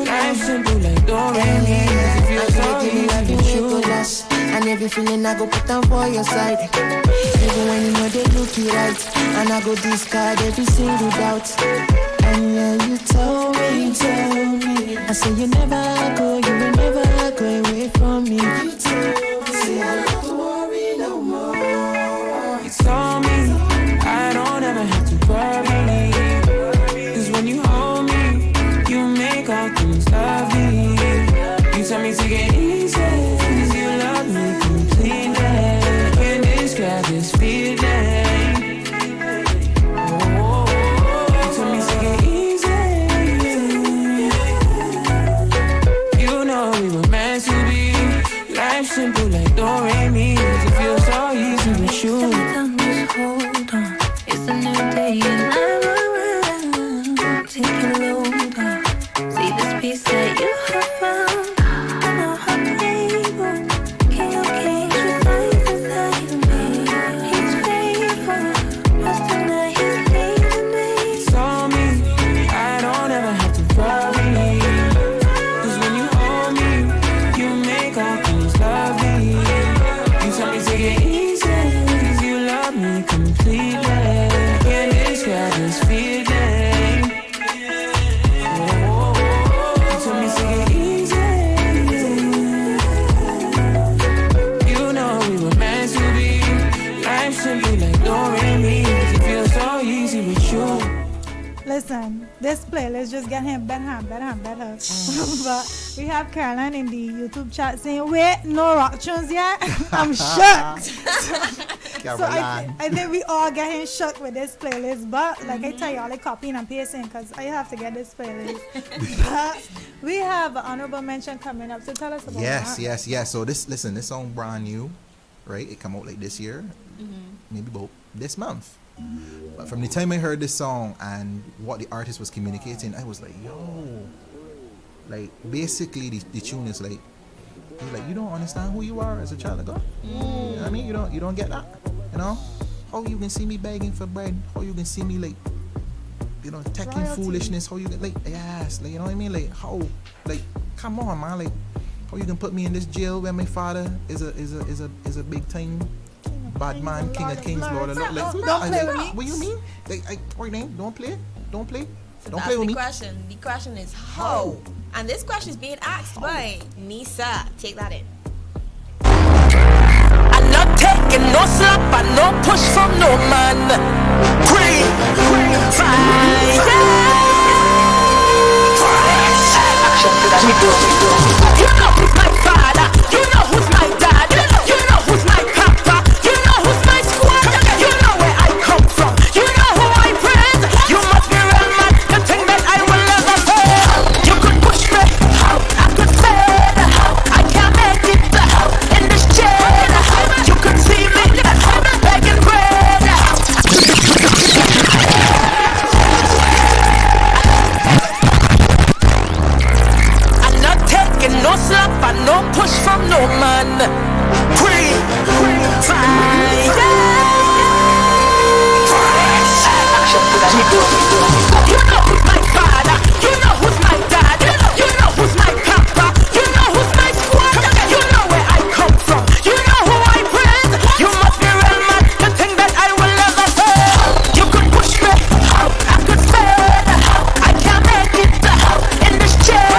Life simple like do-re-mi. If you're sorry, I've been sugarless, and every feeling I go put down for your side. Even when you know they look you right, and I go discard every single doubt. And yeah, you told me, I said you never go, you will never go away from me. You told me, say I don't worry no more. You told me I don't ever have to worry, 'cause when you hold me, you make all things lovely. You tell me take it easy, 'cause you love me completely. I can't describe this feeling. Oh, you tell me take it easy. You know we were meant to be. Life simple Listen, this playlist just getting better. But we have Caroline in the YouTube chat saying, wait, no rock tunes yet? I'm shocked. So I think we all getting shocked with this playlist. But like I tell you, all copying and pasting because I have to get this playlist. But we have an honorable mention coming up. So tell us about that. Yes. So this song brand new, right? It come out like this year, maybe about this month. But from the time I heard this song and what the artist was communicating, I was like, yo, like basically the tune is like, you don't understand who you are as a child of God. You know what I mean? You don't get that. You know? How you can see me begging for bread? How you can see me like, taking foolishness? How you can yes, you know what I mean? Like how, come on, man, how you can put me in this jail when my father is a big time bad man, king of kings, Lord of lords. Don't play with me. What you mean? Don't play. So Don't that's play with me. Question. The question is how? And this question is being asked by Nisa. Take that in. I'm not taking no slap and no push from no man. You know who's my father. You know who's my dad. You know who's my papa. You know who's my squad. You know where I come from. You know who I praise. You must be real man. The thing that I will never fail. You could push me. I could fail. I can't make it in this jail. You could see me begging bread. I'm not taking no slap and no push from no man. You know who's my father. You know who's my dad. You know who's my papa. You know who's my squad. You know where I come from. You know who I praise. You must be real man. The thing that I will never fail. You could push me. I could fail. I can't make it in this jail.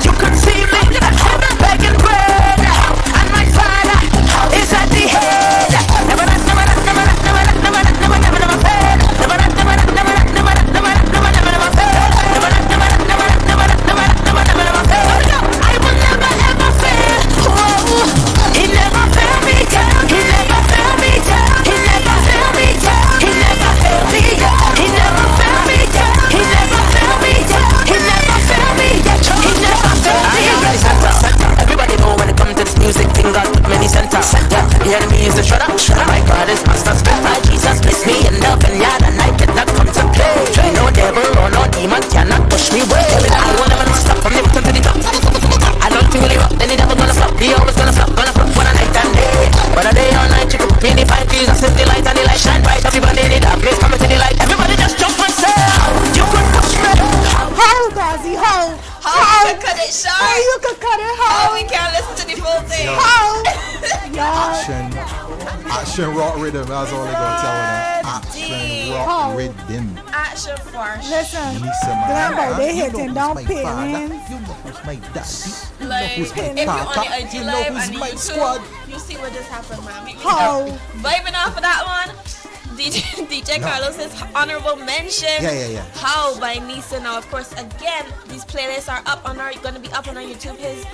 You could see me begging bread. And my father is at the head. Never music thing got many centers. The enemy is the shredder. My God is master spit. My Jesus bless me in love and yard, and I cannot come to play. No devil or no demon cannot push me away. I will never stop from the bottom to the top. I don't think really rock, then the devil gonna flop. He always gonna flop for the night and day. But a day or night, you can put me in the fight. Jesus is the light and the light shine bright. Everybody in the dark place coming to the light. Everybody just jump and say, you could push me. How, Gazi, how? How you could cut it short? How you could cut it? How we can't listen to the full thing? How? Action rock rhythm. That's all they gonna tell them. Action rock rhythm. Action force. Listen, remember they hitting down pains. You know who's my daddy. Like, if you're on the IG Live and the YouTube, you see what just happened, man. We vibing off of that one. DJ Carlos's honorable mention. Yeah. How by Nisa. Now, of course, again, these playlists are gonna be up on our YouTube. His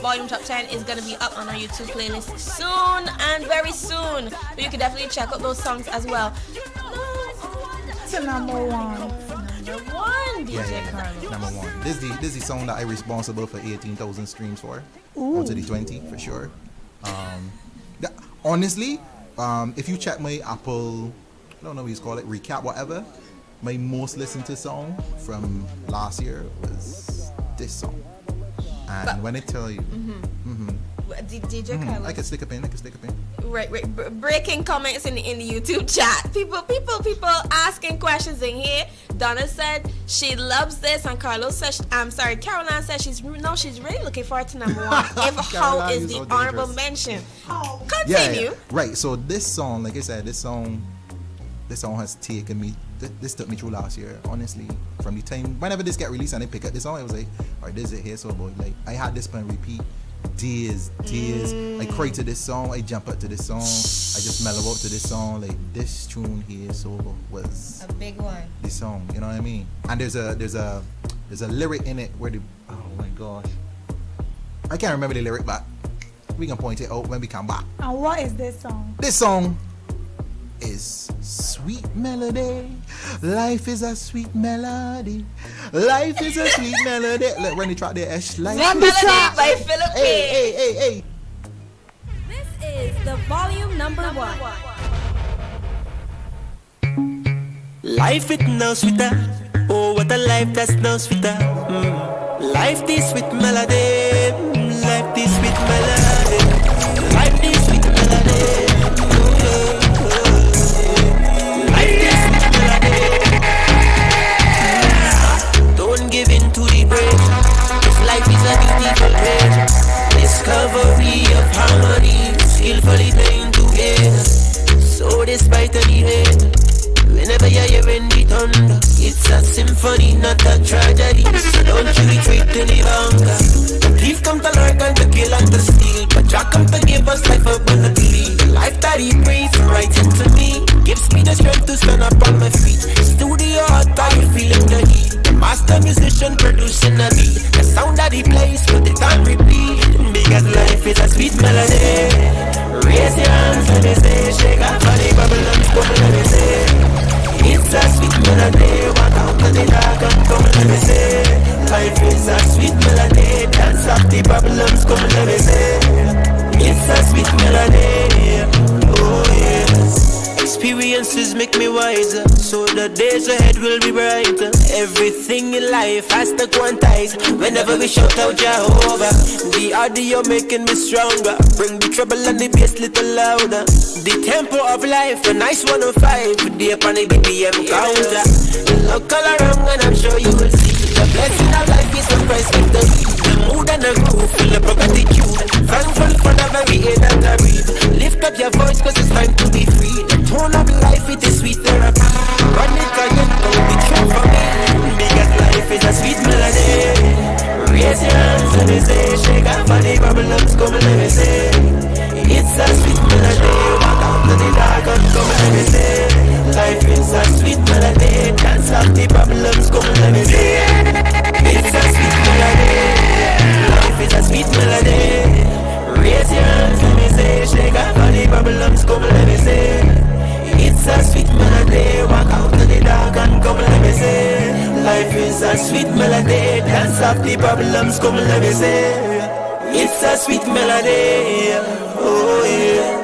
Volume Top 10 is gonna be up on our YouTube playlist soon and very soon. But you can definitely check out those songs as well. To number one, DJ Carlos. Number one. This is the song that I responsible for 18,000 streams for. Or to the 20 for sure. Honestly, if you check my Apple, I don't know what you call it, recap, whatever, my most listened to song from last year was this song. And when I tell you, DJ Carlos, I can stick a pin. Right. Breaking comments in the YouTube chat. People asking questions in here. Donna said she loves this, and Caroline said she's really looking forward to number one. If how is the honorable mention? Continue. Yeah. Right. So this song, like I said, this song has taken me. This took me through last year, honestly. From the time whenever this get released and I pick up this song, I was like, alright, this is it here. So boy, like I had this on repeat days. I cry to this song, I jump up to this song, I just mellow out to this song. Like this tune here was a big one. This song, you know what I mean? And there's a lyric in it where oh my gosh, I can't remember the lyric, but we can point it out when we come back. And what is this song? This song is Sweet Melody. Life is a sweet melody. Life is a sweet melody. Look, run the track there, Ash. Sweet Melody by Philip K. Hey. This is the volume number 1. Life with no sweeter. Oh, what a life that's no sweeter. Life this sweet melody. Life this sweet melody. Life this sweet melody. Don't give in to the break. This life is a beautiful page. Discovery of harmony, skillfully playing together. So despite any hate, whenever you're hearing the thunder, it's a symphony, not a tragedy. So don't you retreat any longer. The thief come to lurk and to kill and to steal, but Jah come to give us life abundantly. The life that He breathes right into me gives me the strength to stand up on my feet. Studio hot, are you feeling the heat? The master musician producing a beat. The sound that he plays, put it on repeat. Because life is a sweet melody. Raise your hands, let me say, shake up body, bubble and come, let me say. It's a sweet melody, walk out to the dark and come, let me say. Life is a sweet melody, dance off the problems, come, let me say. It's a sweet melody, oh yes. Experiences make me wiser, so the days ahead will be brighter. Everything in life has to quantize whenever we shout out Jehovah. The audio making me stronger, bring the treble and the bass little louder. The tempo of life, a nice 105, the upon the BPM counter. Look all around and I'm sure you will see the blessing of life is surprise with the mood and the groove, full of gratitude. Thankful for the very air that I breathe. Lift up your voice cause it's time to be free. The tone of life, it is sweet therapy. Run it again, don't be true for me. Because life is a sweet melody. Raise your hands, let me say. Shake up for the problems, come let me say. It's a sweet melody. Walk out to the dark and come let me say. Life is a sweet melody. Dance off the problems, come let me say. It's a sweet melody. Life is a sweet melody. Raise your hands, let me say. Shake up for the problems, come let me say. It's a sweet melody. Walk out to the dark and come let me say. Life is a sweet melody. Dance off the problems, come let me say. It's a sweet melody. Oh yeah.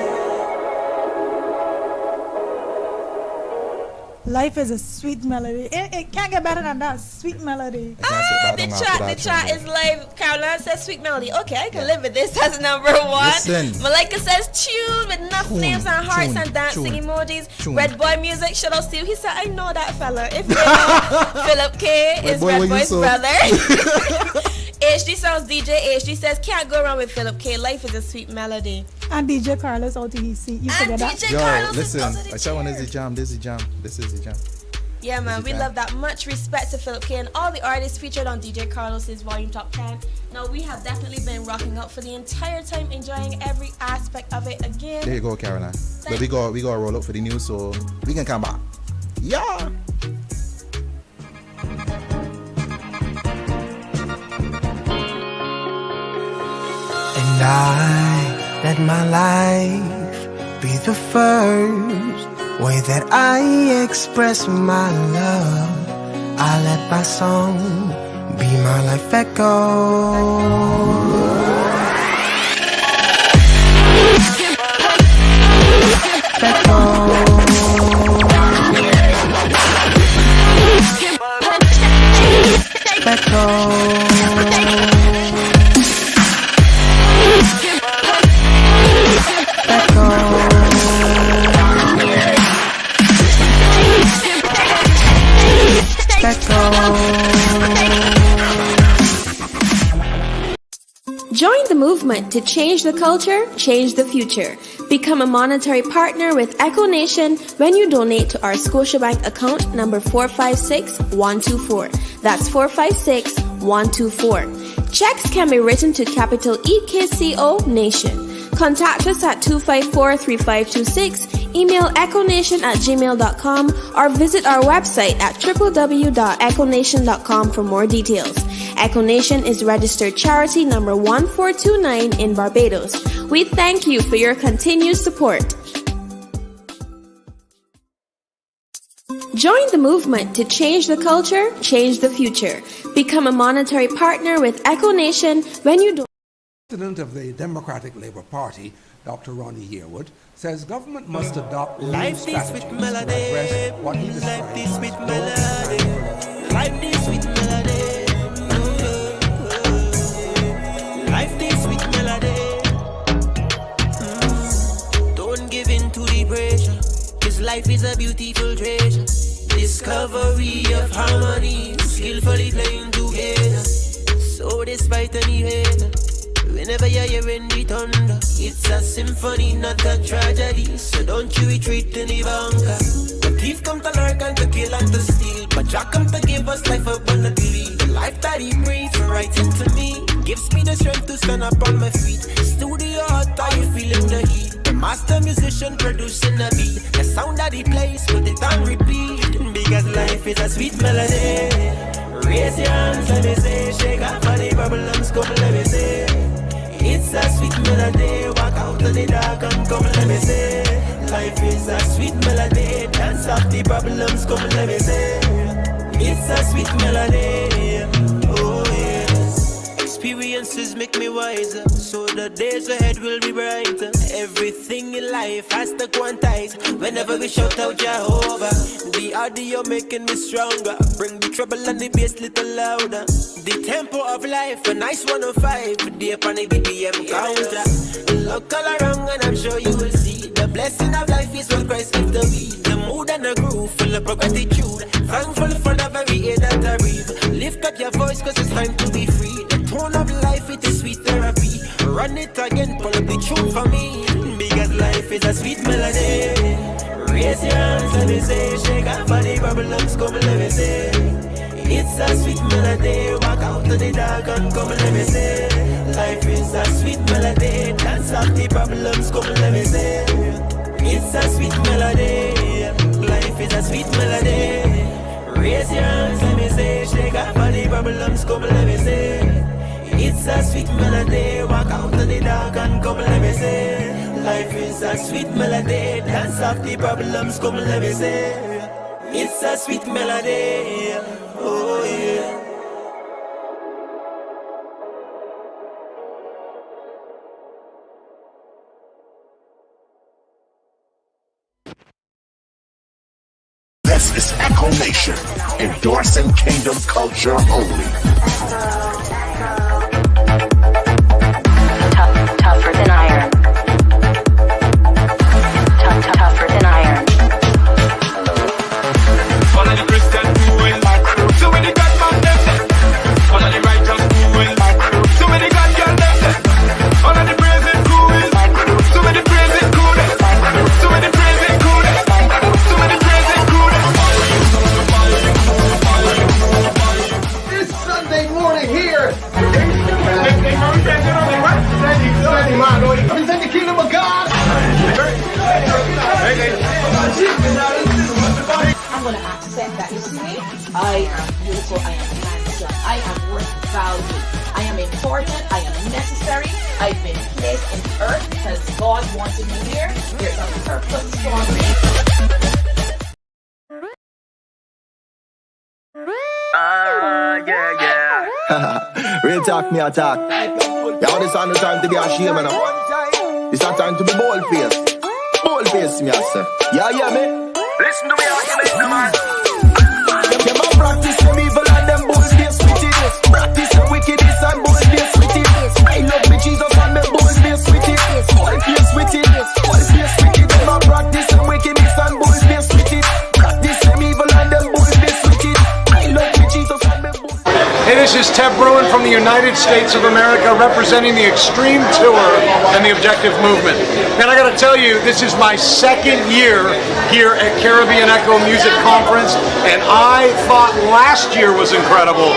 Life is a sweet melody. It can't get better than that. Sweet melody. The chat is live. Caroline says sweet melody. Okay, I can live with this as number 1. Listen. Malika says tune with enough flames and hearts and dancing emojis. Red Boy Music, shout out to you. He said, I know that fella. If you know, Philip K is Red Boy's brother. HD Sounds DJ HD says, can't go wrong with Philip K. Life is a sweet melody. And DJ Carlos OTC. You forget that? DJ Carlos listen, is I saw one is the jam. This is the jam. This is the jam. Yeah, man, we love that. Much respect to Philip K and all the artists featured on DJ Carlos's Volume Top 10. Now, we have definitely been rocking up for the entire time, enjoying every aspect of it again. There you go, Caroline. But we got to roll up for the news, so we can come back. Yeah. And I let my life be the first way that I express my love. I let my song be my life echo. Join the movement to change the culture, change the future. Become a monetary partner with Echo Nation when you donate to our Scotiabank account number 456124. That's 456124. Checks can be written to capital EKCO Nation. Contact us at 254-3526, email eckonation@gmail.com, or visit our website at www.eckonation.com for more details. Echo Nation is registered charity number 1429 in Barbados. We thank you for your continued support. Join the movement to change the culture, change the future. Become a monetary partner with Echo Nation when you do. President of the Democratic Labour Party, Dr. Ronnie Yearwood, says government must adopt new strategies to address what he describes as Life this sweet melody. Life this sweet melody. Don't give in to the pressure. This life is a beautiful treasure. Discovery of harmony, skillfully playing together. So despite any hater, whenever you're hearing the thunder, it's a symphony, not a tragedy. So don't you retreat in the bunker. The thief come to lurk and to kill and to steal, but Jah come to give us life abundantly. The life that he breathes right into me gives me the strength to stand up on my feet. Studio hot, are you feeling the heat? The master musician producing a beat. The sound that he plays, put it on repeat. Because life is a sweet melody. Raise your hands, let me say, shake off all the problems, come let me say. It's a sweet melody, walk out of the dark and come let me say. Life is a sweet melody, dance off the problems, come let me say. It's a sweet melody, oh yes. Experiences make me wiser, so the days ahead will be brighter. Everything in life has to quantize whenever we shout out Jehovah. The audio making me stronger, bring the treble and the bass little louder. The tempo of life, a nice 105, deep on the BPM counter. Look all around and I'm sure you will see the blessing of life is what Christ gives the we. The mood and the groove, full of gratitude. Thankful for the very air that I breathe. Lift up your voice cause it's time to be free. The tone of life, it is sweet therapy. Run it again, pull up the tune for me. Because life is a sweet melody. Raise your hands, let me say. Shake off all the problems, come let me say. It's a sweet melody. Walk out to the dark and come let me say. Life is a sweet melody. Dance off the problems, come let me say. It's a sweet melody. Life is a sweet melody. Raise your hands, let me say. Shake off all the problems, come let me say. It's a sweet melody. Walk out to the dark and come let me say. Life is a sweet melody. Dance off the problems, come let me say. It's a sweet melody. Oh yeah. This is Echo Nation, endorsing Kingdom culture only. Tougher than iron. Tougher than iron. All of the Christian doing my crew. So many God man them there. All of the righteous doing my crew. So many God girl them there. All of the praising crew is my crew. So many praising crew there. So many praising crew there. So many praising crew there. It's Sunday morning here. Represent the kingdom of God. I'm going to accept that. You see me? I am beautiful. I am handsome. I am worth value. I am important. I am necessary. I've been placed in earth because God wanted me here. There's a purpose for me. Yeah. Real talk, me attack. Y'all, this on the time to be ashamed, man. It's not time to be bold-faced. Bold-faced, me, I say. Yeah, me. Listen to me, argument, man. Them a practice them evil and them bold-faced with it. Practice them wickedness and bold-faced with it. I love me, Jesus, and me bold-faced with it. Bold-faced with it. Bold-faced with it. Them a practice them wickedness and bold-faced with it. Practice them evil and them bold-faced with it. I love me, Jesus, and me bold-faced with it. It this is Ted Bruin from the United States of America representing the Extreme Tour and the Objective Movement. And I got to tell you, this is my second year here at Caribbean Echo Music Conference, and I thought last year was incredible.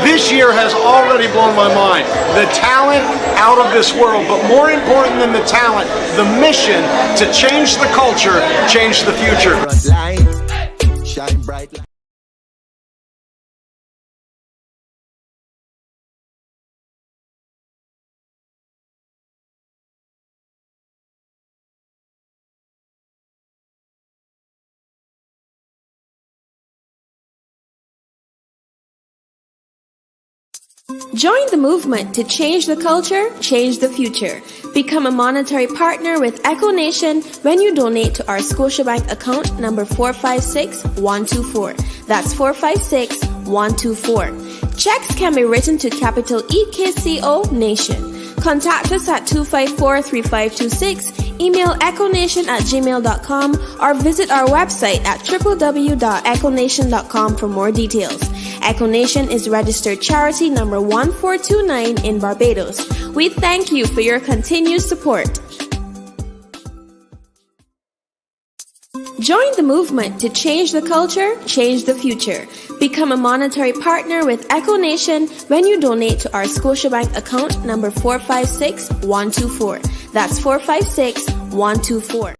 This year has already blown my mind. The talent out of this world, but more important than the talent, the mission to change the culture, change the future. Shine bright. Join the movement to change the culture, change the future. Become a monetary partner with Echo Nation when you donate to our Scotiabank account number 456124. That's 456124. Checks can be written to capital EKCO Nation. Contact us at 254-3526, email echonation@gmail.com, or visit our website at www.echonation.com for more details. Echo Nation is registered charity number 1429 in Barbados. We thank you for your continued support. Join the movement to change the culture, change the future. Become a monetary partner with Echo Nation when you donate to our Scotiabank account number 456124. That's 456124.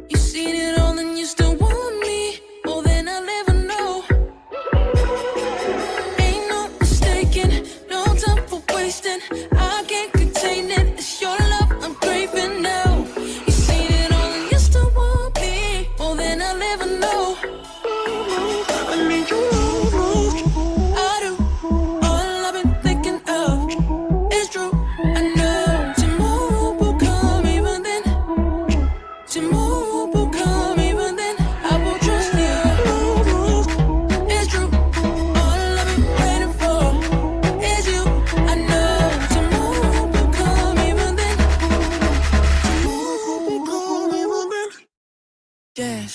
You seen it all and you still want me more than I'll ever know. Ain't no mistaking, no time for wasting. I can't contain it. It's your love I'm craving now. You seen it all and you still want me more than I'll ever know. I need you. I do. All I've been thinking of is true. I know tomorrow will come even then. Tomorrow will come even then. I will trust you. It's true. All I've been waiting for is you. I know tomorrow will come even then. Tomorrow will come even then. Yes.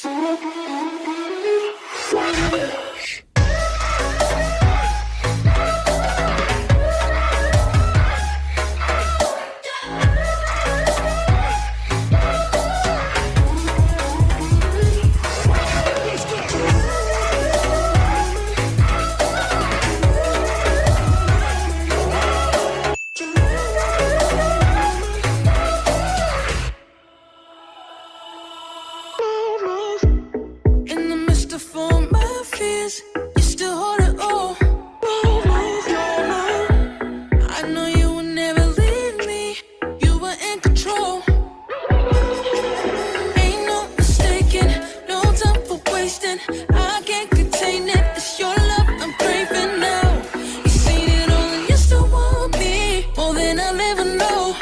In the midst of all my fears, you still hold it all. I know you will never leave me. You were in control. Ain't no mistaking, no time for wasting. I can't contain it. It's your love I'm craving now. You seen it all and you still want me more than I'll ever know.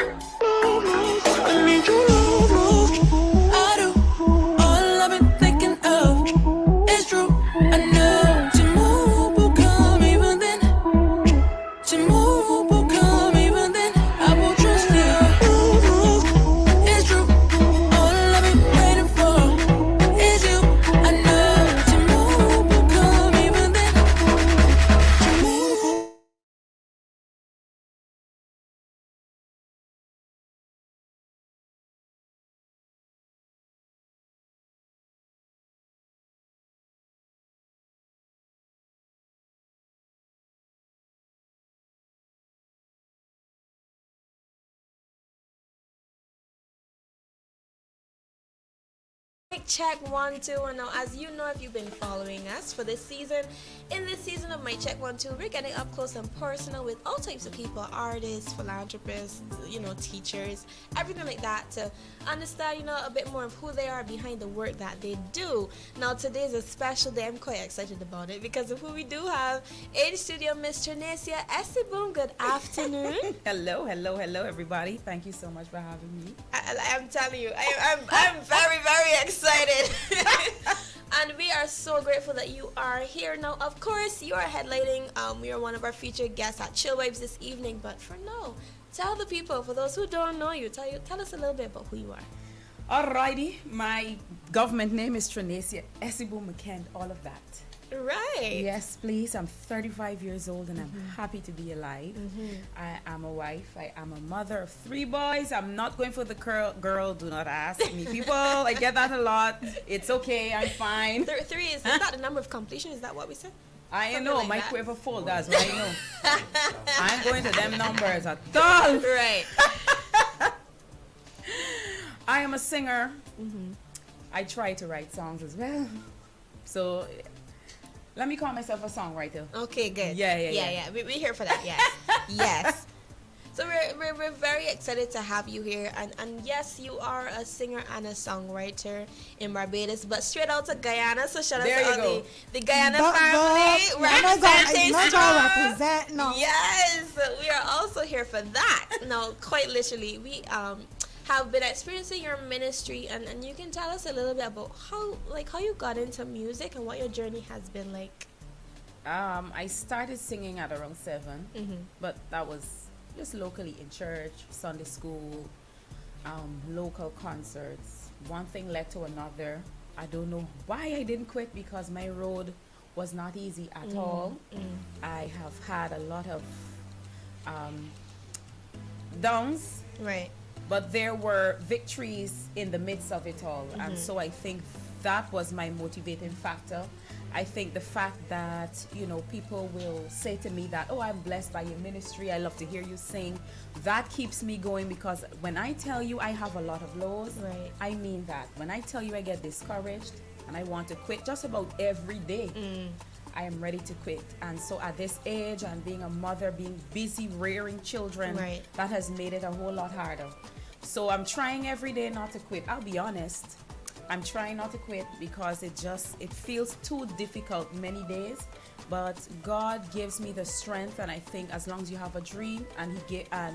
I need your love. I do. All I've been thinking of is true. I know tomorrow will come even then. Tomorrow will come even then. I will trust you. It's true. All I've been waiting for is you. I know tomorrow will come even then. Tomorrow. Check 1 2. And now, as you know, if you've been following us for this season, in this season of My Check 1 2, we're getting up close and personal with all types of people, artists, philanthropists, teachers, everything like that, to understand, a bit more of who they are behind the work that they do. Now, today is a special day. I'm quite excited about it because of who we do have in studio, Miss Trenacia Esseboom. Good afternoon. Hello, everybody. Thank you so much for having me. I'm telling you, I'm very, very excited. And we are so grateful that you are here. Now, of course, you are headlining. We are one of our featured guests at Chill Vibes this evening. But for now, tell the people, for those who don't know you, tell us a little bit about who you are. Alrighty, my government name is Trenacia Esseboom, all of that. Right. Yes, please. I'm 35 years old and I'm happy to be alive. I am a wife. I am a mother of 3 boys. I'm not going for the girl. Do not ask me. People, I get that a lot. It's okay. I'm fine. 3 is that the number of completion? Is that what we said? I know. Like my quiver full does. I know. I ain't going to them numbers at all. Right. I am a singer. I try to write songs as well. So let me call myself a songwriter. Okay, good. Yeah. We're here for that. Yes. Yes. So we're very excited to have you here, and yes, you are a singer and a songwriter in Barbados, but straight out to Guyana. So shout out to the Guyana family. Represent. No. Yes, we are also here for that. No, quite literally, we have been experiencing your ministry, and you can tell us a little bit about how you got into music and what your journey has been like. I started singing at around 7, but that was just locally in church, Sunday school, local concerts. One thing led to another. I don't know why I didn't quit, because my road was not easy at all. I have had a lot of downs. Right. But there were victories in the midst of it all. And so I think that was my motivating factor. I think the fact that, people will say to me that, oh, I'm blessed by your ministry. I love to hear you sing. That keeps me going, because when I tell you I have a lot of lows, I mean that. When I tell you I get discouraged and I want to quit just about every day, I am ready to quit. And so at this age, and being a mother, being busy rearing children, that has made it a whole lot harder. So I'm trying every day not to quit. I'll be honest. I'm trying not to quit because it feels too difficult many days. But God gives me the strength, and I think as long as you have a dream and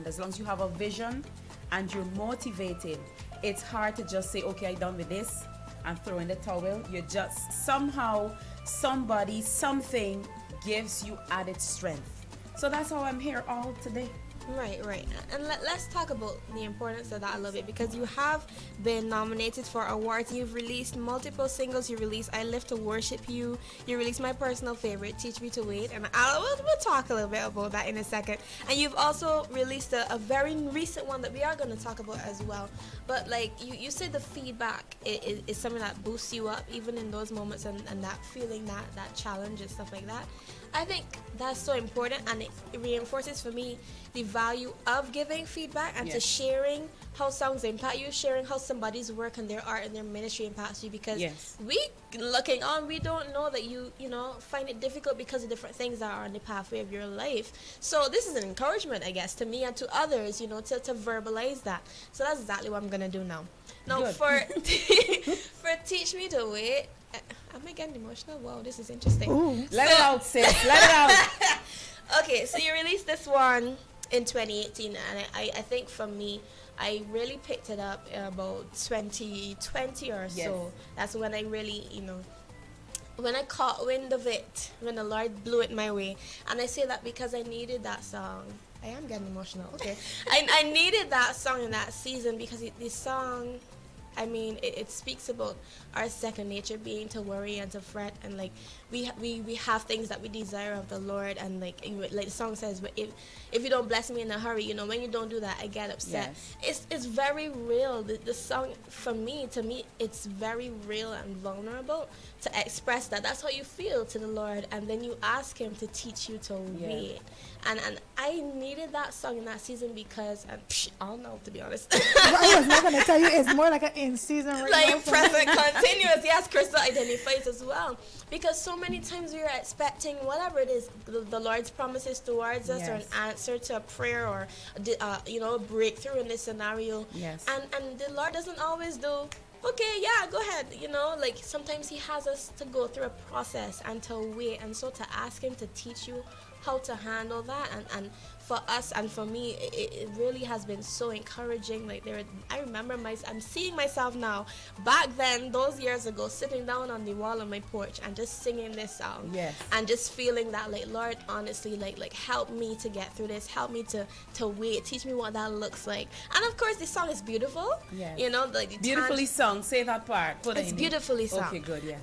as long as you have a vision and you're motivated, it's hard to just say, okay, I'm done with this and throw in the towel. You're just somehow, something gives you added strength. So that's how I'm here all today. Right. And let's talk about the importance of that a little bit, because you have been nominated for awards. You've released multiple singles. You released I Live to Worship You. You released my personal favorite, Teach Me to Wait. And we'll talk a little bit about that in a second. And you've also released a very recent one that we are going to talk about as well. But you said the feedback is something that boosts you up, even in those moments, and that feeling, that challenge and stuff like that. I think that's so important, and it reinforces for me the value of giving feedback and to sharing how songs impact you, sharing how somebody's work and their art and their ministry impacts you, because we looking on, we don't know that you find it difficult because of different things that are on the pathway of your life. So this is an encouragement, I guess, to me and to others, to verbalize that. So that's exactly what I'm gonna do now. Now for Teach Me to Wait, am I getting emotional? Wow, this is interesting. Let it out, sis. Let it out. Okay, so you released this one in 2018, and I think for me, I really picked it up about 2020 or so. That's when I really, when I caught wind of it, when the Lord blew it my way. And I say that because I needed that song. I am getting emotional. Okay. I needed that song in that season, because this song, I mean, it speaks about our second nature being to worry and to fret, and we have things that we desire of the Lord, and like the song says, if you don't bless me in a hurry, when you don't do that, I get upset. It's very real. The song to me, it's very real and vulnerable to express that. That's how you feel to the Lord, and then you ask Him to teach you to wait. And I needed that song in that season because, I'll know, to be honest. I was not going to tell you, it's more like an in season right now. Like present continuous. Yes, Crystal identifies as well. Because so many times we are expecting whatever it is, the Lord's promises towards us, or an answer to a prayer, or a breakthrough in this scenario. Yes. And the Lord doesn't always do, okay, yeah, go ahead. Like sometimes He has us to go through a process and to wait, and so to ask Him to teach you how to handle that, and for us and for me, it really has been so encouraging. Like I remember I'm seeing myself now. Back then, those years ago, sitting down on the wall on my porch and just singing this song. Yes. And just feeling that, like, Lord, honestly, like help me to get through this. Help me to wait. Teach me what that looks like. And of course, the song is beautiful. Yes. Like the beautifully sung. Say that part. It's beautifully sung. Okay, good. Yeah.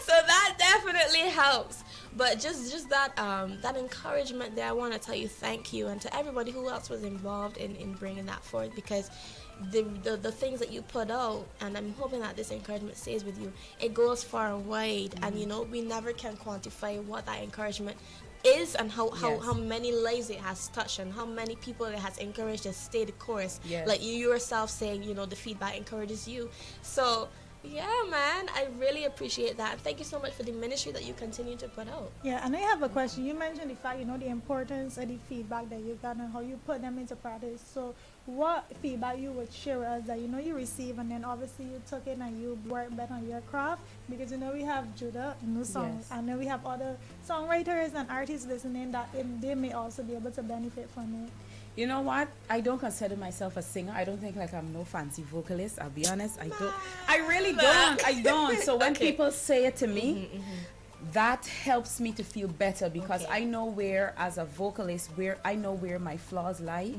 So that definitely helps. But just that encouragement there, I want to tell you thank you, and to everybody who else was involved in bringing that forth, because the things that you put out, and I'm hoping that this encouragement stays with you, it goes far and wide. And we never can quantify what that encouragement is, and how many lives it has touched, and how many people it has encouraged to stay the course. Yes. Like you yourself saying, the feedback encourages you. So yeah, man, I really appreciate that. Thank you so much for the ministry that you continue to put out. Yeah, and I have a question. You mentioned the fact, the importance of the feedback that you got and how you put them into practice. So what feedback you would share with us that, you receive, and then obviously you took it and you work better on your craft? Because, we have Judah, new songs, and then we have other songwriters and artists listening that they may also be able to benefit from it. You know what? I don't consider myself a singer. I don't think like I'm no fancy vocalist. I'll be honest. I don't. I really don't. I don't. So when people say it to me, that helps me to feel better, because I know where, as a vocalist, I know where my flaws lie.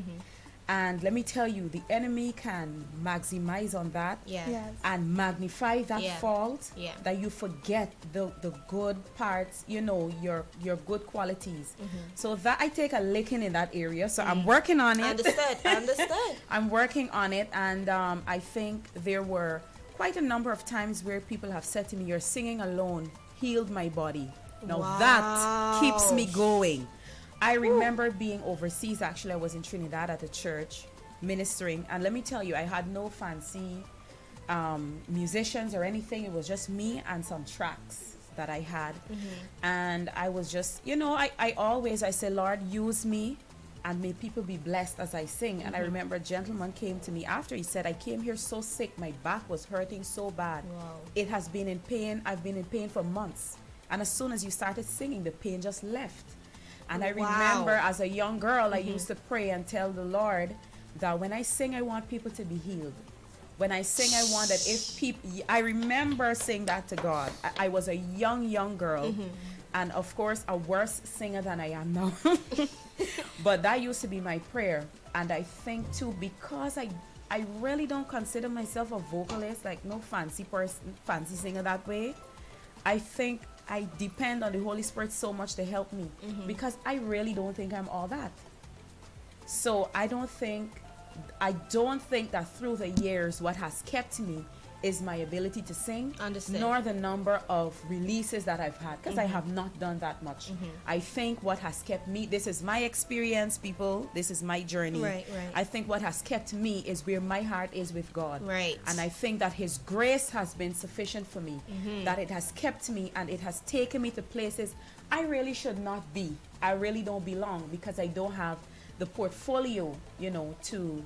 And let me tell you, the enemy can maximize on that and magnify that fault, that you forget the good parts, your good qualities. So that I take a licking in that area. So I'm working on it. Understood. I'm working on it. And I think there were quite a number of times where people have said to me, your singing alone healed my body. Now that keeps me going. I remember being overseas. Actually, I was in Trinidad at a church ministering, and let me tell you, I had no fancy musicians or anything. It was just me and some tracks that I had. And I was just, I say, Lord, use me and may people be blessed as I sing. And I remember a gentleman came to me after. He said, I came here so sick, my back was hurting so bad. It has been in pain. I've been in pain for months, and as soon as you started singing, the pain just left. And I remember as a young girl, I used to pray and tell the Lord that when I sing, I want people to be healed. When I sing, I want that if people... I remember saying that to God. I was a young girl. And of course, a worse singer than I am now. But that used to be my prayer. And I think too, because I really don't consider myself a vocalist, like no fancy singer that way. I think I depend on the Holy Spirit so much to help me, because I really don't think I'm all that. So I don't think that through the years what has kept me is my ability to sing, nor the number of releases that I've had, because I have not done that much. I think what has kept me, this is my experience, people, this is my journey. Right. I think what has kept me is where my heart is with God. Right. And I think that His grace has been sufficient for me, that it has kept me and it has taken me to places I really should not be. I really don't belong, because I don't have the portfolio, to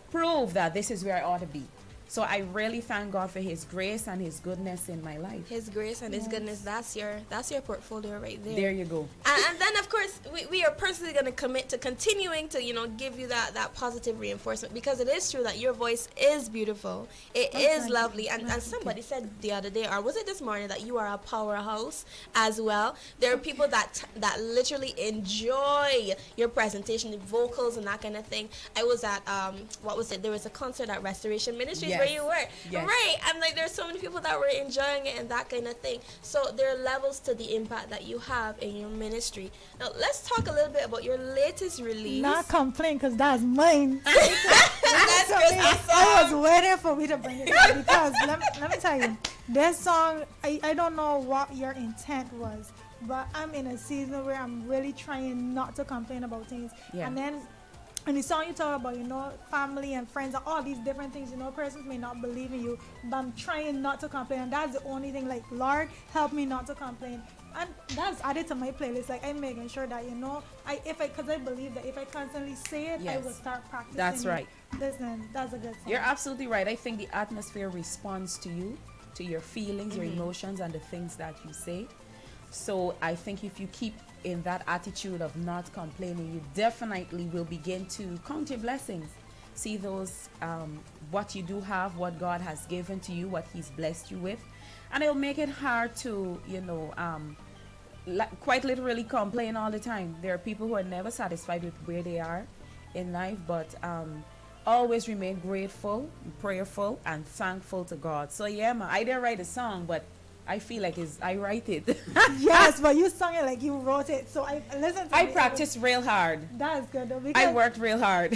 prove that this is where I ought to be. So I really thank God for His grace and His goodness in my life. His grace and His goodness, that's your portfolio right there. There you go. And then, of course, we are personally going to commit to continuing to, give you that positive reinforcement, because it is true that your voice is beautiful. It is lovely. And somebody said the other day, or was it this morning, that you are a powerhouse as well. There are people that literally enjoy your presentation, the vocals and that kind of thing. I was at, there was a concert at Restoration Ministries where you were. Yes. Right. And like there's so many people that were enjoying it and that kind of thing. So there are levels to the impact that you have in your ministry. Now let's talk a little bit about your latest release. Not complain, because that's mine. That's I was waiting for me to bring it up, because let me tell you, this song, I don't know what your intent was, but I'm in a season where I'm really trying not to complain about things. And then And the song you talk about, family and friends and all these different things, persons may not believe in you, but I'm trying not to complain. And that's the only thing, like, Lord, help me not to complain. And that's added to my playlist. Like, I'm making sure that, because I believe that if I constantly say it, I will start practicing. That's right. Listen, that's a good song. You're absolutely right. I think the atmosphere responds to you, to your feelings, your emotions, and the things that you say. So I think if you keep in that attitude of not complaining, you definitely will begin to count your blessings. See those, what you do have, what God has given to you, what He's blessed you with. And it'll make it hard to, quite literally complain all the time. There are people who are never satisfied with where they are in life, but always remain grateful, prayerful, and thankful to God. So yeah, I didn't write a song, but I feel like I write it. Yes, but you sung it like you wrote it. So I practiced real hard. That's good though. I worked real hard.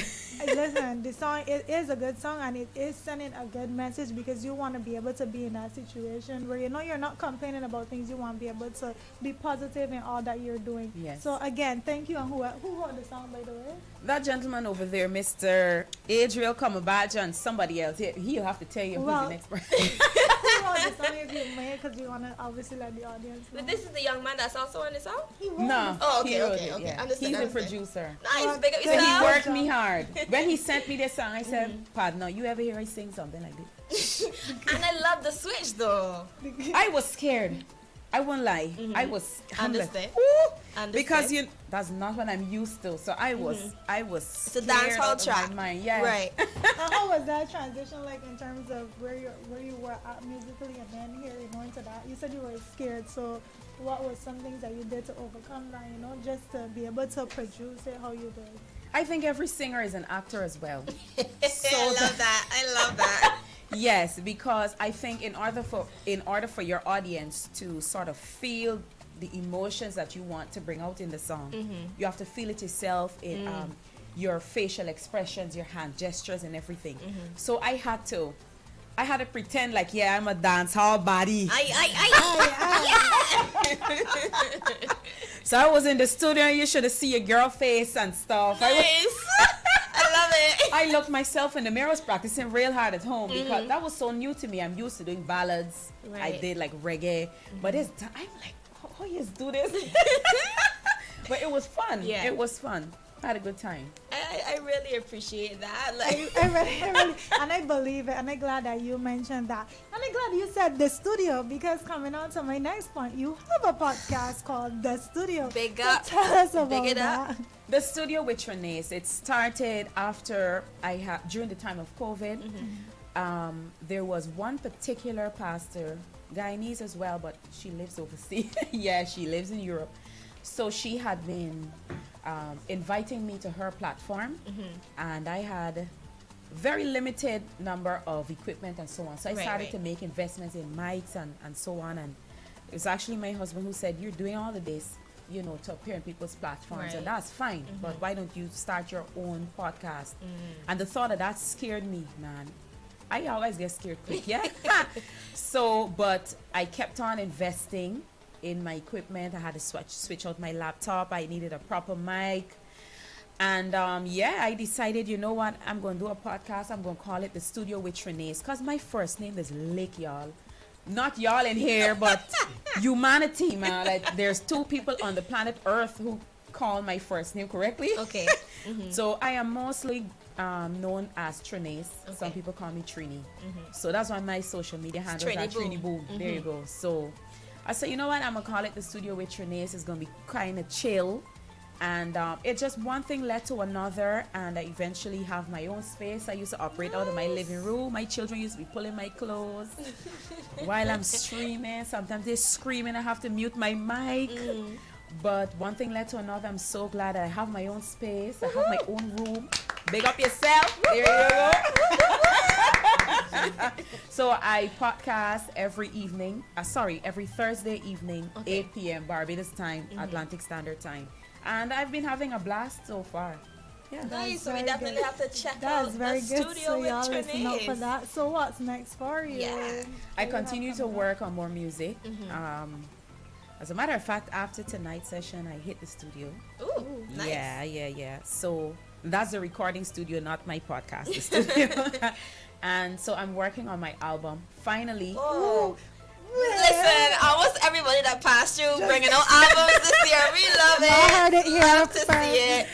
Listen, the song it is a good song and it is sending a good message because you want to be able to be in that situation where you're not complaining about things. You want to be able to be positive in all that you're doing. Yes. So again, thank you. And who wrote the song, by the way? That gentleman over there, Mr. Adriel Kamabaja, and somebody else. He'll have to tell you who's the next person. Who wrote the song if you may, because we want to obviously let the audience know. But this is the young man that's also on the song? No. Oh, okay. Yeah. Understand. He's a producer. Nice, big up So yourself. he worked me hard. When he sent me this song, I said, "Pardon, you ever hear I sing something like this?" And I love the switch though. I was scared. I won't lie. I was Understand. Because that's not what I'm used to. So I was it's a dancehall track. My mind. Yeah. Right. How was that transition like in terms of where you were at musically and then here into that? You said you were scared. So what was some things that you did to overcome that? Just to be able to produce it how you did. I think every singer is an actor as well. I love that. Yes, because I think in order for your audience to sort of feel the emotions that you want to bring out in the song, you have to feel it yourself in your facial expressions, your hand gestures, and everything. So I had to pretend like I'm a dance hall body. So I was in the studio and you should have seen your girl face and stuff. Nice. I love it. I looked myself in the mirror. I was practicing real hard at home because that was so new to me. I'm used to doing ballads. Right. I did like reggae, but I'm like, how you do this? But it was fun. Yeah, it was fun. I had a good time. I really appreciate that. Like I really, and I believe it, and I'm glad that you mentioned that. And I'm glad you said the studio because coming on to my next point, you have a podcast called The Studio. Big up. So tell us about that. The Studio with Trenacia. It started after during the time of COVID. There was one particular pastor, Guyanese as well, but she lives overseas. Yeah, she lives in Europe. So she had been inviting me to her platform, and I had very limited number of equipment and so on. So I started to make investments in mics and so on. And it was actually my husband who said, "You're doing all of this, to appear on people's platforms, and that's fine. But why don't you start your own podcast?" And the thought of that scared me, man. I always get scared quick, yeah. But I kept on investing in my equipment. I had to switch out my laptop. I needed a proper mic. And I decided, you know what, I'm going to do a podcast. I'm going to call it The Studio with Trenacia because my first name is Lake, y'all. Not y'all in here, but humanity, man. Like, there's 2 people on the planet Earth who call my first name correctly. Okay. So I am mostly known as Trenacia. Okay. Some people call me Trini. So that's why my social media handle is Trini Boom. There you go. So I said, you know what, I'm going to call it The Studio with Trenacia. It's going to be kind of chill. And it just one thing led to another. And I eventually have my own space. I used to operate out of my living room. My children used to be pulling my clothes while I'm streaming. Sometimes they're screaming. I have to mute my mic. But one thing led to another. I'm so glad that I have my own space. I have my own room. Big up yourself. There you go. So I podcast every Thursday evening, 8 p.m. Barbados time, Atlantic Standard Time. And I've been having a blast so far. Yeah. Nice. So we definitely have to check That's out very The good. Studio So with y'all listen up for Trenacia. that. So what's next for you? Yeah. I continue to work on more music. As a matter of fact, after tonight's session, I hit the studio. Ooh, nice. Yeah. So That's the recording studio, not my podcast studio. And so I'm working on my album. Finally. Oh. Listen, almost everybody that passed through bringing out albums this year. We love it. I heard it here. Love to see it.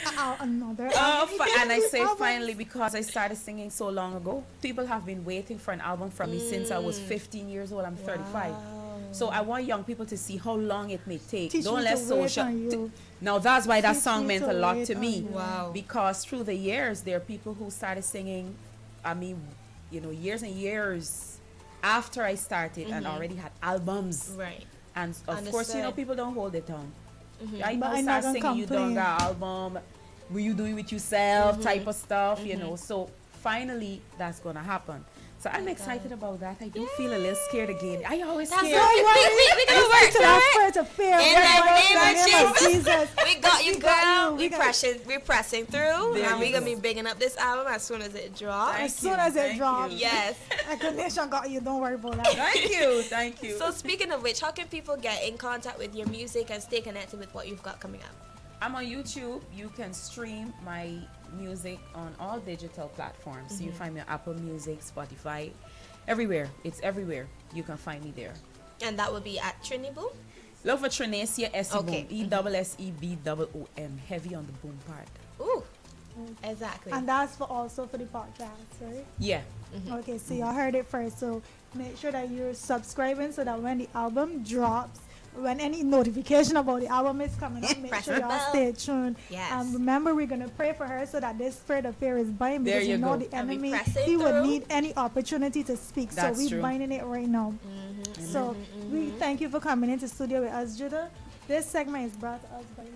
And I say finally because I started singing so long ago. People have been waiting for an album from me since I was 15 years old. I'm 35. So I want young people to see how long it may take. Don't let social. Now that's why that song meant a lot to me. Wow. Because through the years, there are people who started singing, I mean, you know, years and years after I started and already had albums. Right. And of course, you know, people don't hold it down. I But know I'm start not singing, gonna you don't complain. got album, will you do it with yourself type of stuff, you know. So finally that's gonna happen. So I'm excited about that. I do feel a little scared again. I always That's scared. right. We gonna work through it. To fear. In the name of Jesus. We got you, We got girl. you. We're pressing through. There And you we're going go. to be bigging up this album as soon as it drops. As soon as it Thank drops. you. Yes. Nation got you. Don't worry about that. Thank you. Thank you. So speaking of which, how can people get in contact with your music and stay connected with what you've got coming up? I'm on YouTube. You can stream my music on all digital platforms. You find me on Apple Music, Spotify, everywhere. It's everywhere. You can find me there. And that will be at Triniboo? Look for Trenacia Esseboom. Okay. ESSEBOOM. Heavy on the boom part. Ooh. Exactly. And that's for also for the podcast, right? Yeah. Okay, so y'all heard it first. So make sure that you're subscribing so that when the album drops, when any notification about the album is coming up, make Press sure the y'all bell. stay tuned. Yes. Remember, we're going to pray for her so that this spirit of fear is bind, There because you you know go. the And we enemy, press it he would through. need any opportunity to speak. That's so we're true. binding it right now. So we thank you for coming into studio with us, Judah. This segment is brought to us by who?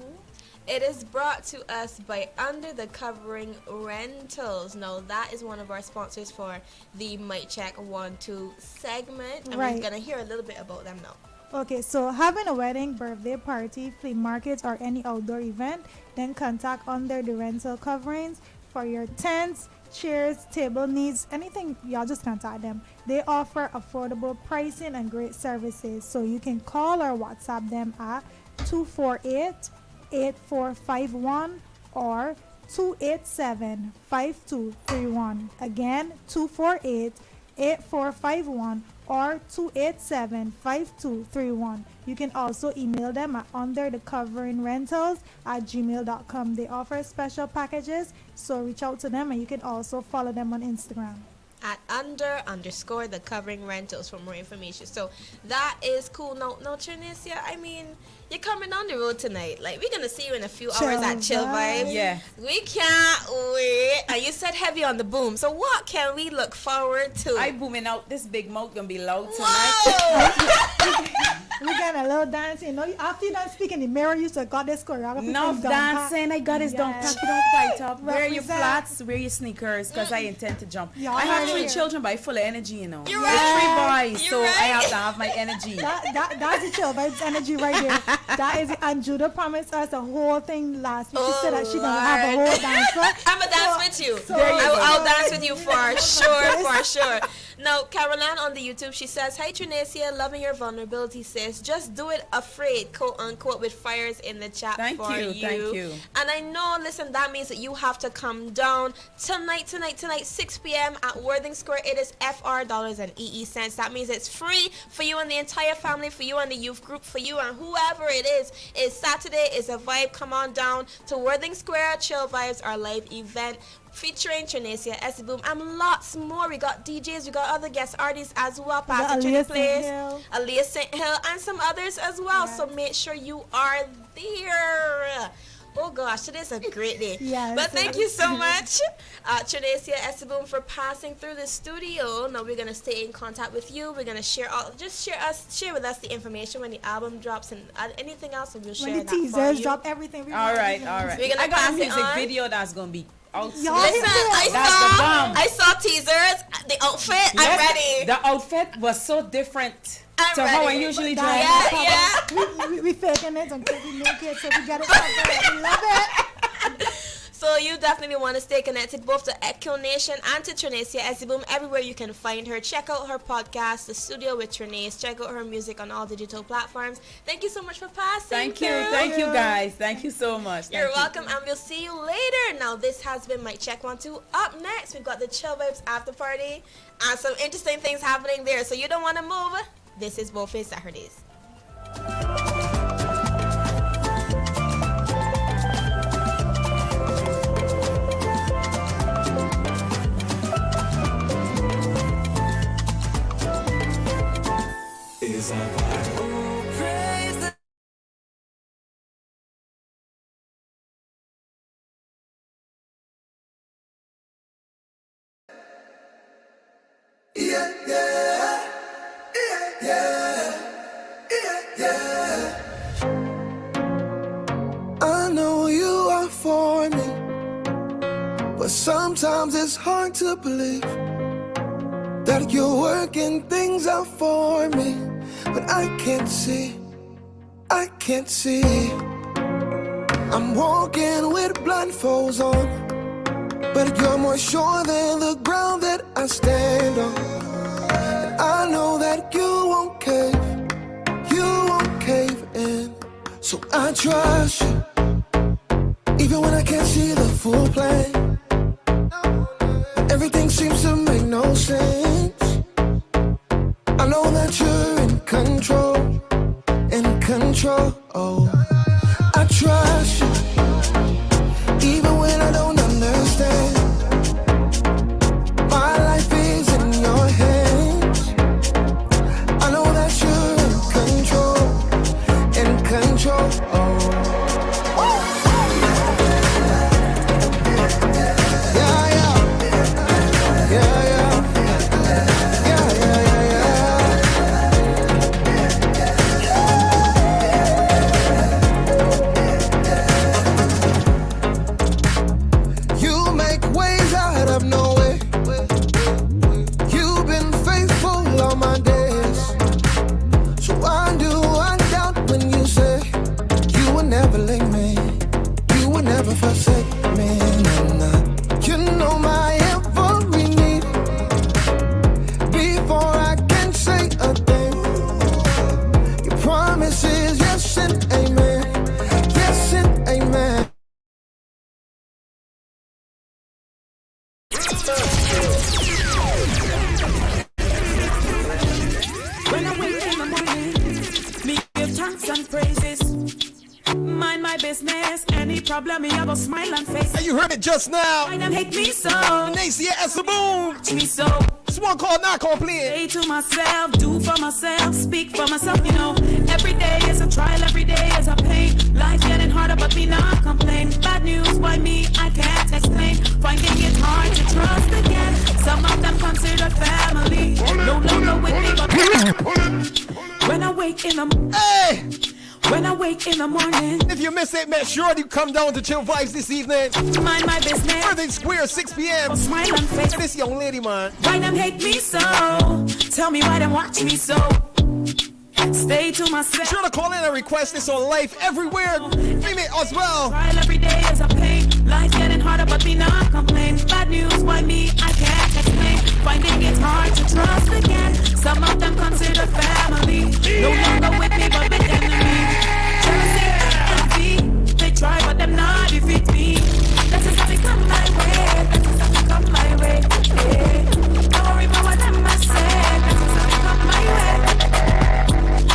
It is brought to us by Under the Covering Rentals. Now, that is one of our sponsors for the Mic Check 1-2 segment. And Right. we're going to hear a little bit about them now. Okay, so having a wedding, birthday party, flea market, or any outdoor event, then contact Under the Rental Coverings for your tents, chairs, table needs, anything. Y'all just contact them. They offer affordable pricing and great services. So you can call or WhatsApp them at 248-8451 or 287-5231. Again, 248-8451 or 287-5231. You can also email them at underthecoveringrentals@gmail.com. They offer special packages, so reach out to them, and you can also follow them on Instagram At _the covering rentals for more information. So that is cool. Now, Trenacia, I mean, you're coming on the road tonight. Like, we're gonna see you in a few hours at Chill Vibes. Yeah. We can't wait. And you said heavy on the boom. So what can we look forward to? I booming out. This big mouth gonna be loud tonight. Whoa! we got a little dancing. You know, after you done speak in the mirror, you still got this choreography. Enough thing done. dancing. I got his don't Yes. pack it up, fight up. Wear your Represent. flats, wear your sneakers, because I intend to jump. Y'all I have heard it 3 here. children, but I full of energy, you know. You're With right. 3 boys, You're so I right. have to have my energy. That's the Chill Vibes energy right there. That is it. And Judah promised us a whole thing last week. She said that she gonna have a whole dance. I'm gonna dance with you. There you go. I'll dance with you for sure. Now, Caroline on the YouTube, she says, "Hi Trenacia, loving your vulnerability, sis. Just do it afraid, quote unquote, with fires in the chat Thank for you, you. thank you. And I know, listen, that means that you have to come down tonight, 6 p.m. at Worthing Square. It is FR dollars and EE cents. That means it's free for you and the entire family, for you and the youth group, for you and whoever it is. It's Saturday, it's a vibe. Come on down to Worthing Square. Chill Vibes, our live event, featuring Trenacia Esseboom and lots more. We got DJs, we got other guest artists as well. Pastor Trinity Place, Aaliyah St. Hill, and some others as well. Yes. So make sure you are there. Oh gosh, today's a great day. Yes. But thank you so much, Trenacia Esseboom, for passing through the studio. Now we're gonna stay in contact with you. We're gonna share with us the information when the album drops and anything else, and we'll share when the that for teasers you. drop, everything. All right. We're gonna I got pass a it music on. video that's gonna be out. Listen, I saw teasers, the outfit. I'm ready. The outfit was so different I'm to ready. how I usually dress. Yeah. We faking it until we make it, so we got it covered. We love it. So you definitely want to stay connected both to Echo Nation and to Trenacia Esseboom. Everywhere you can find her. Check out her podcast, The Studio with Trenace. Check out her music on all digital platforms. Thank you so much for passing. Thank you guys. Thank you so much. You're welcome, and we'll see you later. Now, this has been Mic Check 1 2. Up next, we've got the Chill Vibes After Party and some interesting things happening there. So you don't want to move. This is Boldface Saturdays. Is a vibe. Praise the yeah, yeah, yeah, yeah, yeah, yeah. I know you are for me, but sometimes it's hard to believe that you're working things out for me. But I can't see. I'm walking with blindfolds on, but you're more sure than the ground that I stand on. And I know that you won't cave in. So I trust you, even when I can't see the full plan. Everything seems to make no sense. I know that you're in control. Oh, I trust you, even when I don't understand. My life is in your hands. I know that you're in control. Oh. You heard it just now. I don't hate me so. Trenacia Esseboom. Me so. This one called Not Complete. Say to myself, do for myself, speak for myself, you know. Every day is a trial, every day is a pain. Life getting harder, but me not complain. Bad news, why me? I can't explain. Finding it hard to trust again. Some of them consider family. No longer with me, but when I wake in the morning. If you miss it, make sure you come down to Chill Vibes this evening. Mind my business. Birthday Square, 6 p.m. Smile and face. This young lady, man. Why them hate me so? Tell me why them watch me so. Stay to myself. Be sure to call in and request this on live everywhere. Name it as well. Trial every day is a pain. Life getting harder, but me not complain. Bad news, why me? I can't explain. Finding it hard to trust again. Some of them consider family. No longer with me, but with enemies. Jealousy, envy. They try, but them not defeat me. That is how they come my way. That is how they come my way. Yeah. Don't worry about what them I say. That is how they come my way.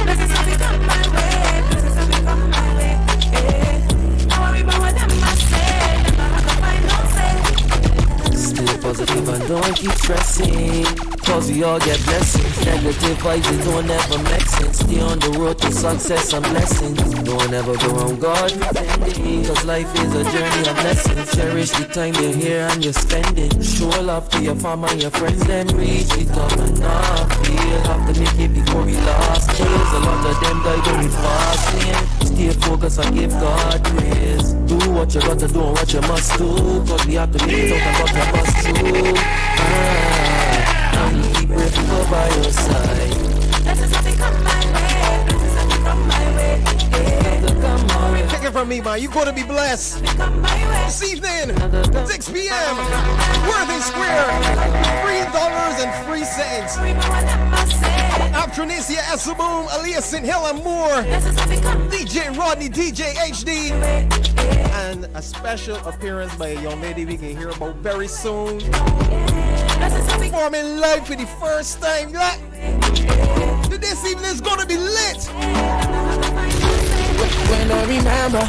That is how they come my way. That is how they come my way. Yeah. Don't worry about what them I say. Them not gonna find no say. Stay positive and don't keep stressing. Cause we all get blessings. Negative vibes, they don't ever make sense. Stay on the road to success and blessings. Don't ever go around God pretending. Cause life is a journey of lessons. Cherish the time you're here and you're spending. Show love to your family and your friends. Then reach the top and not feel. Have to make it before we lost. There's a lot of them die when we fasting. Stay focused and give God praise. Do what you gotta do and what you must do. Cause we have to make it out and what we must do. And keep it by your side. That is how they come my way. That is how they come my way. Yeah. Taken from from me, man. You're going to be blessed. This evening, 6 p.m., Worthing Square, $3.03. I'm Trenacia Esseboom, alias St. Hill and more. DJ Rodney, DJ HD. And a special appearance by a young lady we can hear about very soon. Performing live for the first time. This evening is gonna be lit. When I remember,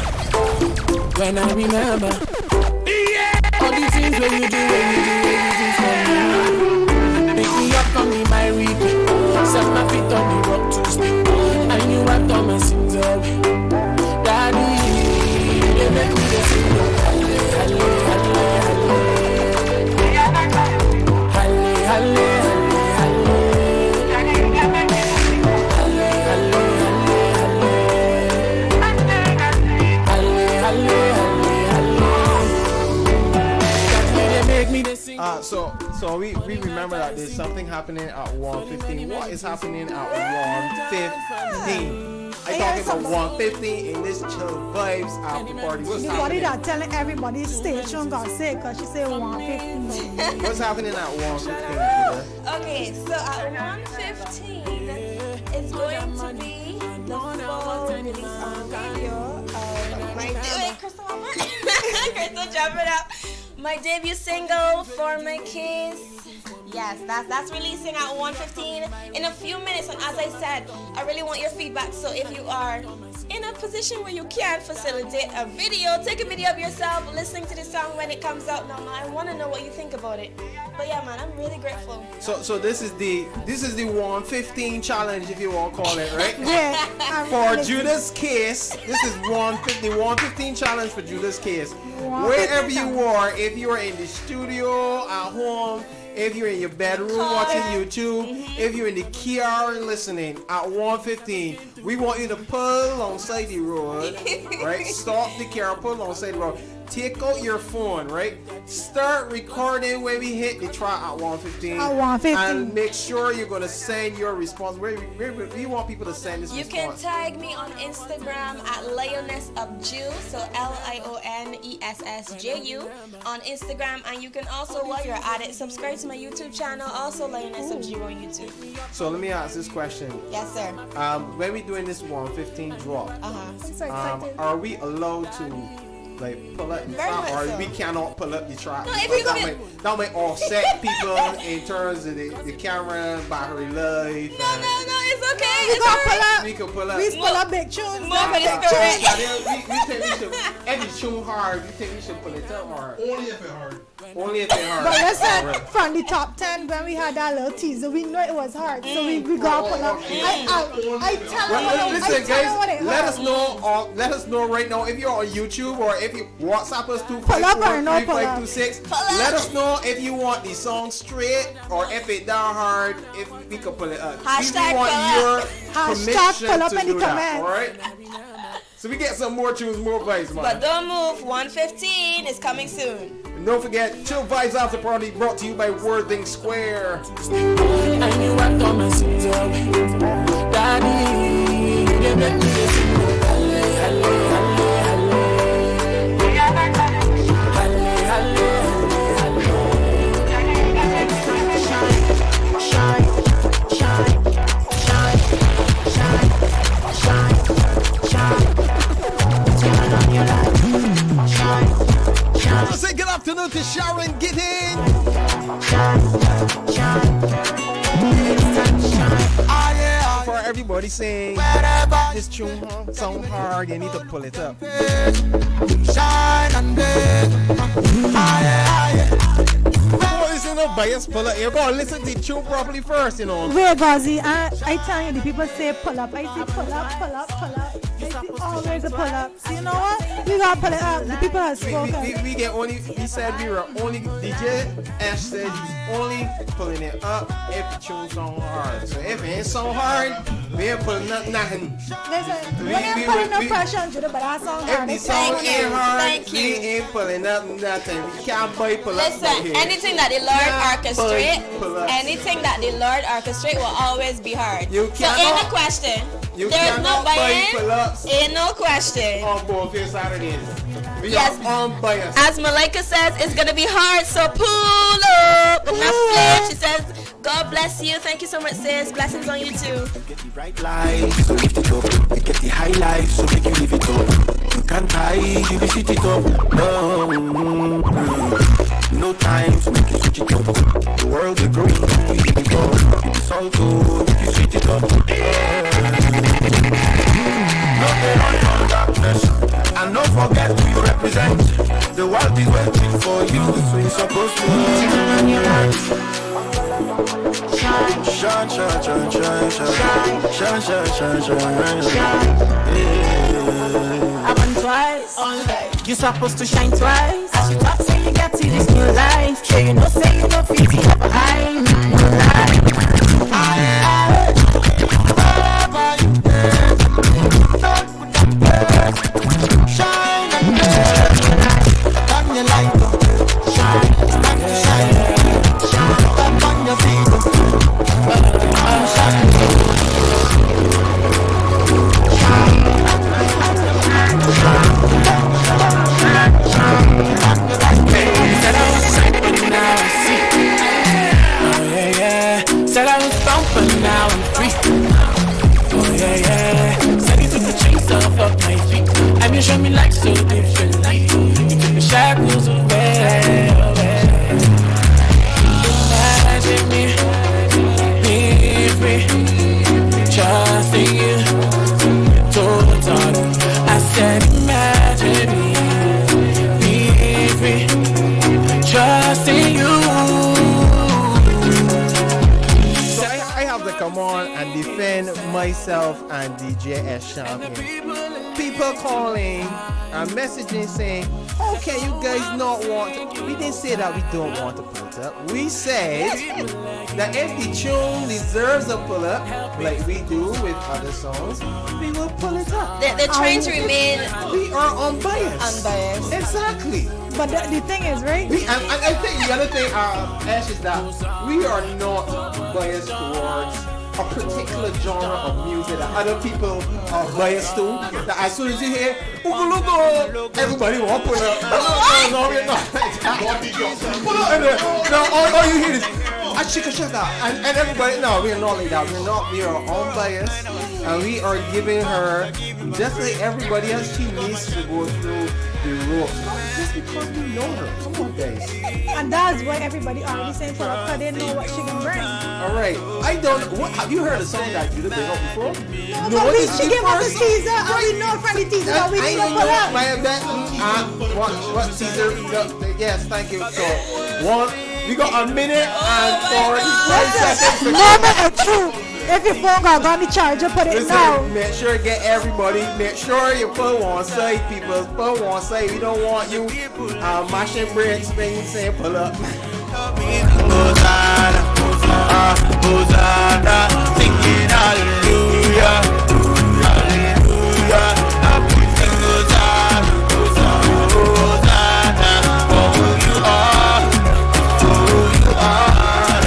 all the things when you do for me. Pick me up for me, my repeat. Set my feet on the rock to sleep. And you have done my sins away. Daddy, you make me the sing. Halle. So we remember that there's something happening at 1:15. What is happening at 1:15? I talking about 1:15 in this chill vibes after party. What's happening? That telling everybody stay tuned got sick because she said 1:15. What's happening at 1:15? Okay, so at 1:15 it's going to be the full release on video of my Crystal, Crystal, jump it up. My debut single, For My Kiss. Yes, that's releasing at 1:15 in a few minutes. And as I said, I really want your feedback. So if you are in a position where you can facilitate a video, take a video of yourself listening to the song when it comes out. Now, I want to know what you think about it. But yeah, man, I'm really grateful. So this is the 1:15 challenge, if you want to call it, right? Yeah. For Judas Case, this is 1:15 challenge for Judas Case. Wherever you are, if you are in the studio, at home, if you're in your bedroom watching YouTube, if you're in the car listening at 1:15, we want you to pull alongside the road, right? Stop the car, pull alongside the road. Take out your phone, right? Start recording when we hit the track at 1:15. At 1:15. And make sure you're going to send your response. We want people to send this response. You can tag me on Instagram at Lioness of Jew, so LIONESSJU on Instagram. And you can also, while you're at it, subscribe to my YouTube channel, also Lioness of Jew on YouTube. So let me ask this question. Yes, sir. When we're doing this 1:15 drop, are we allowed to pull up the track, or we cannot pull up the track? No, that might offset people in terms of the camera, battery life. No, it's okay. We can pull up. We pull up big tunes. More for the spirit. We think we should, if it's tune hard, we think we should pull it up hard. Only if it hard. Only if it hard. But listen, from the top 10, when we had that little teaser, we know it was hard. So we got to pull up. I tell them listen, guys, what it let us know right now if you're on YouTube, or if you WhatsApp us 254-3526. Let us know if you want the song straight, or if it down hard, if we can pull it up. Hashtag we want your permission pull up to in the do that, comments. alright? So we get some more tunes, more vibes, man. But don't move, 1:15 is coming soon. And don't forget, Chill Vibes After Party brought to you by Worthing Square. And you have done my sins away. Daddy, you make me the sing. Say good afternoon to Sharon Gittin. For everybody saying this tune sound hard, you need to pull it up. Shine and Listen up, bias puller. You're going to listen to the tune properly first, you know. Wait, Gazi, I tell you, the people say pull up. I say pull up. I say always a pull up. So you know what? We got to pull it up. The people have spoken. We said we were only, DJ Ash said he's only pulling it up if the tune sound hard. So if it ain't so hard, we ain't pulling nothing. Listen, we ain't putting no pressure on you, but that song hard. If the song ain't hard, we ain't pulling up nothing. We can't buy pull up. Listen, anything that the Lord orchestrate will always be hard. So ain't a question. You There's cannot no buy bias. pull-ups Ain't no question. on Boldface Saturdays. We Yes. are unbiased. As Malika says, it's gonna be hard, so pull up. Enough play. She says, God bless you. Thank you so much, sis. Blessings on you too. Life, so lift it up. You get the high life, so make you live it up. You can't hide, you will shit it up. No time to make you switch it up. The world is growing, you hit it up. It's all good, make you switch it up. Nothing on your darkness. And don't forget who you represent. The world is waiting for you, so you're supposed to run your life. Shine, shine, shine, shine, shine, shine, shine, shine, shine, shine, shine. I went twice. You supposed to shine twice. As you talk, say you got to this new life. Sure you know, say you know, 50 of a high. Shine and turn your light up. Shine, shine, shine up on your feet. Said I was bound, but now I'm free. Oh yeah, yeah. Said you took the chains off of my feet, and you show me like so differently. You took the shackles away, away. Imagine me, free, trusting you, totally. I said imagine me, free, trusting you. Come on and defend myself and DJ S Champion. People calling and messaging saying, how can you guys not want to? We didn't say that we don't want to put up. We said that if the tune deserves a pull up, like we do with other songs, we will pull it up. They're trying to remain. We are unbiased. Unbiased. Exactly. But the thing is, right? I think the other thing, Ash, is that we are not biased towards a particular genre of music that other people are biased to. That as soon as you hear, everybody want to pull up. No, we're not. Pull up, and all you hear is, shaka, and everybody, no, we're not like that. We are unbiased, and we are giving her, just like everybody else, she needs to go through the ropes. Just because we know her. Come on, guys. And that's why everybody already saying for her, because they know what she can bring. Alright, I don't, what, have you heard a song that you did bring up before? No, but she gave us a teaser, and we know from the teaser that we need to pull up. What teaser? Yes, thank you. So, we got a minute and 45 seconds. Moment and true. If your phone got on the charger, put it now. Make sure you get everybody. Make sure you put one side, people. Put one side. We don't want you mashing bricks, saying pull up. Hosanna, Hosanna, singing hallelujah, hallelujah. Everything Hosanna, Hosanna, Hosanna, for who you are, for who you are.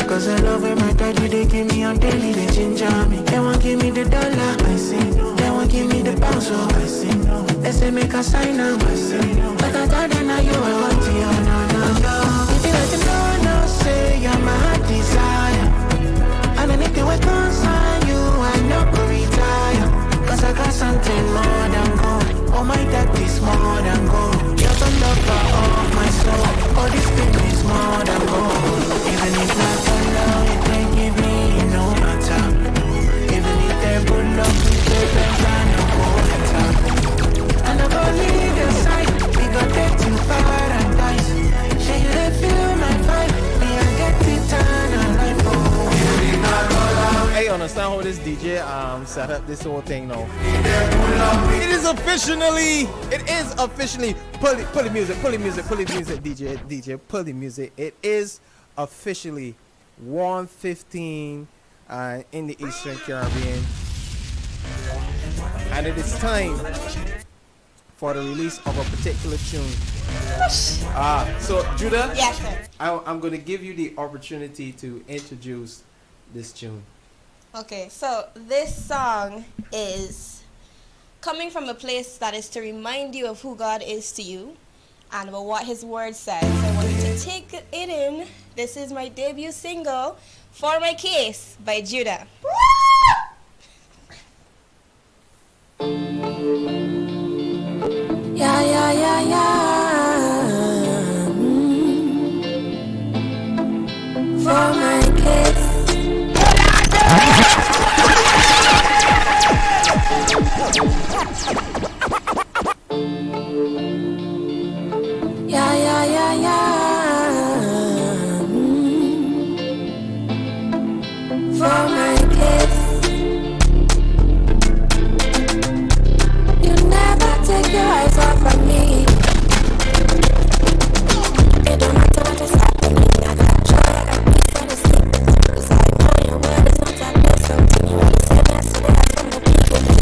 Cause I love it, my daddy, they give me on daily, they ginger me. They won't give me the dollar, I say no. They won't give me the pound, so I say no. They say make a sign up, I say no. But I thought that now you are want to, no, no, no. If you like to know, no, say you're my heart desire. And anything will concern you, I no go retire. Cause I got something more than gold. Oh my daddy's more than gold. You're the lover of my soul. All this thing is more than gold. Even if not for love, it they give me no matter. Even if they're good love, we take them down no quarter. And I'm gonna leave your side. We got take to paradise. understand how this DJ set up this whole thing now. It is officially pull the music, DJ, pull the music. It is officially 1:15 in the Eastern Caribbean, and it is time for the release of a particular tune. So Judah, yes, sir. I'm going to give you the opportunity to introduce this tune. Okay, so this song is coming from a place that is to remind you of who God is to you and about what His Word says. I want you to take it in. This is my debut single, For My Case by Judah. Yeah, yeah, yeah, yeah. For my case. Yeah, yeah, yeah, yeah. For my case. You never take your eyes off of me. It don't matter what is happening. I got joy, I got peace, and it's sleep. 'Cause I know your word is not that bad. Something you want to say yesterday, I from the beginning.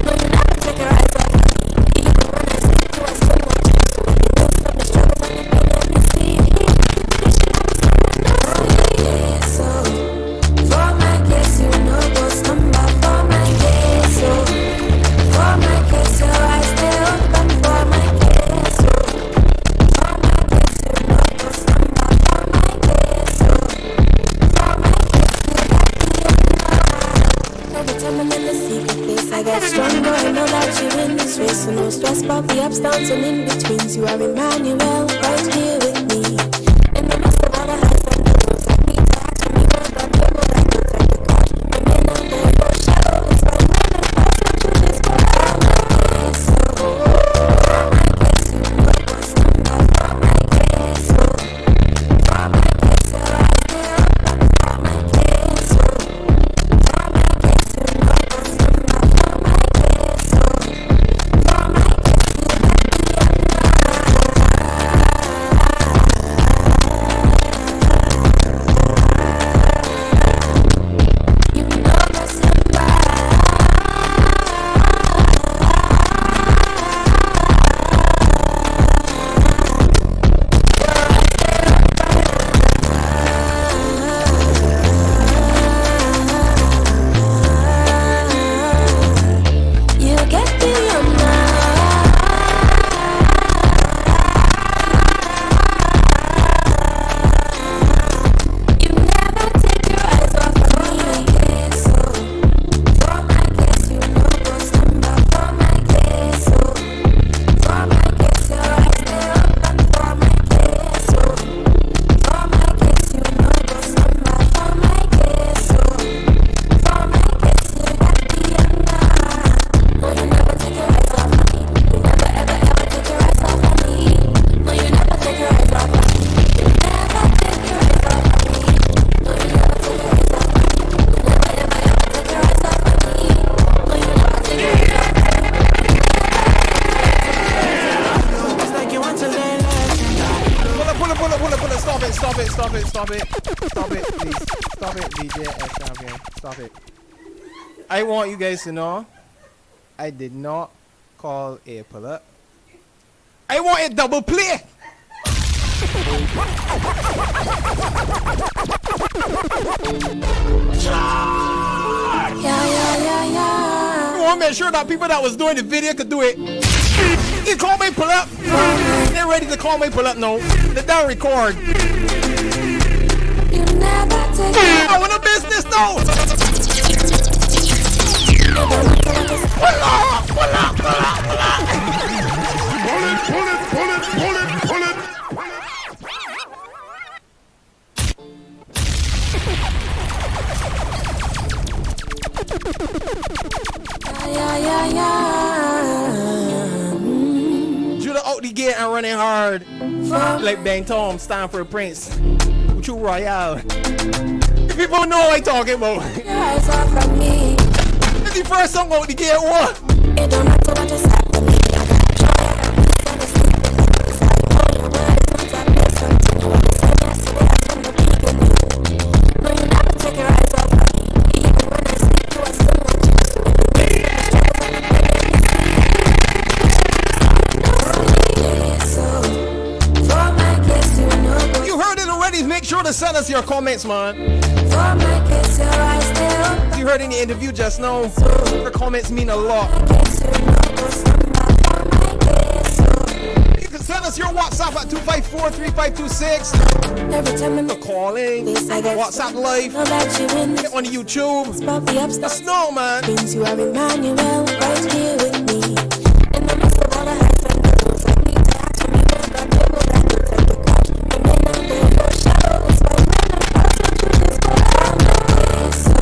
No, you never take your eyes off of me. Even when I sleep, you are still watching. So when you move from the struggles and the pain, let me see. So, for my case, you know what's number. For my case, so for my case, so I stay open. For my case, so for my case, you know what's number. For my case, so for my case, you got me. Every time I'm in the secret place, I get stronger. I know that you're in this race, so no stress about the ups, downs, and in betweens. You are Emmanuel, right here with me. In the midst of all the highs and the lows, I need to act on you, but I'm able to protect the cause. Remain under your shadow, it's my way to pass it through this world. So, for my case, you know what's number. For my case, so for my case, so I stay open. For my case, so for my case, you know what's number. For my case, so for my case, you got me You get me on You never take your eyes off of me. So, for my case, you know what's number. For my case, so for my case, so I stay open. For my case, so for my case, you know what's number. For my case, so for my case, you got me under. No, you never take your eyes off of me. You never ever ever take your eyes off of me. No, you never take your eyes off of me. You never take your eyes off of me. No, you never take your eyes off of me. You never ever ever take your eyes off of me. No, you never take your eyes off of me. It's like you want to learn Pull it. Stop it, please. Stop it, DJ S3EP13. Stop it. I want you guys to know, I did not call a pull up. I want a double play. I want to make sure that people that was doing the video could do it. You call me pull up. They're ready to call me pull up now. Let that record. I want a business though. Pull it. Judah out the get and running hard. Like Ben Tom, Stanford Prince, True Royale. People know what I'm talking about. This is the first song out the gate one. It don't matter what just happened to me. I got joy. You heard it already. Make sure to send us your comments, man. You heard in the interview just now. Your comments mean a lot. You can send us your WhatsApp at 254-3526. Every time I'm calling, WhatsApp live, get on YouTube. Let's know, man. Means you are Emmanuel right here with me. In the midst of all the heights and lows, I need to act to me. God, table that looks like a God. You may not know your shadows, but when I'm passing through this world, I'm always so.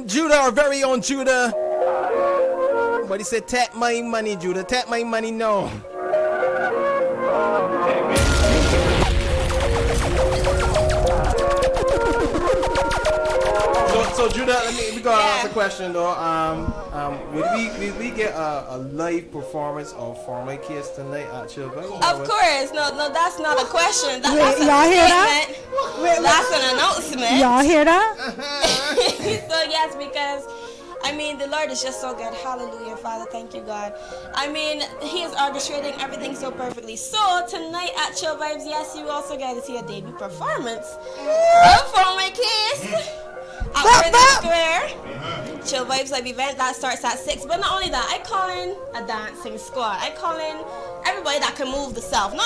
Judah, our very own Judah. But he said, tap my money, Judah. Tap my money, no. So Judah, we gotta ask a question though. Would we get a live performance of For My Kiss tonight at Chilblains? Of course. No, that's not a question. That's Wait, y'all hear that? That's an announcement. Y'all hear that? So yes, because I mean the Lord is just so good. Hallelujah, Father. Thank you, God. I mean, He is orchestrating everything so perfectly. So tonight at Chill Vibes, yes, you also get to see a debut performance of For My Kiss. At Worthy Square, Chill Vibes live event that starts at 6. But not only that, I call in a dancing squad. I call in everybody that can move the self. You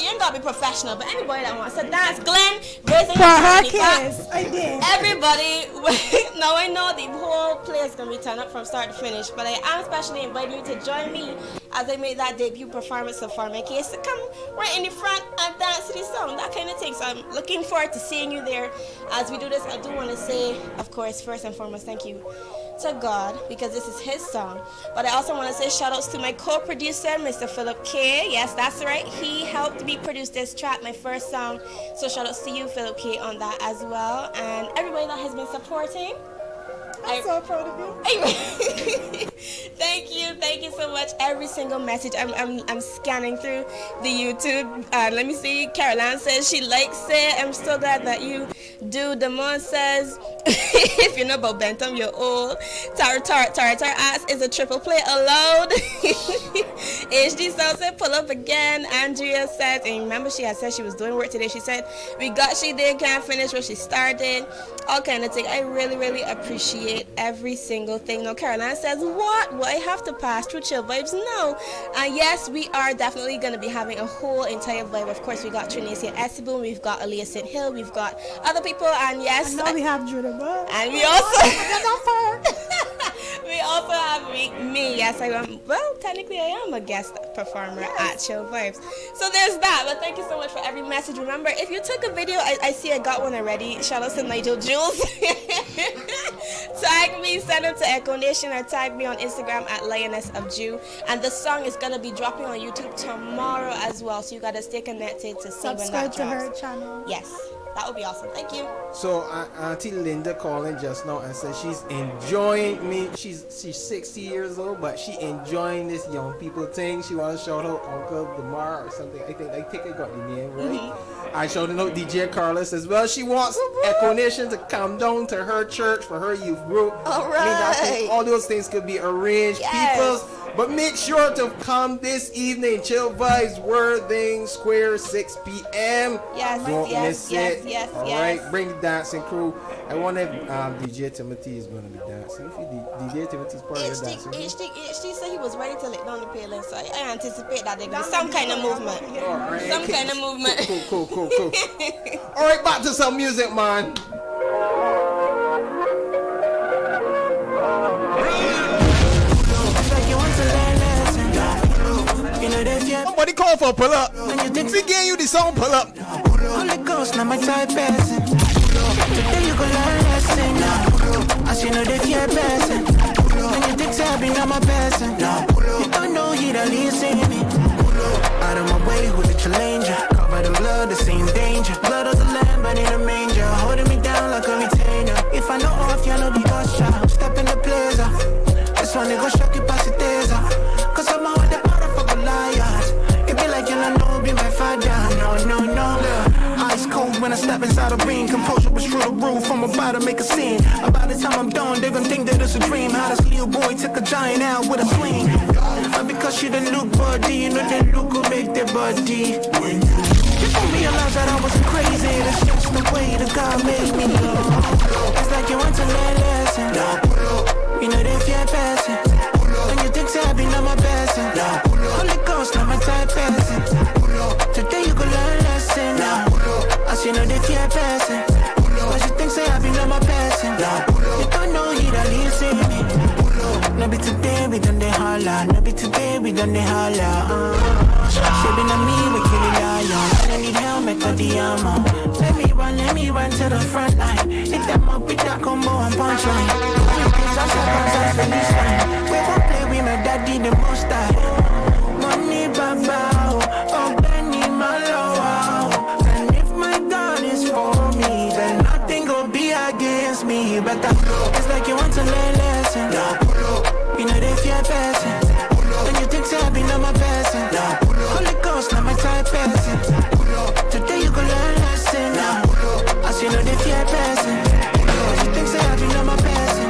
ain't gotta be professional, but anybody that wants to dance. Glenn, raising For her kiss, I did. Everybody. Now I know the whole place is gonna be turned up from start to finish, but I am especially inviting you to join me as I make that debut performance of For My Kiss to come right in the front and dance to this song, that kind of thing. So I'm looking forward to seeing you there as we do this. I do want to say, of course, first and foremost, thank you to God, because this is His song. But I also want to say shout outs to my co-producer, Mr. Philip K. Yes, that's right. He helped me produce this track, my first song. So shout outs to you, Philip K, on that as well. And everybody that has been supporting. I'm so proud of you. Thank you so much. Every single message. I'm scanning through the YouTube. Let me see. Caroline says she likes it. I'm so glad that you do. Damon says if you know about Bentham, you're old. Tara asks, is a triple play allowed? HD South said pull up again. Andrea says, and remember she had said she was doing work today. She said she did can't finish what she started. All kind of thing. I really appreciate every single thing. Now Caroline says, what? Will I have to pass through Chill Vibes? No. Yes, we are definitely going to be having a whole entire vibe. Of course, we got Trenacia Esseboom, we've got Aaliyah St. Hill, we've got other people, and yes. And now we have Judah. And we also We also have me. Yes, I am. Well, technically, I am a guest performer at Chill Vibes. So there's that. But thank you so much for every message. Remember, if you took a video, I see I got one already. Shout out to Nigel Jules. Tag me, send them to Echo Nation, or tag me on Instagram at Lioness of Jew. And the song is gonna be dropping on YouTube tomorrow as well. So you gotta stay connected to see when that Subscribe to her drops. channel. Yes. That would be awesome. Thank you. So Auntie Linda calling just now and said she's enjoying me. She's 60 years old, but she enjoying this young people thing. She wants to shout out Uncle Demar or something. I think I got the name right. I shouted out DJ Carlos as well. She wants Echo Nation to come down to her church for her youth group. All right. I mean, all those things could be arranged. Yes. People. But make sure to come this evening. Chill Vibes, Worthing Square, 6 p.m. Yes, Don't yes, miss yes, it. yes, All yes. right, bring the dancing crew. I wonder if DJ Timothy is going to be dancing. If DJ Timothy's part of your dancing group. HD said he was ready to let down the paling, so I anticipate that there'll be some kind of movement. Right. Some kind of movement. Cool. All right, back to some music, man. Somebody call for pull up. If he gave you the song, pull up. Holy Ghost, not my type person. Today you go learn lesson. As you know they fear person. When you think I've not my person. You don't know he the lead singing me. Out of my way, who the challenger? Covered in blood, the same danger. Blood of the lamb, but in a manger. Holding me down like a retainer. If I know off, you know the ghost shot. Step in the blazer. This one, they go shock you past the taser. Cause I'm out with the power for Goliath. It be like you don't know, be my father. No. Ice cold when I step inside a ring. Composure was through the roof. I'm about to make a scene. About the time I'm done, they're gonna think that it's a dream. How this little boy took a giant out with a swing. But because you the look body, you know that look will make their body. You don't realize that I wasn't crazy. That's just the way that God made me. It's like you want to learn lesson. You know they fear person. When you think I've been on my person. Holy Ghost, not my type person. Today you go learn lesson. As you know they fear person. When you think I've been on my person. You don't know he the lead sing me. No be today we done the holla. No be today we done the holla. She been on me we kill it lion. I need helmet for the armor. Let me run to the front line. Hit them up with that combo and punchline. We won't play with my daddy the most time. Money baba, oh Benny Malo. And if my God is for me, then nothing gon' be against me. But it's like you want to learn lesson. You know they fear person. When you think I've been on my person. Holy Ghost, not my type person. Today you go learn lesson. As you know they fear person. When you think I've been on my person.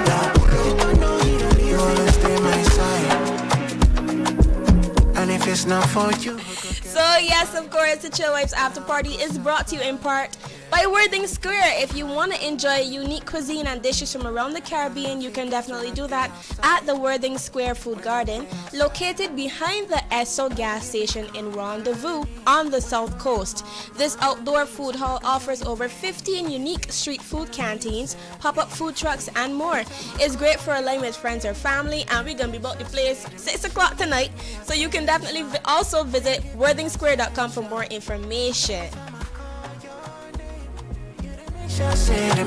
You don't know he don't leave. You always stay my side. And if it's not for you. So yes, of course, the Chill Vibes After Party is brought to you in part by Worthing Square. If you want to enjoy unique cuisine and dishes from around the Caribbean, you can definitely do that at the Worthing Square Food Garden, located behind the Esso gas station in Rendezvous on the south coast. This outdoor food hall offers over 15 unique street food canteens, pop-up food trucks, and more. It's great for a line with friends or family, and we're going to be about the place 6 o'clock tonight, so you can definitely also visit worthingsquare.com for more information.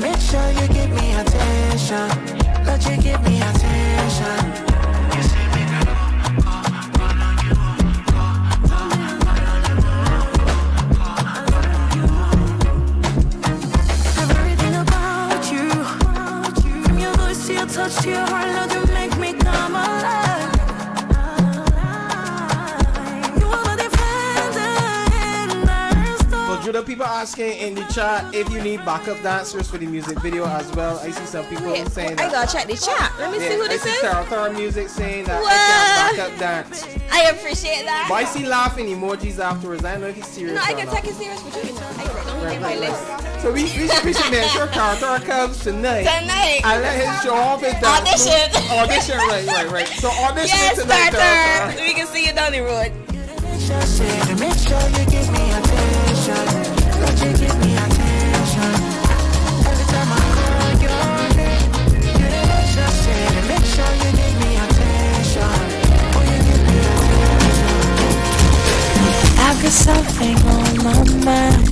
Make sure you give me attention. Let you give me attention. You see me everything about you. From your voice to your touch to your heart, Lord, you make me come alive. Judah, people asking in the chat if you need backup dancers for the music video as well. I see some people saying that. I gotta check the chat. Let me see who this is. Tara Music saying that I can't backup dance. I appreciate that. But I see laughing emojis afterwards. I don't know if he's serious. No, I or can not. take it serious with you. I don't my list. So we should make sure Tara comes tonight. Tonight. And let him show off his dance. Audition, right. So audition yes, tonight, Tara. We can see you down the road. Make sure you give me attention. Let you give me attention. Every time I call your name, you make sure you give got something on my mind,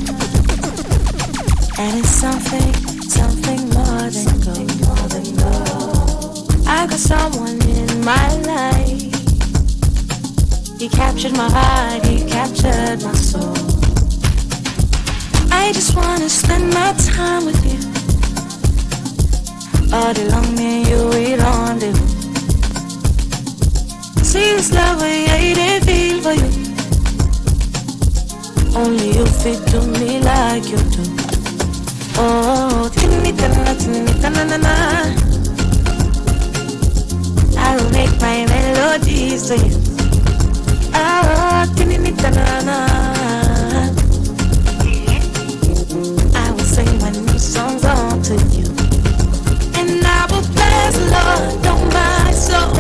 and it's something more than gold. I got someone in my life. He captured my heart, he captured my soul. I just wanna spend my time with you. All day long, me and you, we rendezvous. See this love way I didn't feel for you. Only you fit to me like you do. Oh, tinita-na-na-na. I will make my melodies to you. Oh, tinita-na-na. I will sing my new songs on to you. And I will bless the Lord on my soul.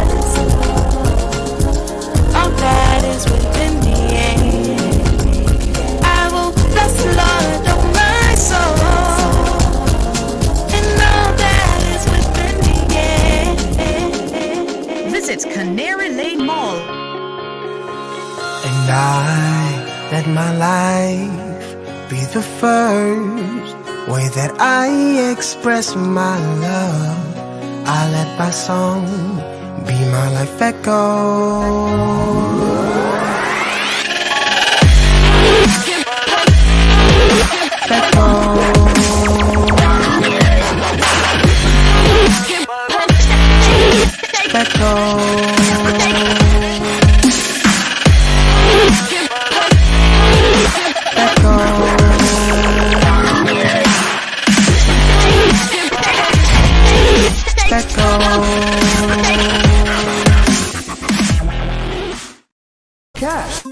All that is within me. I will bless the Lord on my soul. And all that is within me. Visit Canary Lane Mall. And I let my life be the first way that I express my love. I let my song be my life echo. Cash.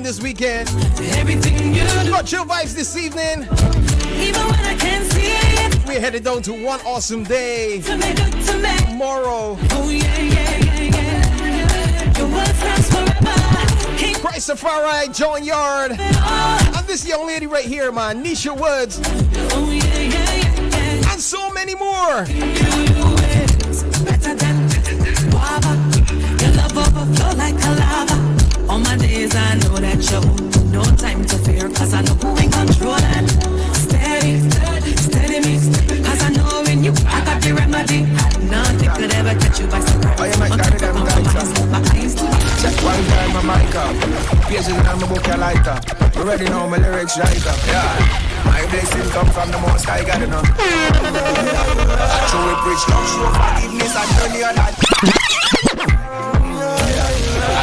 This weekend, got chill vibes this evening. Even when I can't see it, we're headed down to one awesome day tomorrow. Oh yeah, yeah, yeah, yeah. Your word stands forever. Christopher John Yard, and this young lady right here, man, Nisha Woods, oh yeah, yeah, yeah, yeah. And so many more. Better than guava. Your love overflow like a lava. All my days I know that you no time to fear, cause I know who in control and steady me, cause I know in you I got the remedy. Nothing could ever catch you by surprise. Oh, you might carry them lighter. Check one time my mic up. Pages in my book I light up. You already know my lyrics right up. Yeah. My blessings come from the most I got enough. So we preach love, show forgiveness and turn the other.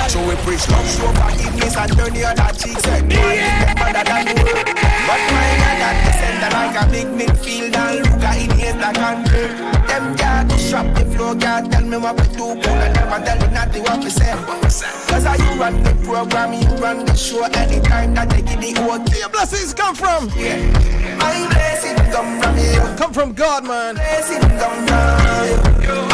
So we preach love, show forgiveness and turn the other cheek. Said, better than the world. But my God, that descend like a big midfield and look at in the that country. Them can't shop the floor, can't tell me what to do. And never tell me nothing what to say. Cause I you run the program, you run the show anytime that they give the okay. Your blessings come from? Yeah. My blessings come from you. Come from God, man. Blessings come from you.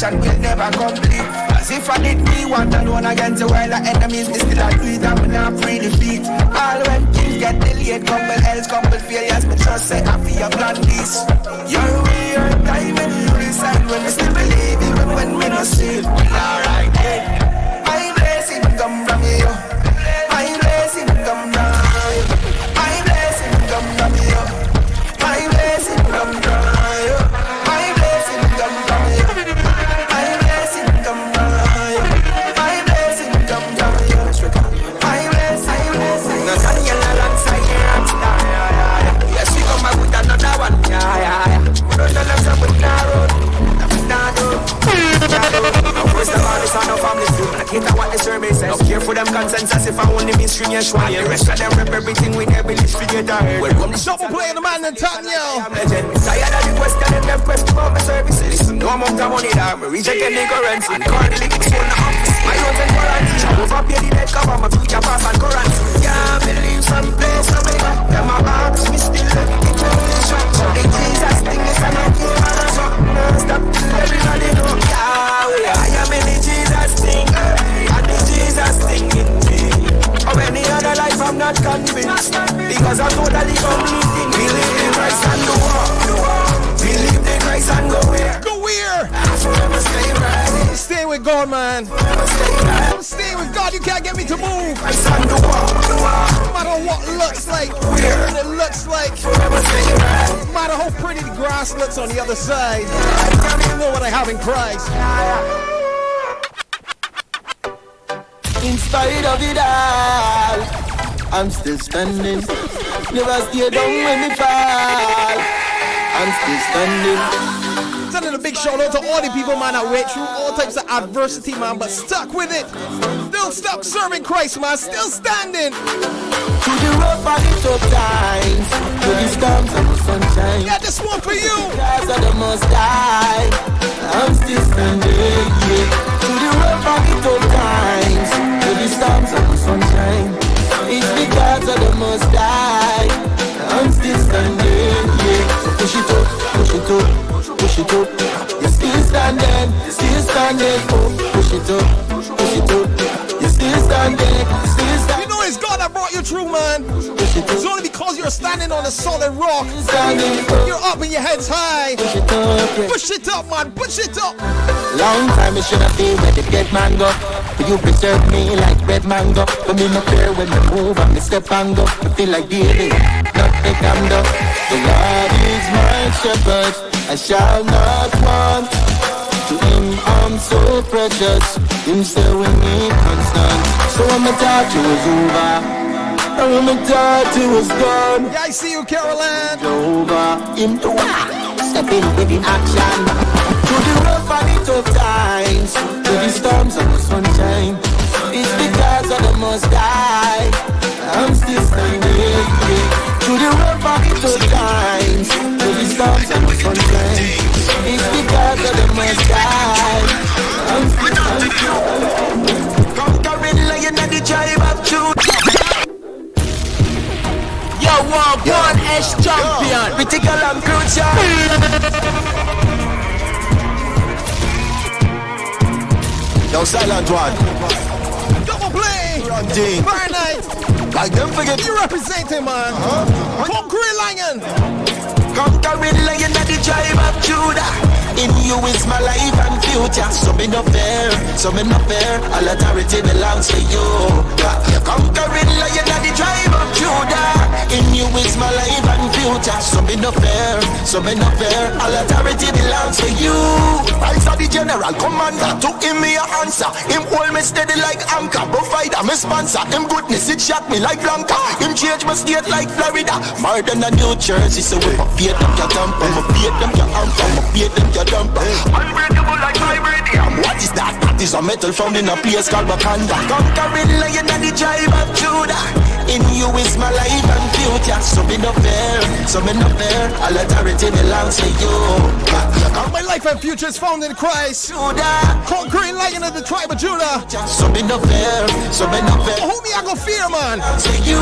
mission will never complete. As if I did me want alone against the world of enemies, me still a do it and me not free defeat. All when things get delayed, couple else, couple failures, me trust say I feel plan this. Your way, your time, and you decide when me still believe even when me no see it. Alright, yeah. My blessing come from you. My blessing come from you. My blessing come from you. My blessing come from you. My blessing come from you. My blessing come from you. My blessing come from you. My blessing. No Daniel alongside you. Yes, we come back with another one. Run the left side with narrow. First of all, it's not no family group. I can't what the survey says. Not care for them consensus if I only mean string and schwa. The rest of them rep everything with their village figure. Double play the man Nathaniel. I'm legend. Tired of the question and them question about my services. No amount of money that me reject any currency. And call the lyrics on the office. My own and warranty. I overpay the debt cover my future pass and currency. Yeah, me leave some place somewhere. Them a ask me still let me get your so the Jesus thing is a no game and a so. Stop till everybody know. Yeah, I am in the Jesus thing. And the Jesus thing in me. Of any other life I'm not convinced. Because I'm totally completing. Believe in Christ and go up. Believe in Christ and go where? Go where? I forever stay right. Stay with God, man. I'm staying with God. You can't get me to move. Christ and go up. No matter what looks like, what it looks like. Forever stay right. No matter how pretty the grass looks on the other side. I don't even know what I have in Christ. In spite of it all, I'm still standing. Never stay down when we fall. I'm still standing. Sending a big shout out to all the people, man, that went through all types of adversity, man, but stuck with it. Still stuck serving Christ, man, still standing. To the rough and the tough times, to the storms and the sunshine. Yeah, this one for you. Because of the Most High, I'm still standing. Yeah. To the rough and the tough times, to the storms and the sunshine. It's because of the Most High, I'm still standing. Yeah. So push it up, push it up. Push it up, you're still standing, oh, push it up, you're still standing, You know it's God that brought you through, man. It's only because you're standing on a solid rock. You're up and your head's high. Push it up, man, push it up. Long time it should have been where the dead man go, but you preserve me like red mango. But me no fear when me move and me step and go. I feel like David, not the Camdo. The Lord is my shepherd, I shall not want. To him I'm so precious, him say we need constant. So when me thought you was over, and when me thought you was gone, yeah, I see you, Caroline. Over him to step in with the action. To the rough and the tough times, to the storms and the sunshine. It's because of the Most High, I'm still standing. To the rough and the tough times, to the storms and the sunshine. It's because of the Most High, I'm still standing. Conquering lion of the tribe of Judah. Yo, one S champion, critical and crucial. Yo, silent one. Double play. Running. Fire night. Like them forget. You represent him, man. Conquering lion. Conquering lion of the tribe of Judah. In you is my life and future. So me no fair, all authority belongs to you. Conquering lion of the tribe of Judah. In you is my life and future. So me no fair, all authority belongs to you. Rise of the general commander, to him me a answer. Him hold me steady like anchor, provider me sponsor. Him goodness it shock me like Blanca. Him change my state like Florida, more than a New Jersey. So we fear them your temper, me fear them your amper, me fear them your dumper. Unbreakable like vibranium. What is that? That is a metal found in a place called Wakanda. Conquering lion of the tribe of Judah. In you is my life and future. So me no fair, all authority belongs to you. My life and future is found in Christ. Conquering lion of the tribe of Judah. So me no fair, so me no fair. Who me I go fear, man? Say you,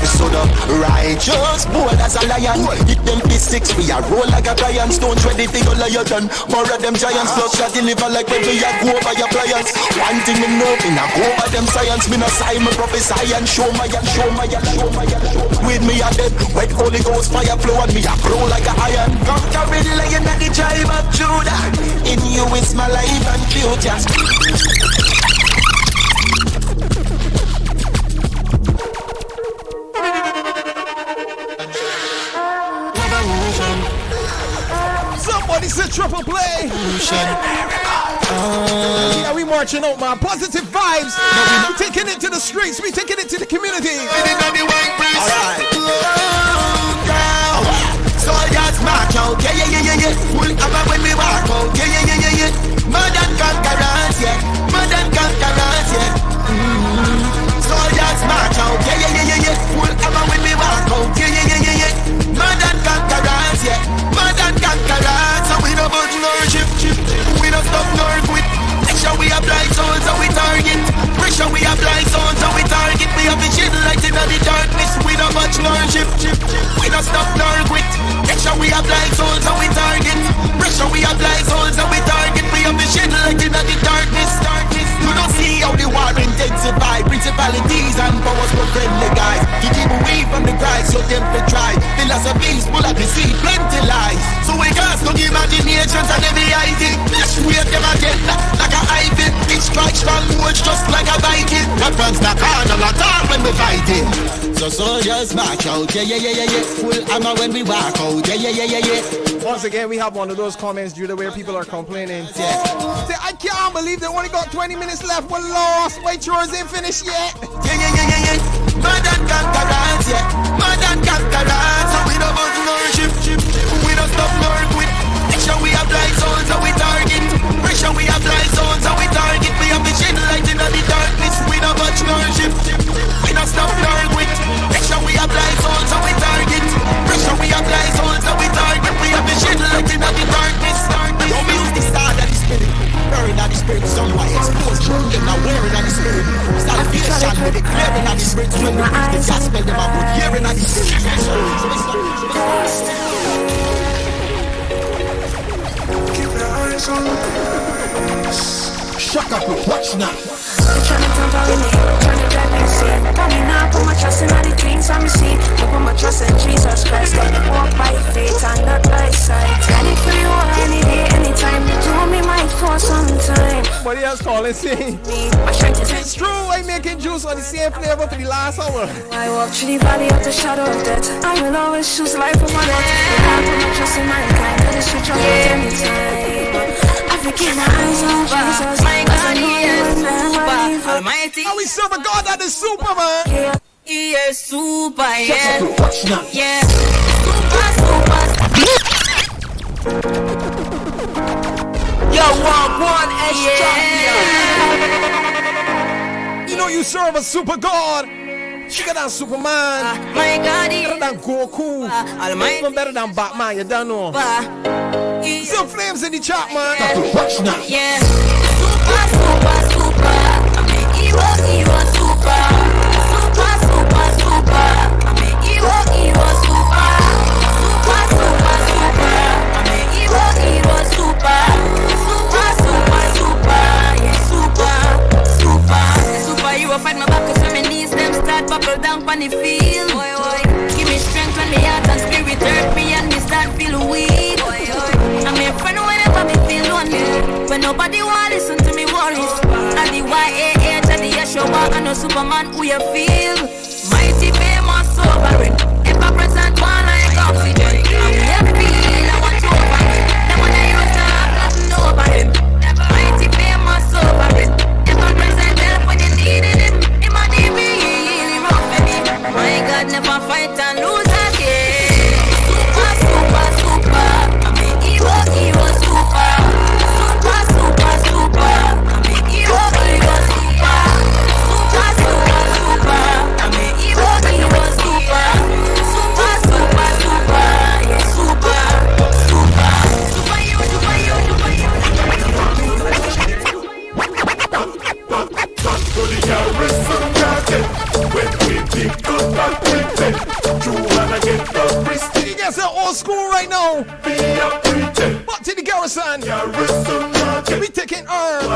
so the righteous, bold as a lion. Hit them fists, we are roll like a lion. Stones ready for your lion. More of them giants, plus shot deliver like when we are go over your pliers. One thing me know, me not go over them science. Me no sign, me prophesy and show my and show my and show my and show. With me a dead, wet Holy Ghost fire flow and me a blow like a iron. Conquering lion of the tribe of Judah. In you is my life and future. Somebody said triple play. Yeah, we marching out, man. Positive vibes. We taking it to the streets. We taking it to the community. Alright. Soldiers march out, yeah. Full cover when we walk out, yeah. More than conquerors, yeah. More than conquerors, yeah. Soldiers march out, yeah. Full cover when we walk out, yeah. More than conquerors, yeah. More than conquerors. So we don't budge nor ship. We don't stop nor quit. Pressure we apply souls so we target. Pressure we apply souls so we target. We have a shit light in the darkness. We don't budge nor ship. We don't stop nor quit. Pressure we apply souls so we target. Pressure we apply souls so we target. We have a shit light in the darkness. You don't see how the war intensify. Principalities and powers for friendly guys. You keep away from the Christ, so them to try. Philosophies full of deceit, plenty lies. So we cast no imaginations and every idea. Let's wait them again like a ivy. It strikes strong words just like a Viking. That runs the corner at all when we fighting. So soldiers march out, yeah. Full hammer when we walk out, yeah. Once again, we have one of those comments, Judah, where people are complaining. Yeah. Say, I can't believe they only got 20 minutes left. We're lost. My chores ain't finished yet. Yeah. More than conquerors, yeah. More than conquerors. So we don't budge nor ship. We don't stop nor quit. Pressure we apply souls so we target. Pressure we apply souls so we target. We have a shit light in the darkness. We don't budge nor ship. We don't stop nor quit. Pressure we apply souls so we target. Pressure we apply souls so we target. We have a shit light in the darkness. Don't use the sword of the spirit. Burning of the spirit, somewhat exposed. Them not wearing of the spirit. Salvation with the clearing of the spirit. When we preach the gospel, them are good hearing of the spirit. Keep your eyes on the prize. Shut up, watch now. Tryna temper me, tryna drive me insane. Coming up, put my trust in all the things I'm seeing. I put my trust in Jesus Christ. Let me walk by faith and not by sight. Got it for you any day, anytime. You told me might for some time. Somebody else calling, see? It's true, I'm making juice on the same flavor for the last hour. I walk through the valley of the shadow of death. I will always choose life over death. I put my trust in mankind. Let it switch up at any time. I keep my eyes on Jesus. My God, he is super almighty. And we serve a God that is super, man. Yeah, he is super, yeah. Yeah, super. Yo, one champion. You know you serve a super God. Bigger than Superman. My God, better than Goku. Even better than Batman. You don't know. Some flames in the chat, man. Yeah, super. I mean, hero, super. Super. I mean, hero, super. Super. I mean, hero, super. Super. Yeah, superhero fight my back 'cause when my knees them start buckle down on the field. Boy. Give me strength when my heart and spirit hurt me and me start feel weak. I'm a friend whenever me feel lonely. When nobody want listen to me worries. And the YAH and the Yeshua and no Superman who you feel. Mighty famous sobering. Ever present one like oxygen. And we have feel I want you over me. Then when I use to have nothing over him. Mighty famous sobering. Ever present help when you needed him. Him and he really rough for me. My God never fight and lose again. Super. I mean hero, super. Super. I mean hero, super. Super. I mean hero, super.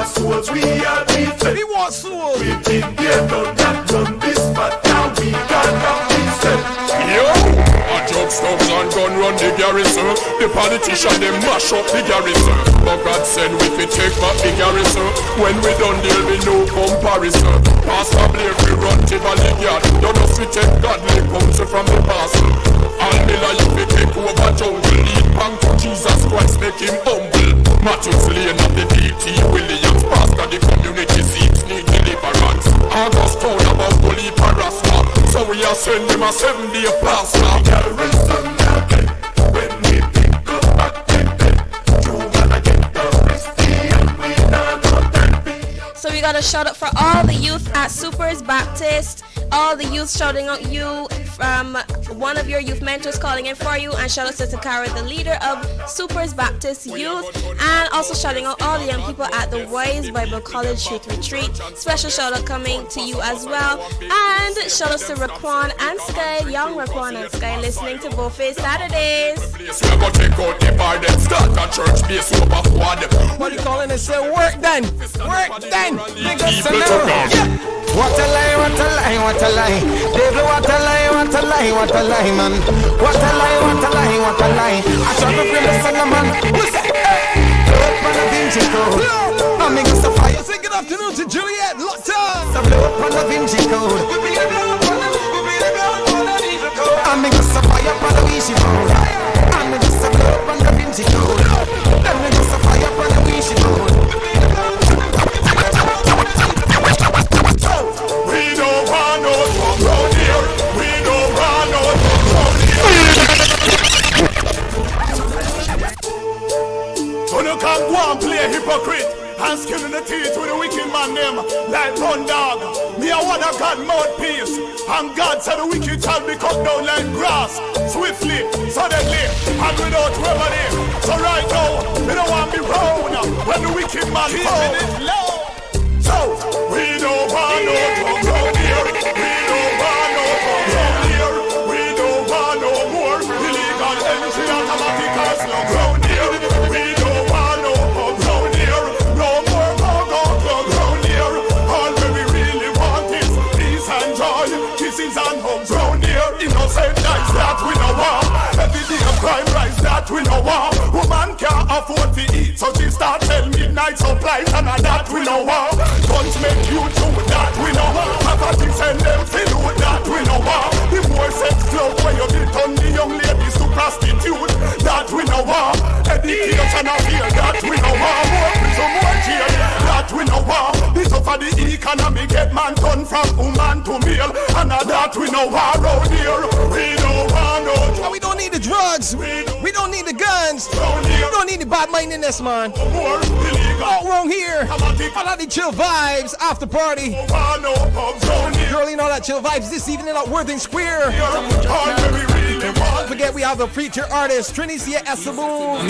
souls, we are defend. We want souls. We been there, done that, done this, but now we got now decent. Yo, a judge thugs and gun run the garrison. The politician them mash up the garrison. But God send we fi take back the garrison. When we done deal with no comparison. Pastor Blair we run Tivoli yard. Don't know fi take godly counsel from the pastor. And Miller you fi take over jungle. Lead back to Jesus Christ, make him humble. Matthews Lane of the DT Williams. Pastor the community seats need deliverance. August town about Holy Parasta. So we are sending him a 7-day pastor. Garrison again. When we pick up back then, you gotta get the risky and we not know that. So we got a shout out for all the youth at Supers Baptist. All the youth shouting out you from one of your youth mentors calling in for you, and shout out to Takara, the leader of Supers Baptist Youth, and also shouting out all the young people at the Wise Bible College Youth Retreat. Special shout out coming to you as well, and shout out to Raquan and Sky, young Raquan and Sky, listening to Boldface Saturdays. What do you calling it? Say work done. Work done. What a lie, what a lie, what a lie. Devil, what a lie, what a lie, what a lie, man. What a lie, what a lie, what a lie. I try to feel the sun, man. Who's that? Blow up on the Vinci code. I'm making some fire. Say good afternoon to Juliet Lotta. So blow up on the Vinci code. I'm making some fire on the Vinci code. I'm making some blow up on the Vinci code. I'm making some fire on the Vinci code. You can't go and play a hypocrite and skin the teeth with a wicked man name like Run Dog. Me I want a God mouthpiece, and God said the wicked shall be cut down like grass, swiftly, suddenly, and without remedy. So right now, we don't want to be round when the wicked man comes. So we don't want no come round here. We don't want no come round here. We don't want no more illegal entry automatic as no round here. We don't want no come round here. No more go round here. All we really want is peace and joy, kisses and hugs round here. Innocent lives that we know want. Every day of crime rise that we know want. Woman can't afford to eat, so she start tell midnight supplies and that we know want. Guns make you do that we know want. Poverty send them to do that we know want. The more sex club where you build on the young ladies to prostitute that we know want. Education of here that we know want. More prison, more jail that we know want. This up for the economy get man turn from woman to male, and that we know want round here. We don't want no. And we don't need the drugs. We don't need the guns. We don't need the bad mindedness, man. All wrong here. All of the chill vibes after party. Girl, you know that chill vibes this evening at Worthing Square. Don't forget we have the feature artist Trenacia Esseboom,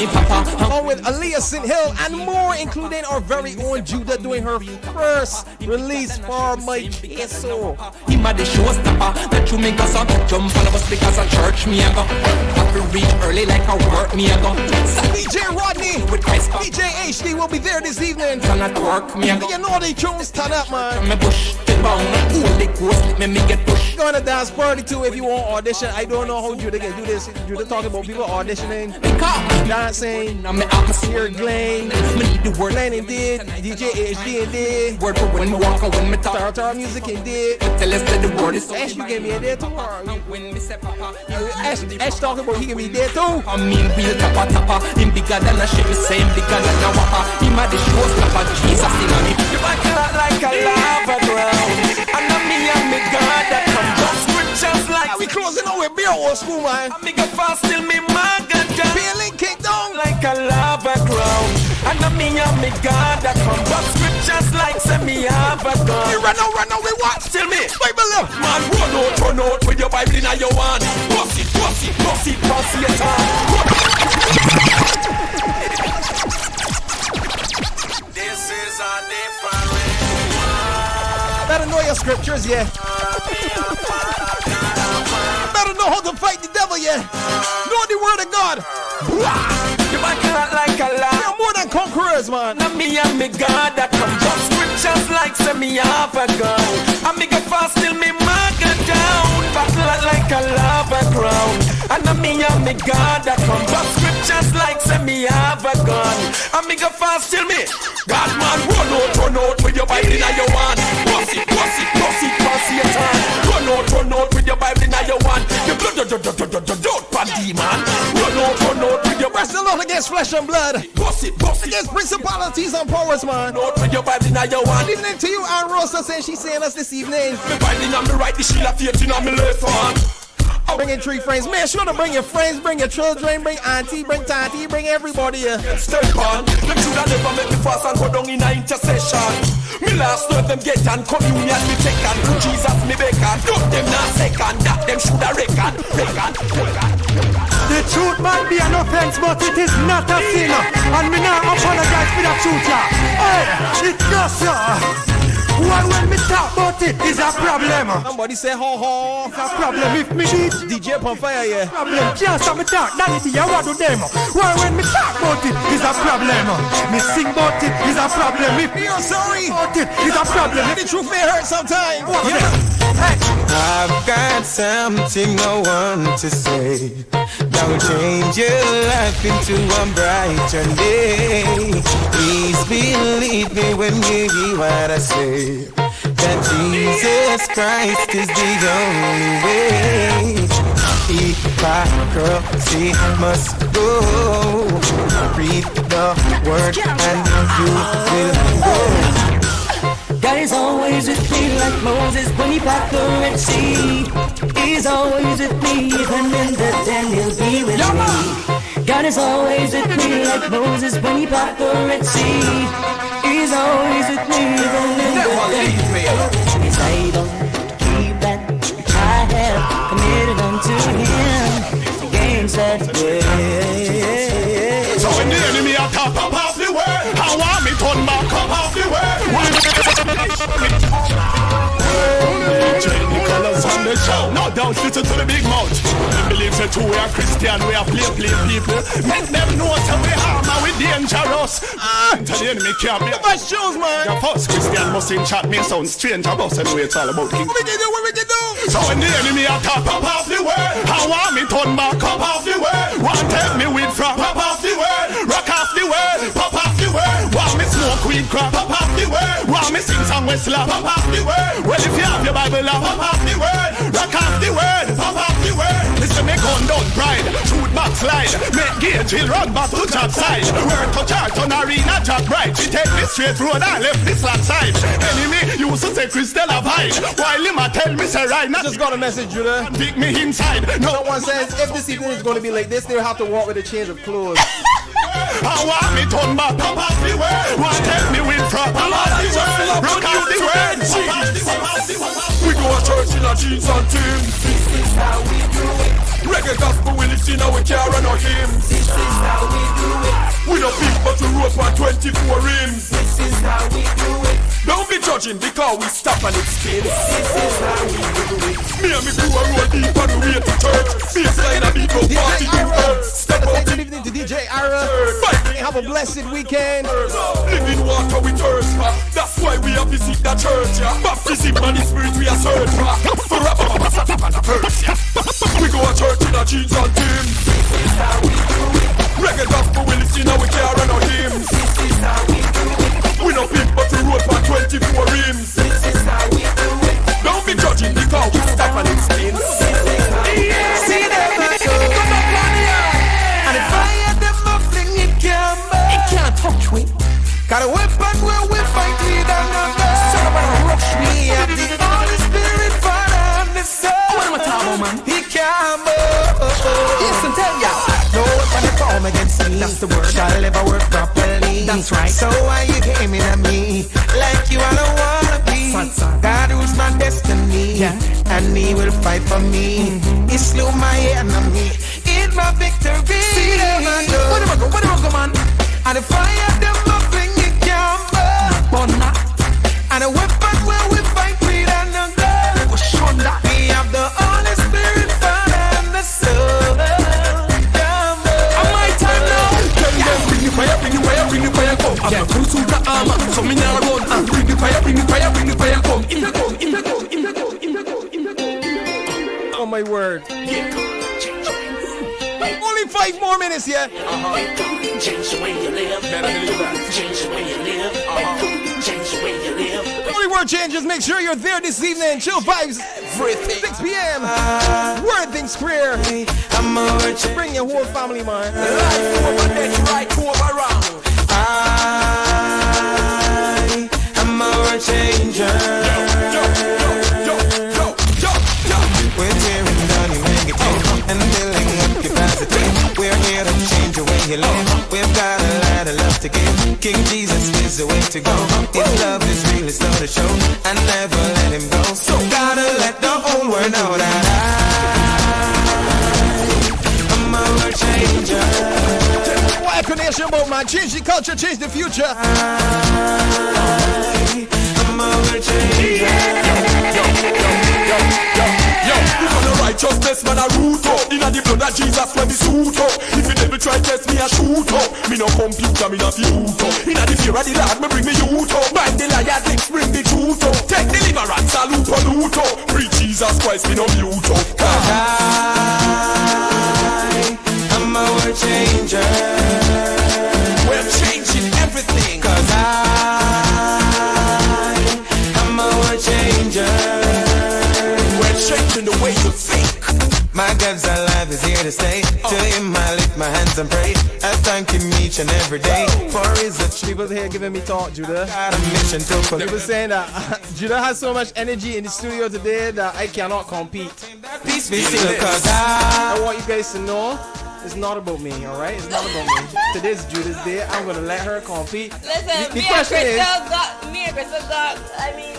along with Aaliyah St. Hill and more, including our very own Judah doing her first release for my queso. Him a the showstopper that you make us up jump all of us because of church me a go. Have to reach early like a work me a go. DJ Rodney with DJ HD will be there this evening. Cannot work me a go. You know they tunes turn up, man. Me push the bound, hold the course, let me get pushed. Going to dance party too if you want audition. I don't know how Judah can do this. Judah talking about people auditioning, dancing. Here Glenn, Glenn and did, DJ HD and did. Word for when we walk and when me talk. Star music and did. Tell us that the word is Ash, you gave me a there too. Ash talking about he can be there too. I mean real tapper. Him bigger than a shit, me say him bigger than a whopper. Him a the showstopper, Jesus in a me. You back out like a lava ground, and I me God that come down. Scriptures like we closing out with beer old school, man. I make a fast till me maga down. Feeling kicked down like a lava ground, and I me God that come down. Scriptures like say me have a gun. You run out, we watch till me. Bible left. Man, run out with your Bible in your hand. Boss it your time. This is a different. Better know your scriptures, yeah. Better know how to fight the devil, yeah. Know the word of God. You back out like a lamb. You're more than conquerors. chorus, man. Now me and me God that come up scriptures like say me have a gun. And me go fast till me mark it down. Battle like a lava ground. And now me and me God that come up scriptures like say me have a gun. And me go fast till me God man run out with your Bible in your hand. Pass it, pass your time. Run out with your Bible in your hand. You don't paddy man. Run out with your Wrestle not against flesh and blood. Boss it. Against principalities and powers, man. Run out with your Bible in your hand. Good evening to you, Aunt Rosa, saying she's saying us this evening. Me Bible in me right, the shield of faith in me left hand. Bringing 3 friends. Make sure to bring your friends, bring your children, bring auntie, bring tanty, bring everybody here. Step on. Them shoulda never make me fast and go down in a intercession. Me last word them get and communion me take and Jesus me beckon. Don't them not second, that them shoulda reckon. The truth might be an offense, but it is not a sin. And me not apologize for the truth, yeah. Hey, it's not so. When me talk about it, is a problem. Somebody say ho. It's a problem if me cheat. DJ on fire, yeah. Problem. Just me talk, that is the what do them. When me talk about it, is a problem. Me sing about it, is a problem. If you're sorry about it, is a problem. The truth may hurt sometimes. I've got something I want to say that will change your life into a brighter day. Please believe me when you hear what I say, that Jesus Christ is the only way. Hypocrisy must go. Read the word and you will go. God is always with me like Moses when he parted the Red Sea. He's always with me even in the den, he'll be with me. God is always with me like Moses when he parted the Red Sea. He's always with me even in the den. He's able to keep that I have committed unto him. Game set, yeah. So when the enemy attack up off the way, I want me turn back up off the way. Change the colors on the show. No doubt, listen to the big mouth. They believe that we are Christian, we are play people. Make them know that we armor, we dangerous. Tell the enemy can't be. My shoes, man. The first Christian must in chat me sound strange about anyway. It's all about king. What we can do? So when the enemy attack up off the way, I want me turn back up off the way. Want take me with from pop off the way, rock off the way, pop off the way. Want me smoke weed crap, pop off the way. Want me sing song whistle, pop off the way. Well if you have your Bible, pop off the way, rock off the way, pop off the way. Listen me gun down pride, shoot back slide, make gauge he'll run back to job side. Work to chart on arena job right. She take me straight road and left this flat side. Enemy used to say Christelle have hide, while him a tell me say right now. I just got a message, Judah. Pick me inside. No one says if this evening is going to be like this, they'll have to walk with a change of clothes. I want me turn back, pop off the way. Want help me win from pop off the way. Rock off the way. We go to church in a jeans and team. This is how we do it. Reggae gospel we listen now we can't run our hymn. This is how we do it. We don't pick but we rope on 24 rims. This is how we do it. Don't be judging because we stop and it's spins. This is how we do it. Me and me crew a roll deep on the way to church. Baseline a beat go party deep. Step out. Good evening to DJ Ira. Have a blessed weekend. Living water we thirst. That's why we have visit the church. Baptism and the spirit we are search. We go to church in a jeans and team. This is how we do it. Reggae gospel we listen now we can't run our hymns. This is how we do it. We no pick but we road for 24 rims. This is how we do it. Don't be judging because we stop and it spins. See them come up on the and if I had them up fling it can't touch me. Got a weapon where we fight with another. Somebody rush me at the Holy Spirit Father and the Son. What am I talking about, man? He can't listen, tell ya. No weapon to form against me. That's the word. Shall ever work properly. That's right. So why you came in at me like you all don't wanna be? God rules my destiny, and He will fight for me. He slew my enemy in my victory. See them and what do I go, man? And if I had them up in you can't burn. And a weapon where we fight with another. We have the Holy Spirit, Father and the Son. On my time now. Tell them bring you fire, bring the fire, come. I'm a full suit of armor, so me now run. Bring the fire, bring the fire, bring the fire, come. In the come, in the come, in the come, in the come, in the come. Oh my word. Only 5 more minutes yet. Change the way you live. Change the way you live. Change the way you live. Only word changes. Make sure you're there this evening. Chill vibes. Everything. 6 p.m. Worthing Square. Bring your whole family, man. Right over there, right over round. I am a world changer. We're tearing down your negative and building up your positive. We're here to change the way you live. We've got a lot of love to give. King Jesus is the way to go. His love is really slow to show. I never let him go. So gotta let the whole world know that I'm a world changer. What explanation about man? Change the culture, change the future. I'm a world changer. Yo, because the righteousness man a root up. Inna the blood of Jesus when we suit up. If you never try test me a shoot up. Me no computer, me no root up. Inna the fear of the Lord, me bring me youth up. Bind the liar, things bring the truth up. Take deliverance, salute for loot up. Preach Jesus Christ, me no mute up. I'm a world changer. We're changing everything. Cause I'm a world changer. Changing the way you think. My God's alive is here to stay. To him I lift my hands and pray. I thank him each and every day for his People here giving me talk, Judah. got a mission to fulfill. People saying that Judah has so much energy in the studio today that I cannot compete. Peace be still, cause I want you guys to know it's not about me, alright? It's not about me. Today's Judah's day. I'm gonna let her compete. Listen, The me and question is, Crystal got, I mean,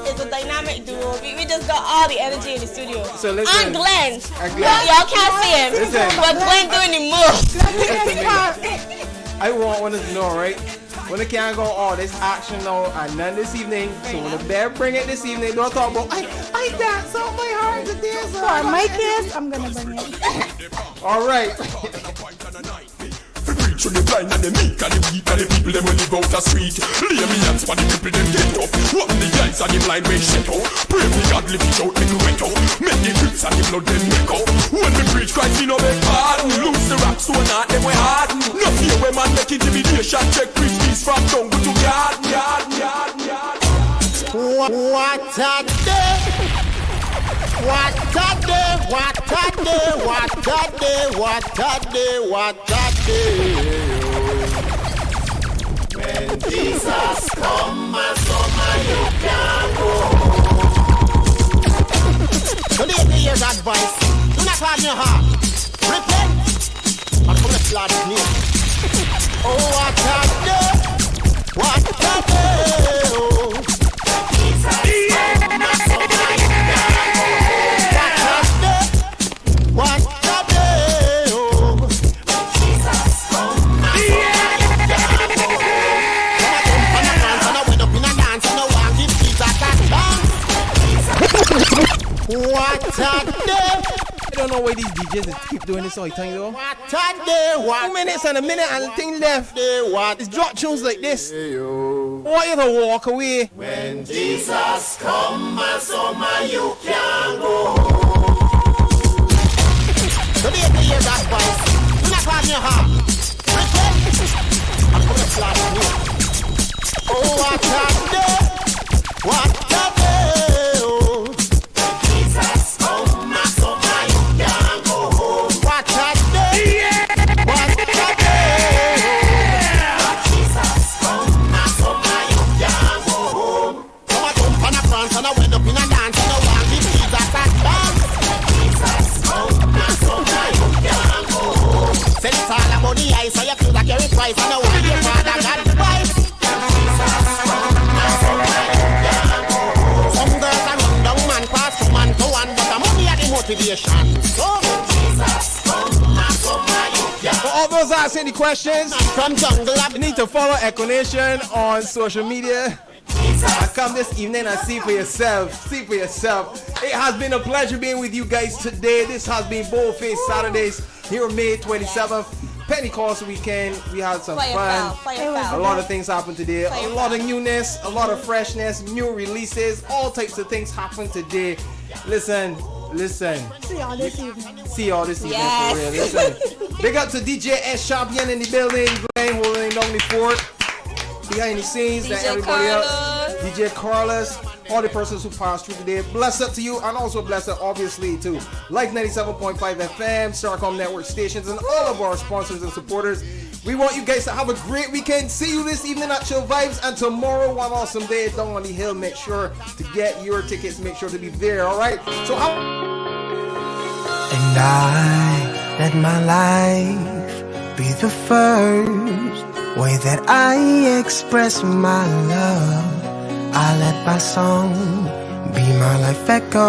it's a dynamic duo. We just got all the energy in the studio. So listen, and Glenn. And Glenn. Y'all can't see him, Listen. but Glenn doing the most. I want one to know, right? When they can't go all this action now and none this evening, so when the bear bring it this evening, don't talk about I dance out my heart today. So For my case, I'm gonna bring it. All right. Preach on the blind and the meek and the weak and the people them will live out the street. Lay me hands for the people them get up. Open the eyes and the blind way shut out. Pray for God lift it out make it wet out. Make the bricks and the blood them make out. When we preach Christ we no make pardon. Lose the rap so not them we harden. No fear when man make intimidation. Check preach peace from tongue to garden. What a day! What a day! What a day! What a day! What a day! What a day! When Jesus come and summer you can go. Today the year's advice. Do not harden your heart. Repent and come to God's name. Oh, what a day! What a day! Oh. What a day, oh. Jesus come and I went up in a dance and I want give Jesus a dance. What a day. I don't know why these DJs keep doing this all the time though. What a day, what 2 minutes and a minute and thing left. What it's drop tunes like this. Why you to walk away? When Jesus come and summer you can go. Today the year's advice. Do not harden your heart. Repent and come to God's name. Oh, what a day. What a day, oh. Jesus come and summer you can go home. What a day. What a day, oh. Jesus come and summer you can go home. Come on, jump on a prance and I went up in a dance and I want give Jesus a dance. Jesus come and summer you can go home. Say it's all about the ice, so you feel like you're in price and I want your father God's wife. Some girls are run down man, pass from man to one, but the money are the motivation. So Jesus come and summer you can. For all those asking the questions, from jungle, you need to follow Echo Nation on social media. And come this evening and see for yourself. See for yourself. It has been a pleasure being with you guys today. This has been Boldface Saturdays here on May 27th. Pentecost weekend. We had some Fire fun. foul. A lot of things happened today. A lot of newness, a lot of freshness, new releases, all types of things happened today. Listen. See y'all this evening. Yes. For real. Listen. Big up to DJ S Champion in the building, Glenn holding down the fort. Behind the scenes, and everybody else. DJ Carlos, all the persons who passed through today. Bless up to you, and also bless up obviously to Life 97.5 FM, Starcom Network stations, and all of our sponsors and supporters. We want you guys to have a great weekend. See you this evening at Chill Vibes, and tomorrow, one awesome day down on the hill. Make sure to get your tickets. Make sure to be there. All right. So how? And I let my life be the first way that I express my love. I let my song be my life echo.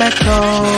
Echo.